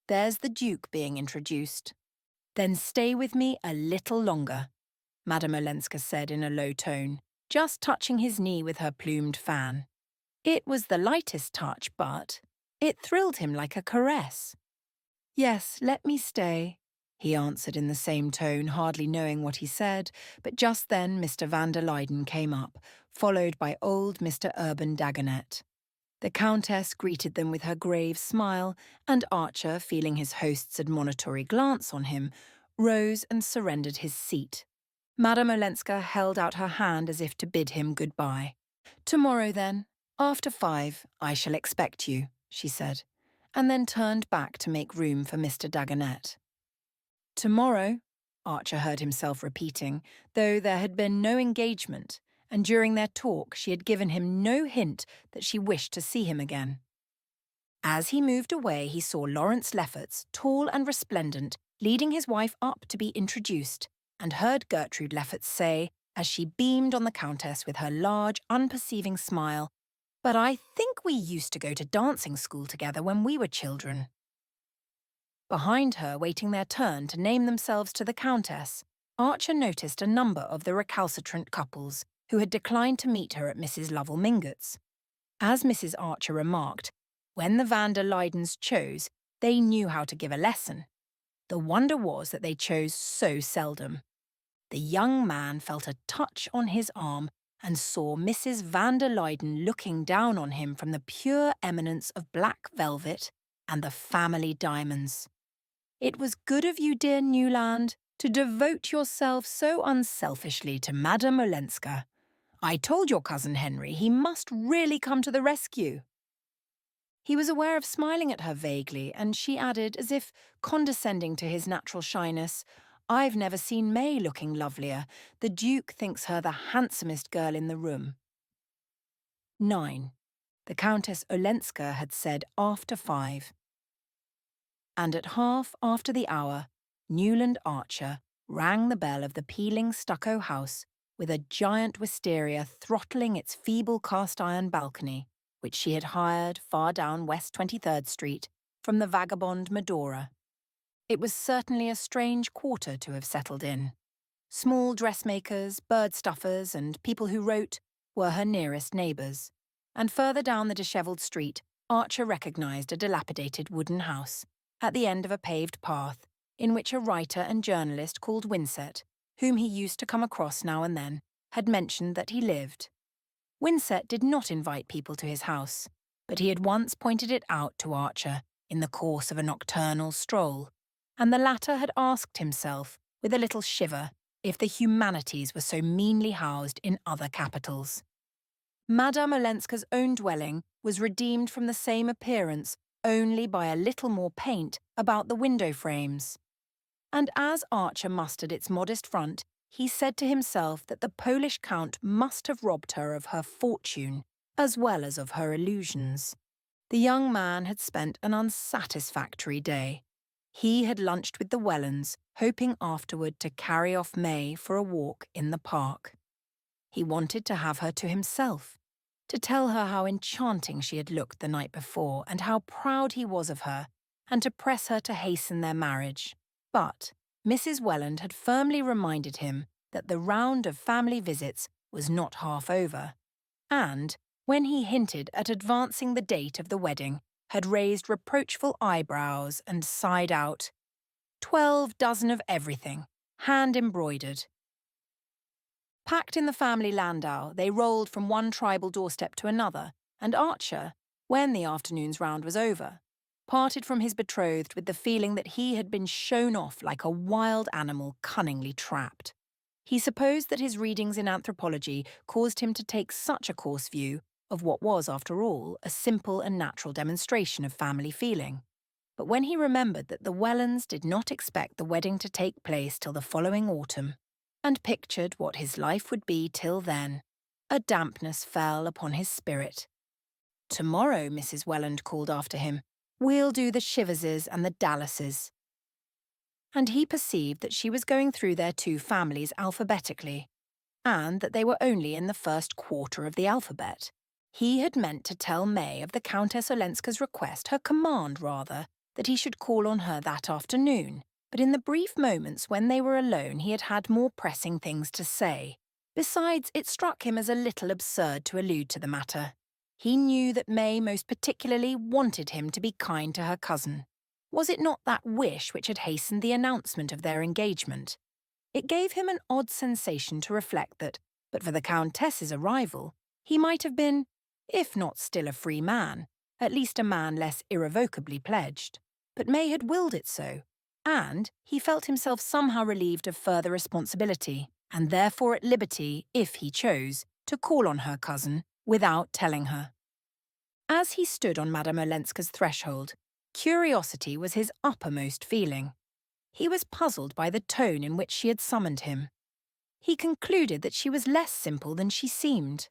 There's the Duke being introduced." "Then stay with me a little longer," Madame Olenska said in a low tone, just touching his knee with her plumed fan. It was the lightest touch, but it thrilled him like a caress. "Yes, let me stay," he answered in the same tone, hardly knowing what he said, but just then Mr. van der Luyden came up, followed by old Mr. Urban Dagonet. The Countess greeted them with her grave smile, and Archer, feeling his host's admonitory glance on him, rose and surrendered his seat. Madame Olenska held out her hand as if to bid him goodbye. "Tomorrow, then, after 5, I shall expect you," she said, and then turned back to make room for Mr. Dagonet. "Tomorrow," Archer heard himself repeating, though there had been no engagement, and during their talk she had given him no hint that she wished to see him again. As he moved away, he saw Lawrence Lefferts, tall and resplendent, leading his wife up to be introduced, and heard Gertrude Lefferts say, as she beamed on the Countess with her large, unperceiving smile, "But I think we used to go to dancing school together when we were children." Behind her, waiting their turn to name themselves to the Countess, Archer noticed a number of the recalcitrant couples who had declined to meet her at Mrs. Lovell Mingott's. As Mrs. Archer remarked, when the van der Luydens chose, they knew how to give a lesson. The wonder was that they chose so seldom. The young man felt a touch on his arm and saw Mrs. van der Luyden looking down on him from the pure eminence of black velvet and the family diamonds. "It was good of you, dear Newland, to devote yourself so unselfishly to Madame Olenska. I told your cousin Henry he must really come to the rescue." He was aware of smiling at her vaguely, and she added, as if condescending to his natural shyness, "I've never seen May looking lovelier. The Duke thinks her the handsomest girl in the room." 9. The Countess Olenska had said after 5. And at half after the hour, Newland Archer rang the bell of the peeling stucco house with a giant wisteria throttling its feeble cast-iron balcony, which she had hired far down West 23rd Street from the vagabond Medora. It was certainly a strange quarter to have settled in. Small dressmakers, bird-stuffers, and people who wrote were her nearest neighbours, and further down the dishevelled street, Archer recognised a dilapidated wooden house, at the end of a paved path, in which a writer and journalist called Winsett, whom he used to come across now and then, had mentioned that he lived. Winsett did not invite people to his house, but he had once pointed it out to Archer in the course of a nocturnal stroll, and the latter had asked himself, with a little shiver, if the humanities were so meanly housed in other capitals. Madame Olenska's own dwelling was redeemed from the same appearance only by a little more paint about the window frames. And as Archer mustered its modest front, he said to himself that the Polish Count must have robbed her of her fortune as well as of her illusions. The young man had spent an unsatisfactory day. He had lunched with the Wellens, hoping afterward to carry off May for a walk in the park. He wanted to have her to himself, to tell her how enchanting she had looked the night before and how proud he was of her, and to press her to hasten their marriage. But Mrs. Welland had firmly reminded him that the round of family visits was not half over, and, when he hinted at advancing the date of the wedding, had raised reproachful eyebrows and sighed out, 12 dozen of everything, hand-embroidered. Packed in the family landau, they rolled from one tribal doorstep to another, and Archer, when the afternoon's round was over, parted from his betrothed with the feeling that he had been shown off like a wild animal cunningly trapped. He supposed that his readings in anthropology caused him to take such a coarse view of what was, after all, a simple and natural demonstration of family feeling. But when he remembered that the Wellens did not expect the wedding to take place till the following autumn, and pictured what his life would be till then, a dampness fell upon his spirit. "Tomorrow," Mrs. Welland called after him, "we'll do the Shiverses and the Dallases." And he perceived that she was going through their two families alphabetically, and that they were only in the first quarter of the alphabet. He had meant to tell May of the Countess Olenska's request, her command rather, that he should call on her that afternoon. But in the brief moments when they were alone he had had more pressing things to say. Besides, it struck him as a little absurd to allude to the matter. He knew that May most particularly wanted him to be kind to her cousin. Was it not that wish which had hastened the announcement of their engagement? It gave him an odd sensation to reflect that, but for the Countess's arrival, he might have been, if not still a free man, at least a man less irrevocably pledged. But May had willed it so, and he felt himself somehow relieved of further responsibility, and therefore at liberty, if he chose, to call on her cousin without telling her. As he stood on Madame Olenska's threshold, curiosity was his uppermost feeling. He was puzzled by the tone in which she had summoned him. He concluded that she was less simple than she seemed.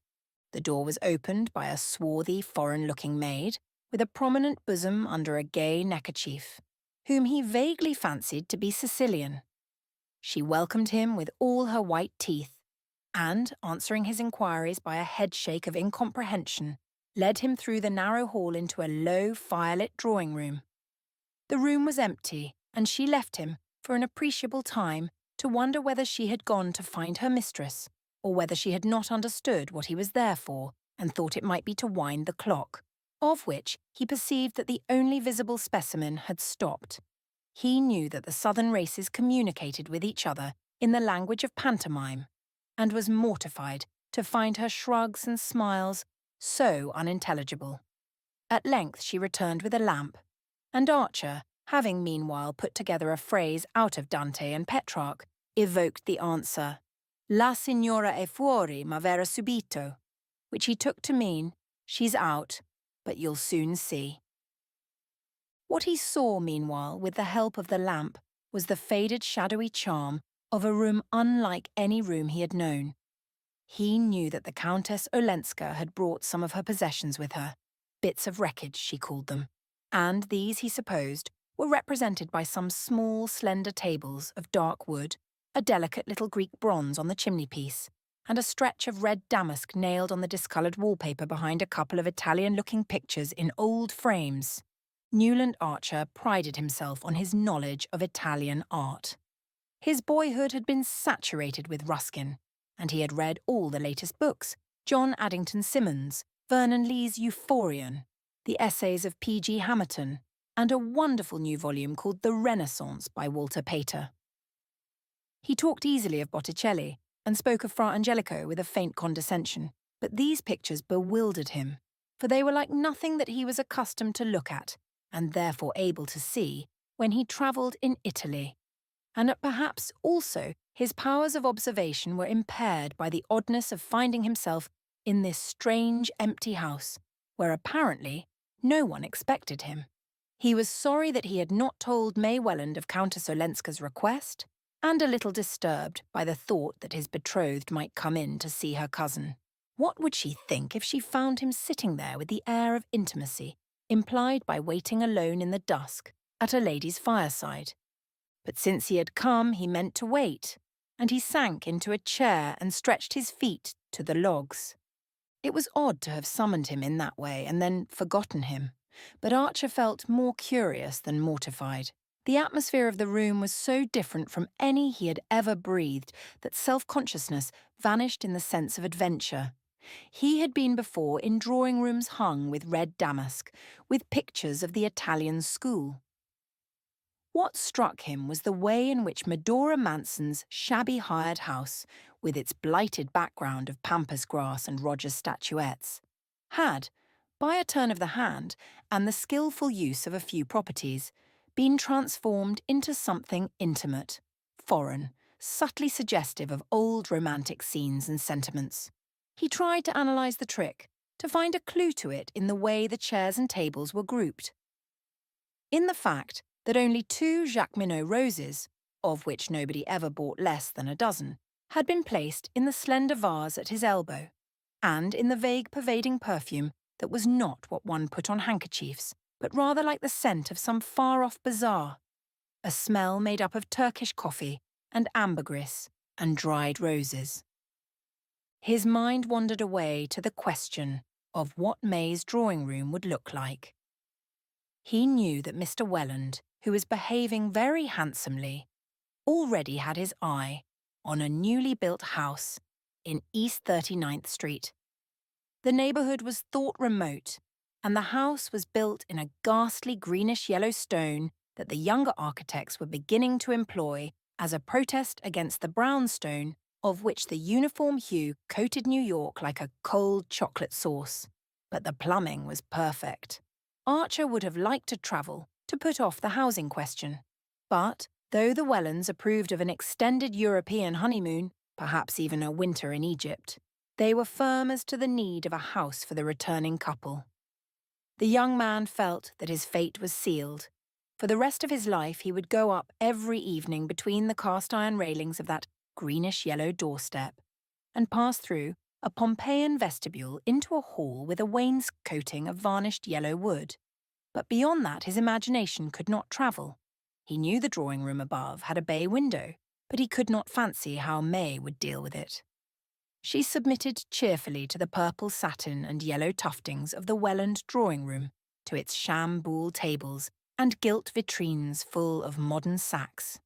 The door was opened by a swarthy, foreign-looking maid, with a prominent bosom under a gay neckerchief, whom he vaguely fancied to be Sicilian. She welcomed him with all her white teeth, and, answering his inquiries by a headshake of incomprehension, led him through the narrow hall into a low, firelit drawing-room. The room was empty, and she left him, for an appreciable time, to wonder whether she had gone to find her mistress, or whether she had not understood what he was there for and thought it might be to wind the clock, of which he perceived that the only visible specimen had stopped. He knew that the southern races communicated with each other in the language of pantomime, and was mortified to find her shrugs and smiles so unintelligible. At length she returned with a lamp, and Archer, having meanwhile put together a phrase out of Dante and Petrarch, evoked the answer, "La signora è fuori, ma verrà subito," which he took to mean, "She's out, but you'll soon see." What he saw, meanwhile, with the help of the lamp, was the faded shadowy charm of a room unlike any room he had known. He knew that the Countess Olenska had brought some of her possessions with her, bits of wreckage, she called them, and these, he supposed, were represented by some small, slender tables of dark wood, a delicate little Greek bronze on the chimney-piece, and a stretch of red damask nailed on the discoloured wallpaper behind a couple of Italian-looking pictures in old frames. Newland Archer prided himself on his knowledge of Italian art. His boyhood had been saturated with Ruskin, and he had read all the latest books, John Addington Symonds, Vernon Lee's Euphorion, the essays of P.G. Hamerton, and a wonderful new volume called The Renaissance by Walter Pater. He talked easily of Botticelli and spoke of Fra Angelico with a faint condescension, but these pictures bewildered him, for they were like nothing that he was accustomed to look at, and therefore able to see, when he travelled in Italy, and that perhaps also his powers of observation were impaired by the oddness of finding himself in this strange empty house, where apparently no one expected him. He was sorry that he had not told May Welland of Countess Olenska's request, and a little disturbed by the thought that his betrothed might come in to see her cousin. What would she think if she found him sitting there with the air of intimacy implied by waiting alone in the dusk at a lady's fireside? But since he had come, he meant to wait, and he sank into a chair and stretched his feet to the logs. It was odd to have summoned him in that way and then forgotten him, but Archer felt more curious than mortified. The atmosphere of the room was so different from any he had ever breathed that self-consciousness vanished in the sense of adventure. He had been before in drawing-rooms hung with red damask, with pictures of the Italian school. What struck him was the way in which Medora Manson's shabby hired house, with its blighted background of pampas grass and Rogers statuettes, had, by a turn of the hand and the skillful use of a few properties, been transformed into something intimate, foreign, subtly suggestive of old romantic scenes and sentiments. He tried to analyse the trick, to find a clue to it in the way the chairs and tables were grouped. In the fact that only 2 Jacqueminot roses, of which nobody ever bought less than a dozen, had been placed in the slender vase at his elbow, and in the vague pervading perfume that was not what one put on handkerchiefs, but rather like the scent of some far-off bazaar, a smell made up of Turkish coffee and ambergris and dried roses. His mind wandered away to the question of what May's drawing-room would look like. He knew that Mr. Welland, who was behaving very handsomely, already had his eye on a newly built house in East 39th Street. The neighbourhood was thought remote, and the house was built in a ghastly greenish-yellow stone that the younger architects were beginning to employ as a protest against the brownstone of which the uniform hue coated New York like a cold chocolate sauce. But the plumbing was perfect. Archer would have liked to travel to put off the housing question. But, though the Wellands approved of an extended European honeymoon, perhaps even a winter in Egypt, they were firm as to the need of a house for the returning couple. The young man felt that his fate was sealed. For the rest of his life he would go up every evening between the cast-iron railings of that greenish-yellow doorstep, and pass through a Pompeian vestibule into a hall with a wainscoting of varnished yellow wood. But beyond that his imagination could not travel. He knew the drawing-room above had a bay window, but he could not fancy how May would deal with it. She submitted cheerfully to the purple satin and yellow tuftings of the Welland drawing-room, to its sham buhl tables and gilt vitrines full of modern sacks.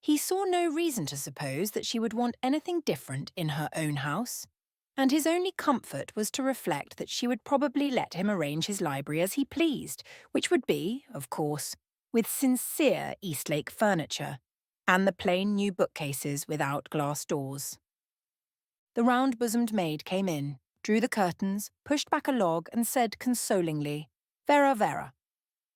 He saw no reason to suppose that she would want anything different in her own house, and his only comfort was to reflect that she would probably let him arrange his library as he pleased, which would be, of course, with sincere Eastlake furniture, and the plain new bookcases without glass doors. The round-bosomed maid came in, drew the curtains, pushed back a log, and said consolingly, "Vera, Vera."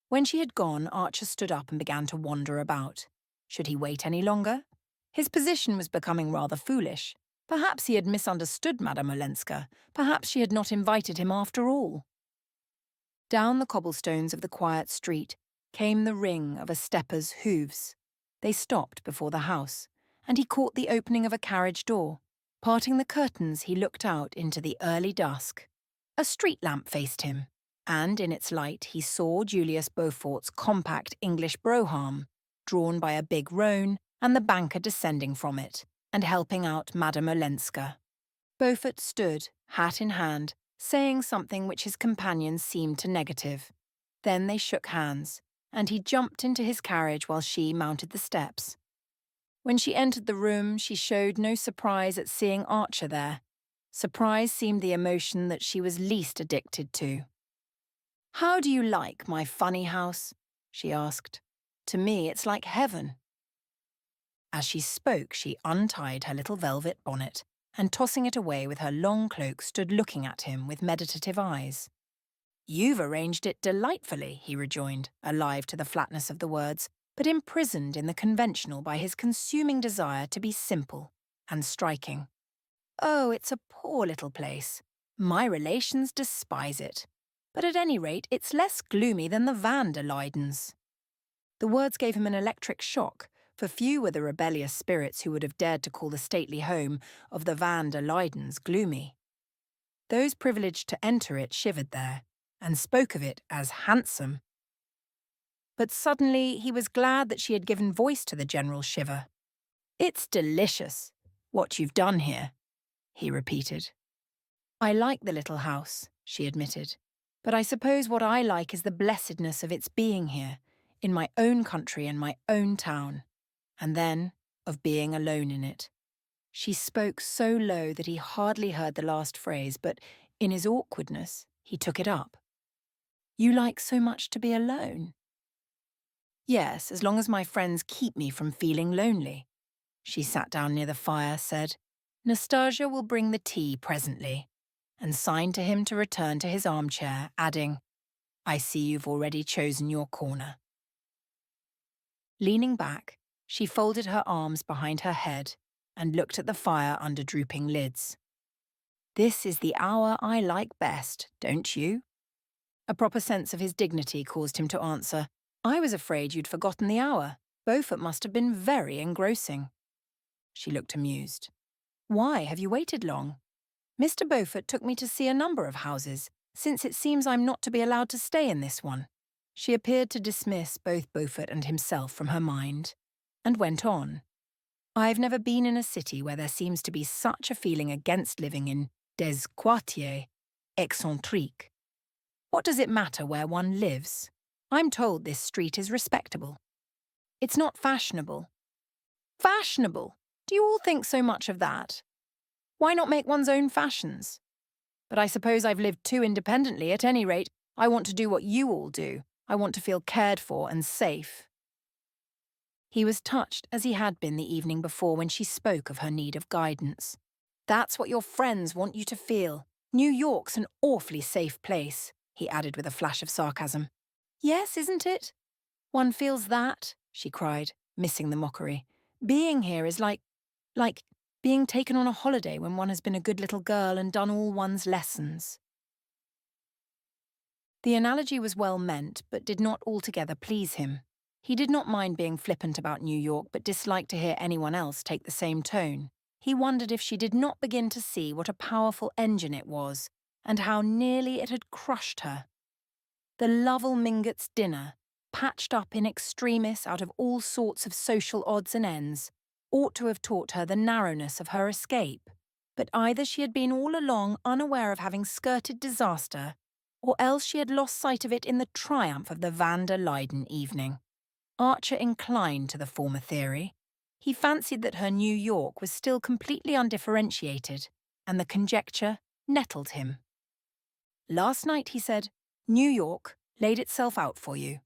When she had gone, Archer stood up and began to wander about. Should he wait any longer? His position was becoming rather foolish. Perhaps he had misunderstood Madame Olenska. Perhaps she had not invited him after all. Down the cobblestones of the quiet street came the ring of a stepper's hooves. They stopped before the house, and he caught the opening of a carriage door. Parting the curtains, he looked out into the early dusk. A street lamp faced him, and in its light he saw Julius Beaufort's compact English brougham, drawn by a big roan, and the banker descending from it, and helping out Madame Olenska. Beaufort stood, hat in hand, saying something which his companions seemed to negative. Then they shook hands, and he jumped into his carriage while she mounted the steps. When she entered the room, she showed no surprise at seeing Archer there. Surprise seemed the emotion that she was least addicted to. "How do you like my funny house?" she asked. "To me, it's like heaven." As she spoke, she untied her little velvet bonnet, and tossing it away with her long cloak, stood looking at him with meditative eyes. "You've arranged it delightfully," he rejoined, alive to the flatness of the words, but imprisoned in the conventional by his consuming desire to be simple and striking. "Oh, it's a poor little place. My relations despise it. But at any rate, it's less gloomy than the Van der Luydens." The words gave him an electric shock, for few were the rebellious spirits who would have dared to call the stately home of the Van der Luydens gloomy. Those privileged to enter it shivered there, and spoke of it as handsome. But suddenly he was glad that she had given voice to the general shiver. "It's delicious, what you've done here," he repeated. "I like the little house," she admitted, "but I suppose what I like is the blessedness of its being here, in my own country and my own town, and then of being alone in it." She spoke so low that he hardly heard the last phrase, but in his awkwardness, he took it up. "You like so much to be alone?" "Yes, as long as my friends keep me from feeling lonely." She sat down near the fire, said, "Nastasia will bring the tea presently," and signed to him to return to his armchair, adding, "I see you've already chosen your corner." Leaning back, she folded her arms behind her head and looked at the fire under drooping lids. "This is the hour I like best, don't you?" A proper sense of his dignity caused him to answer, "I was afraid you'd forgotten the hour. Beaufort must have been very engrossing." She looked amused. "Why, have you waited long? Mr. Beaufort took me to see a number of houses, since it seems I'm not to be allowed to stay in this one." She appeared to dismiss both Beaufort and himself from her mind, and went on. "I've never been in a city where there seems to be such a feeling against living in des quartiers excentriques. What does it matter where one lives? I'm told this street is respectable. It's not fashionable." "Fashionable? Do you all think so much of that? Why not make one's own fashions? But I suppose I've lived too independently. At any rate, I want to do what you all do. I want to feel cared for and safe." He was touched as he had been the evening before when she spoke of her need of guidance. "That's what your friends want you to feel. New York's an awfully safe place," he added with a flash of sarcasm. "Yes, isn't it? One feels that," she cried, missing the mockery. "Being here is like being taken on a holiday when one has been a good little girl and done all one's lessons." The analogy was well meant, but did not altogether please him. He did not mind being flippant about New York, but disliked to hear anyone else take the same tone. He wondered if she did not begin to see what a powerful engine it was, and how nearly it had crushed her. The Lovell Mingott's dinner, patched up in extremis out of all sorts of social odds and ends, ought to have taught her the narrowness of her escape. But either she had been all along unaware of having skirted disaster, or else she had lost sight of it in the triumph of the Van der Luyden evening. Archer inclined to the former theory. He fancied that her New York was still completely undifferentiated, and the conjecture nettled him. Last night, he said, New York laid itself out for you.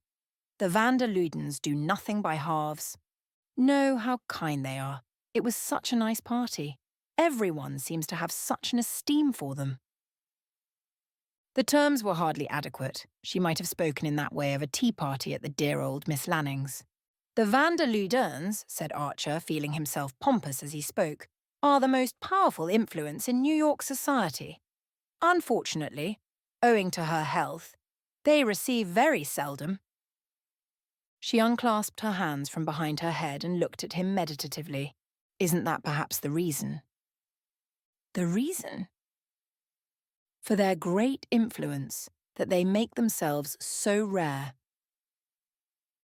The Van der Luydens do nothing by halves. No, how kind they are. It was such a nice party. Everyone seems to have such an esteem for them. The terms were hardly adequate. She might have spoken in that way of a tea party at the dear old Miss Lanning's. The Van der Luydens, said Archer, feeling himself pompous as he spoke, are the most powerful influence in New York society. Unfortunately, owing to her health, they receive very seldom. She unclasped her hands from behind her head and looked at him meditatively. Isn't that perhaps the reason? The reason? For their great influence, that they make themselves so rare.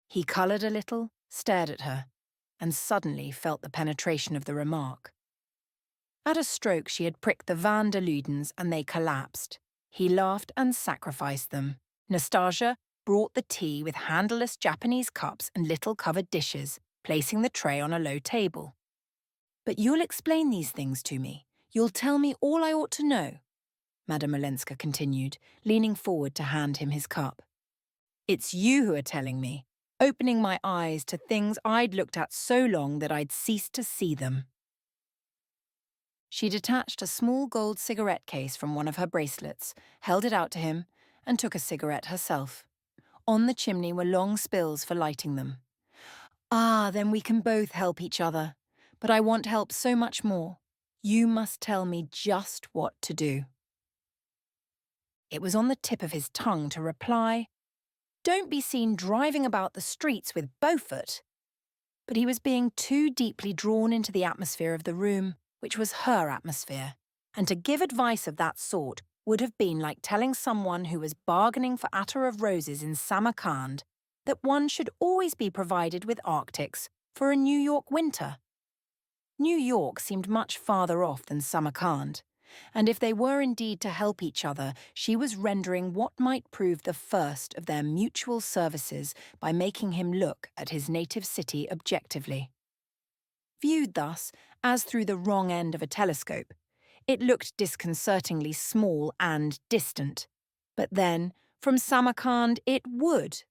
He coloured a little, stared at her, and suddenly felt the penetration of the remark. At a stroke she had pricked the Van der Luydens and they collapsed. He laughed and sacrificed them. Nastasia brought the tea with handleless Japanese cups and little covered dishes, placing the tray on a low table. But you'll explain these things to me. You'll tell me all I ought to know, Madame Olenska continued, leaning forward to hand him his cup. It's you who are telling me, opening my eyes to things I'd looked at so long that I'd ceased to see them. She detached a small gold cigarette case from one of her bracelets, held it out to him, and took a cigarette herself. On the chimney were long spills for lighting them. Ah, then we can both help each other. But I want help so much more. You must tell me just what to do. It was on the tip of his tongue to reply, Don't be seen driving about the streets with Beaufort. But he was being too deeply drawn into the atmosphere of the room, which was her atmosphere, and to give advice of that sort would have been like telling someone who was bargaining for attar of roses in Samarkand that one should always be provided with Arctics for a New York winter. New York seemed much farther off than Samarkand, and if they were indeed to help each other, she was rendering what might prove the first of their mutual services by making him look at his native city objectively. Viewed thus, as through the wrong end of a telescope, it looked disconcertingly small and distant. But then, from Samarkand, it would.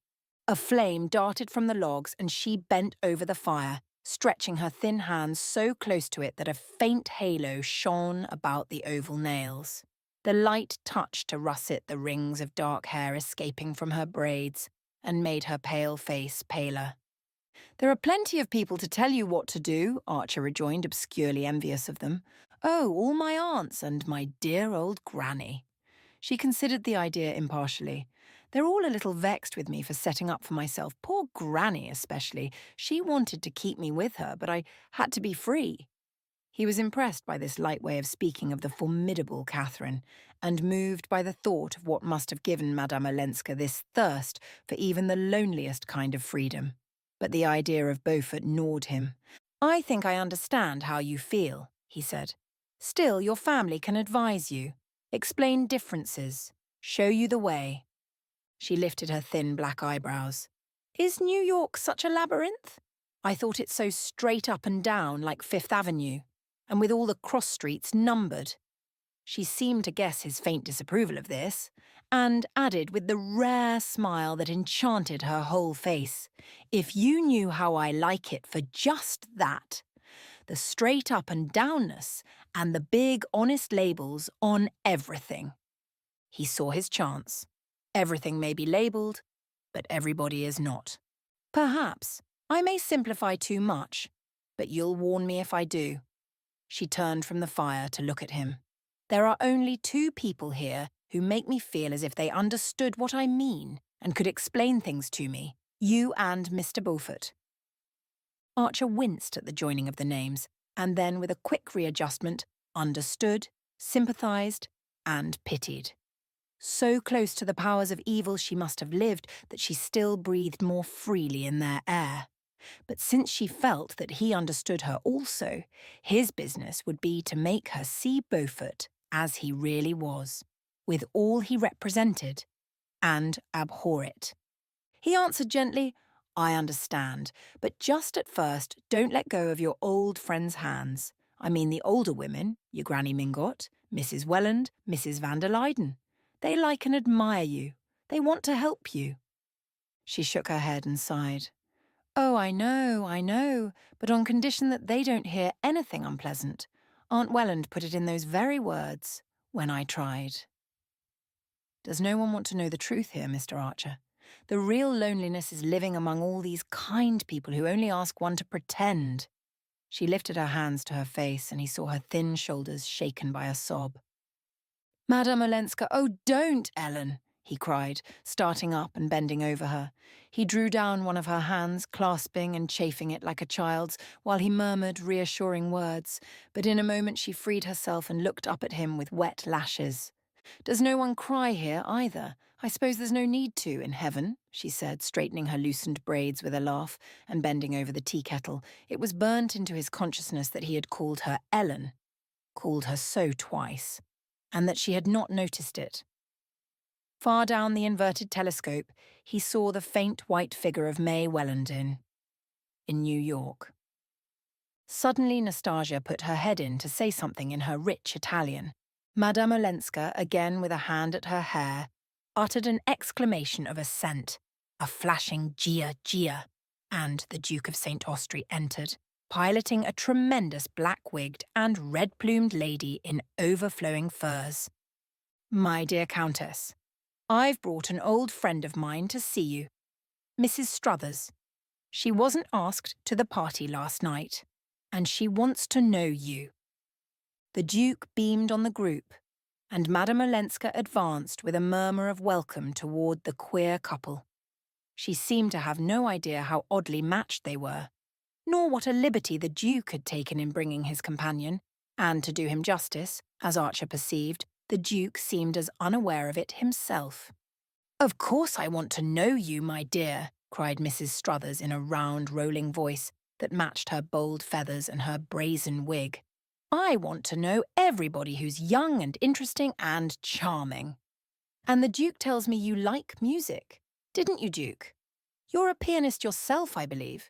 A flame darted from the logs and she bent over the fire, stretching her thin hands so close to it that a faint halo shone about the oval nails. The light touched to russet the rings of dark hair escaping from her braids and made her pale face paler. There are plenty of people to tell you what to do, Archer rejoined, obscurely envious of them. Oh, all my aunts and my dear old granny. She considered the idea impartially. They're all a little vexed with me for setting up for myself. Poor Granny especially. She wanted to keep me with her, but I had to be free. He was impressed by this light way of speaking of the formidable Catherine, and moved by the thought of what must have given Madame Olenska this thirst for even the loneliest kind of freedom. But the idea of Beaufort gnawed him. I think I understand how you feel, he said. Still, your family can advise you, explain differences, show you the way. She lifted her thin black eyebrows. Is New York such a labyrinth? I thought it so straight up and down like Fifth Avenue, and with all the cross streets numbered. She seemed to guess his faint disapproval of this, and added with the rare smile that enchanted her whole face, If you knew how I like it for just that. The straight up and downness, and the big honest labels on everything. He saw his chance. Everything may be labelled, but everybody is not. Perhaps I may simplify too much, but you'll warn me if I do. She turned from the fire to look at him. There are only two people here who make me feel as if they understood what I mean and could explain things to me, you and Mr. Beaufort. Archer winced at the joining of the names, and then with a quick readjustment, understood, sympathised, and pitied. So close to the powers of evil she must have lived that she still breathed more freely in their air. But since she felt that he understood her also, his business would be to make her see Beaufort as he really was, with all he represented, and abhor it. He answered gently, I understand, but just at first, don't let go of your old friends' hands. I mean the older women, your Granny Mingot, Mrs. Welland, Mrs. van der Leyden. They like and admire you. They want to help you. She shook her head and sighed. Oh, I know, but on condition that they don't hear anything unpleasant. Aunt Welland put it in those very words, when I tried. Does no one want to know the truth here, Mr. Archer? The real loneliness is living among all these kind people who only ask one to pretend. She lifted her hands to her face and he saw her thin shoulders shaken by a sob. Madame Olenska, oh, don't, Ellen, he cried, starting up and bending over her. He drew down one of her hands, clasping and chafing it like a child's, while he murmured reassuring words, but in a moment she freed herself and looked up at him with wet lashes. Does no one cry here either? I suppose there's no need to in heaven, she said, straightening her loosened braids with a laugh and bending over the tea kettle. It was burnt into his consciousness that he had called her Ellen, called her so twice, and that she had not noticed it. Far down the inverted telescope, he saw the faint white figure of May Welland in New York. Suddenly Nastasia put her head in to say something in her rich Italian. Madame Olenska, again with a hand at her hair, uttered an exclamation of assent, a flashing Gia, Gia, and the Duke of St. Austrey entered, piloting a tremendous black-wigged and red-plumed lady in overflowing furs. My dear Countess, I've brought an old friend of mine to see you, Mrs. Struthers. She wasn't asked to the party last night, and she wants to know you. The Duke beamed on the group, and Madame Olenska advanced with a murmur of welcome toward the queer couple. She seemed to have no idea how oddly matched they were, nor what a liberty the Duke had taken in bringing his companion, and to do him justice, as Archer perceived, the Duke seemed as unaware of it himself. Of course I want to know you, my dear, cried Mrs. Struthers in a round, rolling voice that matched her bold feathers and her brazen wig. I want to know everybody who's young and interesting and charming. And the Duke tells me you like music. Didn't you, Duke? You're a pianist yourself, I believe.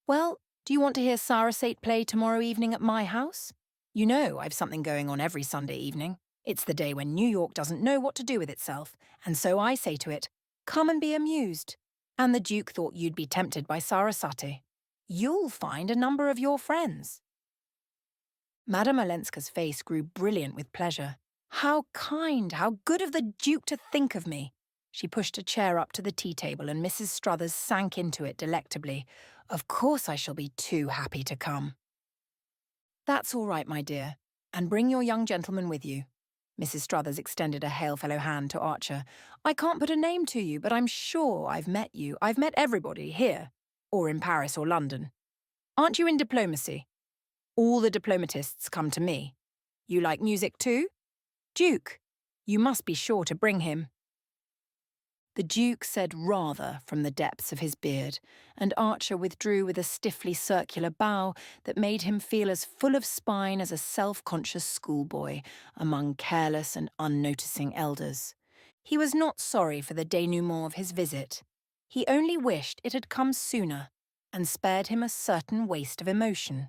Well, do you want to hear Sarasate play tomorrow evening at my house? You know I've something going on every Sunday evening. It's the day when New York doesn't know what to do with itself, and so I say to it, come and be amused. And the Duke thought you'd be tempted by Sarasate. You'll find a number of your friends. Madame Olenska's face grew brilliant with pleasure. How kind, how good of the Duke to think of me. She pushed a chair up to the tea table and Mrs. Struthers sank into it delectably. Of course I shall be too happy to come. That's all right, my dear, and bring your young gentleman with you. Mrs. Struthers extended a hail-fellow hand to Archer. I can't put a name to you, but I'm sure I've met you. I've met everybody here, or in Paris or London. Aren't you in diplomacy? All the diplomatists come to me. You like music too? Duke, you must be sure to bring him. The Duke said rather from the depths of his beard, and Archer withdrew with a stiffly circular bow that made him feel as full of spine as a self-conscious schoolboy among careless and unnoticing elders. He was not sorry for the denouement of his visit. He only wished it had come sooner and spared him a certain waste of emotion.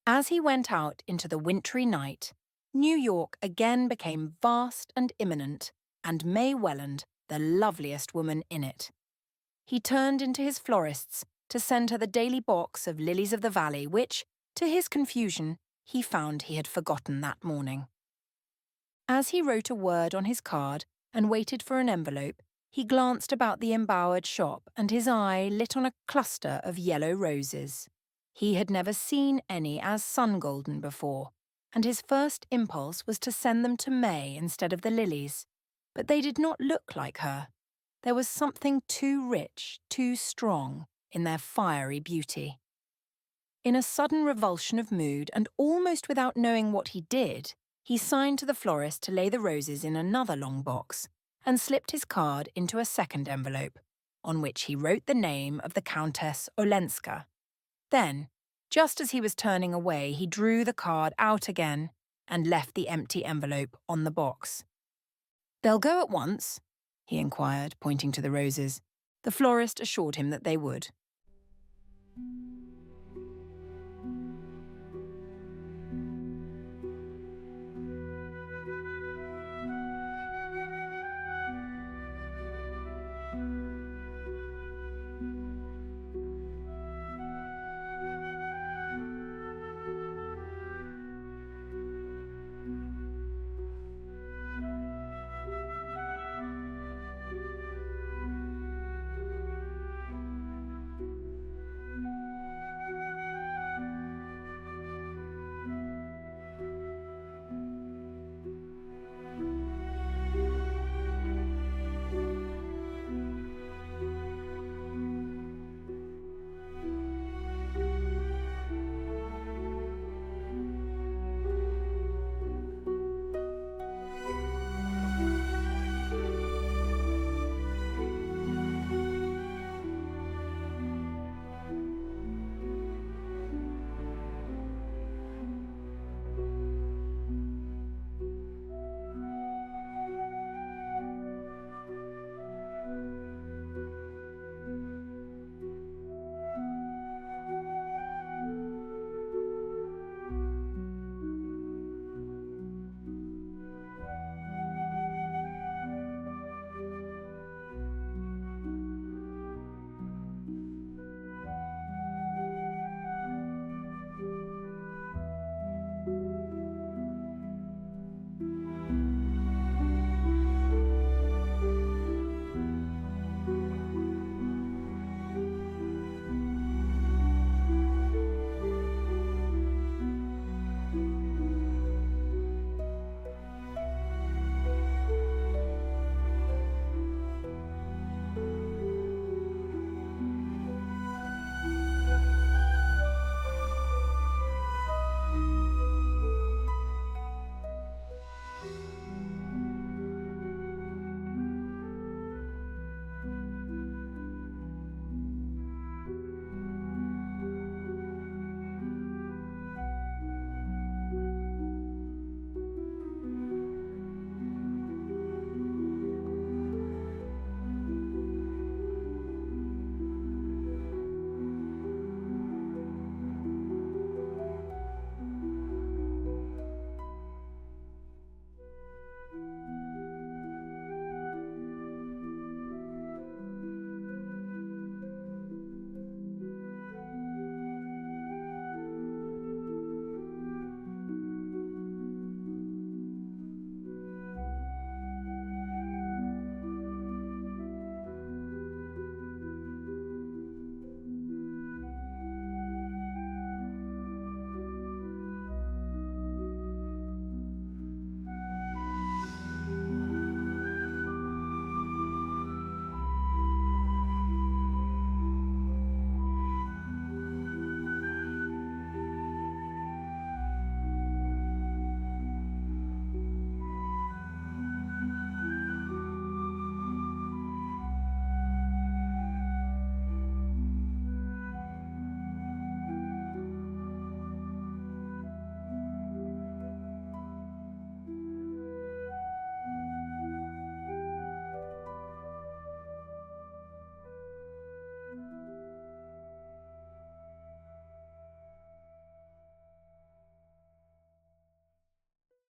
As he went out into the wintry night, New York again became vast and imminent, and May Welland the loveliest woman in it. He turned into his florist's to send her the daily box of lilies of the valley which, to his confusion, he found he had forgotten that morning. As he wrote a word on his card and waited for an envelope, he glanced about the embowered shop and his eye lit on a cluster of yellow roses. He had never seen any as sun-golden before, and his first impulse was to send them to May instead of the lilies. But they did not look like her. There was something too rich, too strong, in their fiery beauty. In a sudden revulsion of mood, and almost without knowing what he did, he signed to the florist to lay the roses in another long box, and slipped his card into a second envelope, on which he wrote the name of the Countess Olenska. Then, just as he was turning away, he drew the card out again and left the empty envelope on the box. They'll go at once? He inquired, pointing to the roses. The florist assured him that they would.